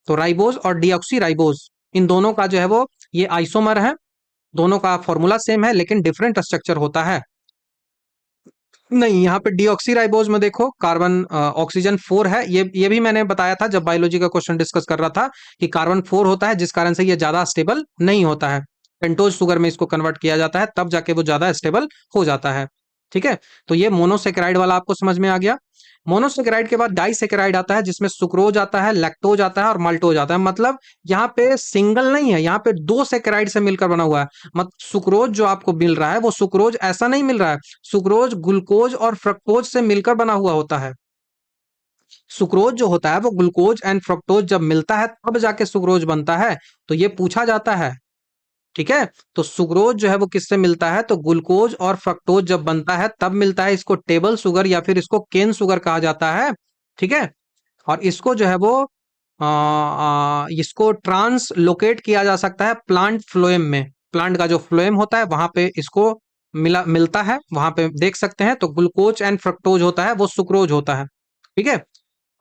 तो राइबोज और डीऑक्सी राइबोज इन दोनों का जो है वो ये आइसोमर है। दोनों का फॉर्मूला सेम है लेकिन डिफरेंट स्ट्रक्चर होता है। नहीं, यहाँ पे डीऑक्सी राइबोज में देखो कार्बन ऑक्सीजन 4 है। ये भी मैंने बताया था जब बायोलॉजी का क्वेश्चन डिस्कस कर रहा था कि कार्बन 4 होता है जिस कारण से ये ज्यादा स्टेबल नहीं होता है। पेंटोज शुगर में इसको कन्वर्ट किया जाता है तब जाके वो ज्यादा स्टेबल हो जाता है। ठीक है, तो ये मोनोसेकेराइड वाला आपको समझ में आ गया। मोनोसेकेराइड के बाद डाइसेकेराइड आता है जिसमें सुक्रोज आता है, लैक्टोज आता है और माल्टोज आता है। मतलब यहाँ पे सिंगल नहीं है, यहाँ पे 2 सेकेराइड से मिलकर बना हुआ है। मत सुक्रोज जो आपको मिल रहा है वो सुक्रोज ऐसा नहीं मिल रहा है, सुक्रोज ग्लूकोज और फ्रक्टोज से मिलकर बना हुआ होता है। सुक्रोज जो होता है वो ग्लूकोज एंड फ्रक्टोज जब मिलता है तब जाके सुक्रोज बनता है। तो ये पूछा जाता है। ठीक है, तो सुक्रोज जो है वो किससे मिलता है? तो ग्लूकोज और फ्रक्टोज जब बनता है तब मिलता है। इसको टेबल शुगर या फिर इसको केन शुगर कहा जाता है। ठीक है, और इसको जो है वो इसको ट्रांसलोकेट किया जा सकता है प्लांट फ्लोएम में। प्लांट का जो फ्लोएम होता है वहां पे इसको मिलता है, वहां पे देख सकते हैं। तो ग्लूकोज एंड फ्रक्टोज होता है वो सुक्रोज होता है। ठीक है,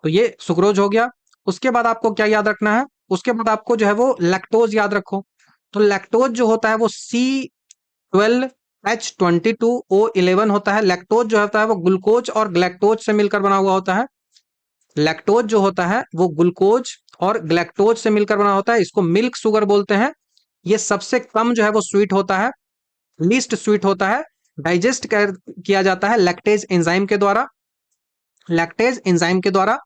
तो ये सुक्रोज हो गया। उसके बाद आपको क्या याद रखना है? उसके बाद आपको जो है वो लैक्टोज याद रखो। तो लैक्टोज जो होता है वो C12 H22O11 होता है। लैक्टोज जो होता है वो ग्लूकोज और ग्लैक्टोज से मिलकर बना हुआ होता है। लैक्टोज जो होता है वो ग्लूकोज और ग्लैक्टोज से मिलकर बना होता है, इसको मिल्क शुगर बोलते हैं। ये सबसे कम जो है वो स्वीट होता है, लीस्ट स्वीट होता है। डाइजेस्ट किया जाता है लैक्टेज एंजाइम के द्वारा, लैक्टेज एंजाइम के द्वारा।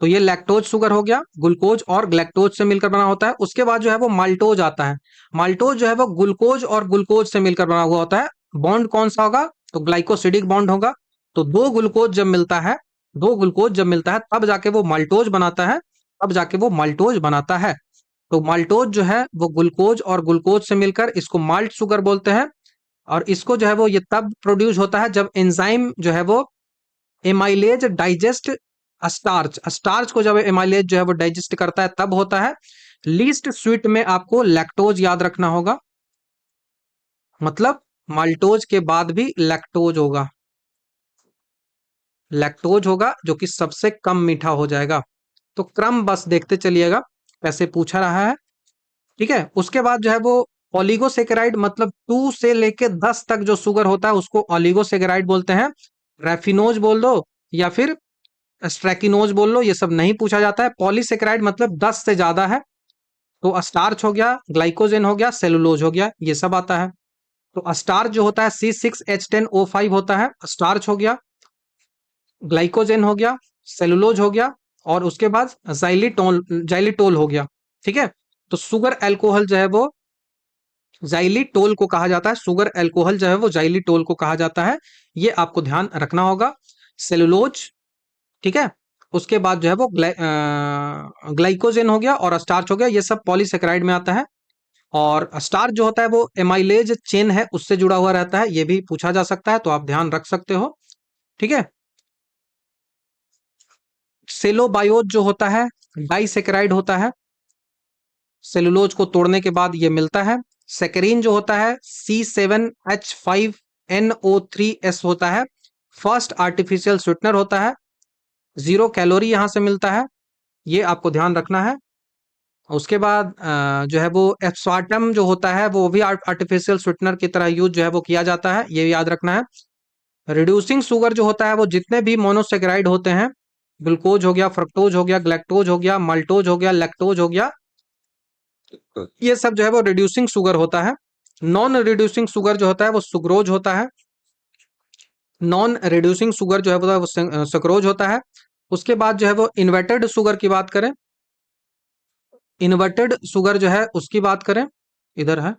तो ये लैक्टोज शुगर हो गया, ग्लूकोज और ग्लैक्टोज से मिलकर बना होता है। उसके बाद जो है वो माल्टोज आता है। माल्टोज जो है वो ग्लूकोज और ग्लूकोज से मिलकर बना हुआ होता है। बॉन्ड कौन सा होगा? तो ग्लाइकोसिडिक बॉन्ड होगा। तो दो ग्लूकोज जब मिलता है, दो ग्लूकोज जब मिलता है तब जाके वो माल्टोज बनाता है, तब जाके वो माल्टोज बनाता है। तो माल्टोज जो है वो ग्लूकोज और ग्लूकोज से मिलकर इसको माल्ट शुगर बोलते हैं। और इसको जो है वो ये तब प्रोड्यूस होता है जब एंजाइम जो है वो एमाइलेज डाइजेस्ट स्टार्च, स्टार्च को जब एमाइलेज जो है वो डाइजेस्ट करता है तब होता है। लीस्ट स्वीट में आपको लैक्टोज याद रखना होगा, मतलब माल्टोज के बाद भी लैक्टोज होगा, लैक्टोज होगा जो कि सबसे कम मीठा हो जाएगा। तो क्रम बस देखते चलिएगा कैसे पूछा रहा है। ठीक है, उसके बाद जो है वो ओलिगोसेकेराइड, मतलब 2 से लेके 10 तक जो शुगर होता है उसको ओलिगोसेकेराइड बोलते हैं। रेफिनोज बोल दो या फिर स्ट्रैकिनोज बोल लो, ये सब नहीं पूछा जाता है। पॉलीसेकेराइड मतलब 10 से ज्यादा है। तो स्टार्च हो गया, ग्लाइकोजेन हो गया, सेलुलोज हो गया, ये सब आता है। तो स्टार्च जो होता है C6H10O5 होता है, स्टार्च हो गया, ग्लाइकोजेन हो गया, सेलुलोज हो गया, और उसके बाद जाइलिटोल हो गया। ठीक है, तो शुगर अल्कोहल जो है वो जाइलिटोल को कहा जाता है, शुगर अल्कोहल जो है वो जाइलिटोल को कहा जाता है। ये आपको ध्यान रखना होगा। सेलुलोज, ठीक है, उसके बाद जो है वो ग्लाइकोजेन हो गया और स्टार्च हो गया, ये सब पॉलीसेकेराइड में आता है। और स्टार्च जो होता है वो एमाइलेज चेन है उससे जुड़ा हुआ रहता है, ये भी पूछा जा सकता है, तो आप ध्यान रख सकते हो। ठीक है, सेलोबायोज जो होता है डाइसेकेराइड होता है, सेलुलोज को तोड़ने के बाद ये मिलता है। सेकेरिन जो होता है C7H5NO3S होता है, फर्स्ट आर्टिफिशियल स्वीटनर होता है, 0 कैलोरी यहां से मिलता है, ये आपको ध्यान रखना है। उसके बाद जो है वो एस्पार्टम जो होता है वो भी आर्टिफिशियल स्वीटनर की तरह यूज जो है वो किया जाता है, ये याद रखना है। रिड्यूसिंग शुगर जो होता है वो जितने भी मोनोसेकेराइड होते हैं, ग्लूकोज हो गया, फ्रक्टोज हो गया, ग्लैक्टोज हो गया, माल्टोज हो गया, लैक्टोज हो गया, ये सब जो है वो रिड्यूसिंग शुगर होता है। नॉन रिड्यूसिंग शुगर जो होता है वो सुक्रोज होता है, नॉन रिड्यूसिंग शुगर जो है वो सुक्रोज होता है। उसके बाद जो है वो इन्वर्टेड शुगर की बात करें, इन्वर्टेड शुगर जो है उसकी बात करें, इधर है,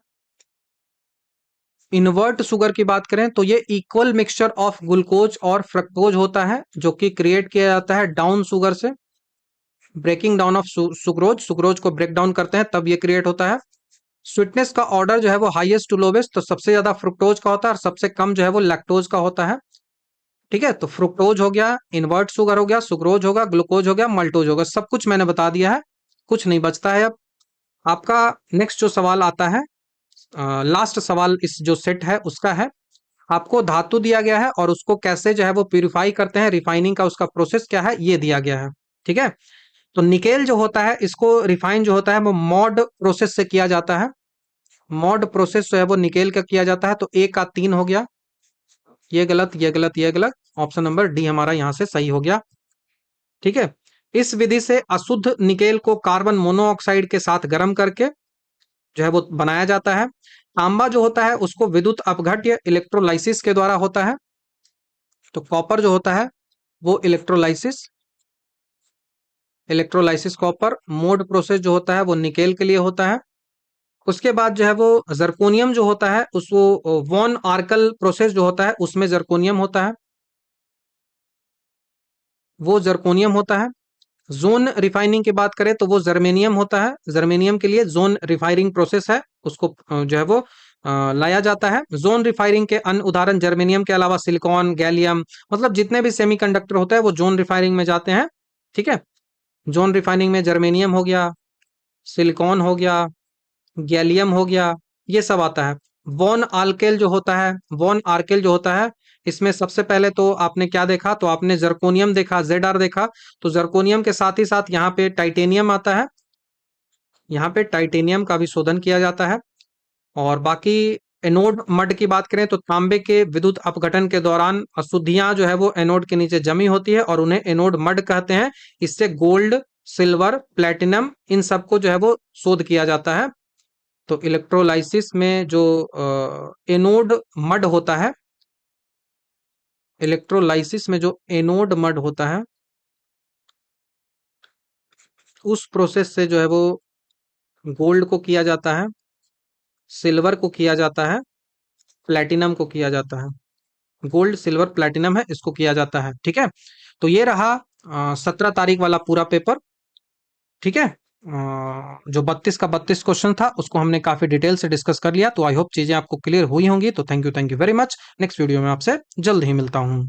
इन्वर्ट शुगर की बात करें तो ये इक्वल मिक्सचर ऑफ ग्लूकोज और फ्रक्टोज होता है जो कि क्रिएट किया जाता है डाउन शुगर से, breaking down of sucrose, sucrose को ब्रेक डाउन करते हैं तब ये क्रिएट होता है। स्वीटनेस का ऑर्डर जो है वो हाईएस्ट टू लोवेस्ट, तो सबसे ज्यादा फ्रुक्टोज का होता है और सबसे कम जो है वो लैक्टोज का होता है। ठीक है, तो फ्रुक्टोज हो गया, इन्वर्ट शुगर हो गया, सुक्रोज होगा, ग्लूकोज हो गया, मल्टोज होगा, सब कुछ मैंने बता दिया है, कुछ नहीं बचता है अब। आपका नेक्स्ट जो सवाल आता है, लास्ट सवाल इस जो सेट है उसका है, आपको धातु दिया गया है और उसको कैसे जो है वो प्यूरिफाई करते हैं, रिफाइनिंग का उसका प्रोसेस क्या है ये दिया गया है। ठीक है, तो निकेल जो होता है इसको रिफाइन जो होता है वो मॉड प्रोसेस से किया जाता है, मॉड प्रोसेस जो है वो निकेल का किया जाता है। तो ए का 3 हो गया, ये गलत, ये गलत, ये गलत, ऑप्शन नंबर डी हमारा यहाँ से सही हो गया। ठीक है, इस विधि से अशुद्ध निकेल को कार्बन मोनोऑक्साइड के साथ गर्म करके जो है वो बनाया जाता है। तांबा जो होता है उसको विद्युत अपघट्य इलेक्ट्रोलाइसिस के द्वारा होता है। तो कॉपर जो होता है वो electrolysis, electrolysis copper. Mode process जो होता है वो निकेल के लिए होता है। उसके बाद जो है वो जर्कोनियम जो होता है उसको वॉन आर्कल प्रोसेस जो होता है उसमें जर्कोनियम होता है, वो जर्कोनियम होता है। जोन रिफाइनिंग की बात करें तो वो जर्मेनियम होता है, जर्मेनियम के लिए जोन रिफाइनिंग प्रोसेस है, उसको जो है वो लाया जाता है। जोन रिफाइनिंग के अन्य उदाहरण जर्मेनियम के अलावा सिलिकॉन, गैलियम, मतलब जितने भी सेमीकंडक्टर होते हैं वो जोन रिफाइनिंग में जाते हैं। ठीक है, जोन रिफाइनिंग में जर्मेनियम हो गया, सिलिकॉन हो गया, गैलियम हो गया, ये सब आता है। वॉन आर्केल जो होता है, वॉन आर्केल जो होता है इसमें सबसे पहले तो आपने क्या देखा, तो आपने जर्कोनियम देखा, ZR देखा। तो जर्कोनियम के साथ ही साथ यहाँ पे टाइटेनियम आता है, यहाँ पे टाइटेनियम का भी शोधन किया जाता है। और बाकी एनोड मड की बात करें तो तांबे के विद्युत अपघटन के दौरान अशुद्धियां जो है वो एनोड के नीचे जमी होती है और उन्हें एनोड मड कहते हैं। इससे गोल्ड, सिल्वर, प्लेटिनम इन सबको जो है वो शोध किया जाता है। तो इलेक्ट्रोलाइसिस में जो एनोड मड होता है, इलेक्ट्रोलाइसिस में जो एनोड मड होता है, उस प्रोसेस से जो है वो गोल्ड को किया जाता है, सिल्वर को किया जाता है, प्लेटिनम को किया जाता है। गोल्ड, सिल्वर, प्लेटिनम है, इसको किया जाता है। ठीक है, तो ये रहा 17 तारीख वाला पूरा पेपर। ठीक है, जो 32 का 32 क्वेश्चन था उसको हमने काफी डिटेल से डिस्कस कर लिया। तो आई होप चीजें आपको क्लियर हुई होंगी। तो thank you very much. Next video में आपसे जल्द ही मिलता हूँ।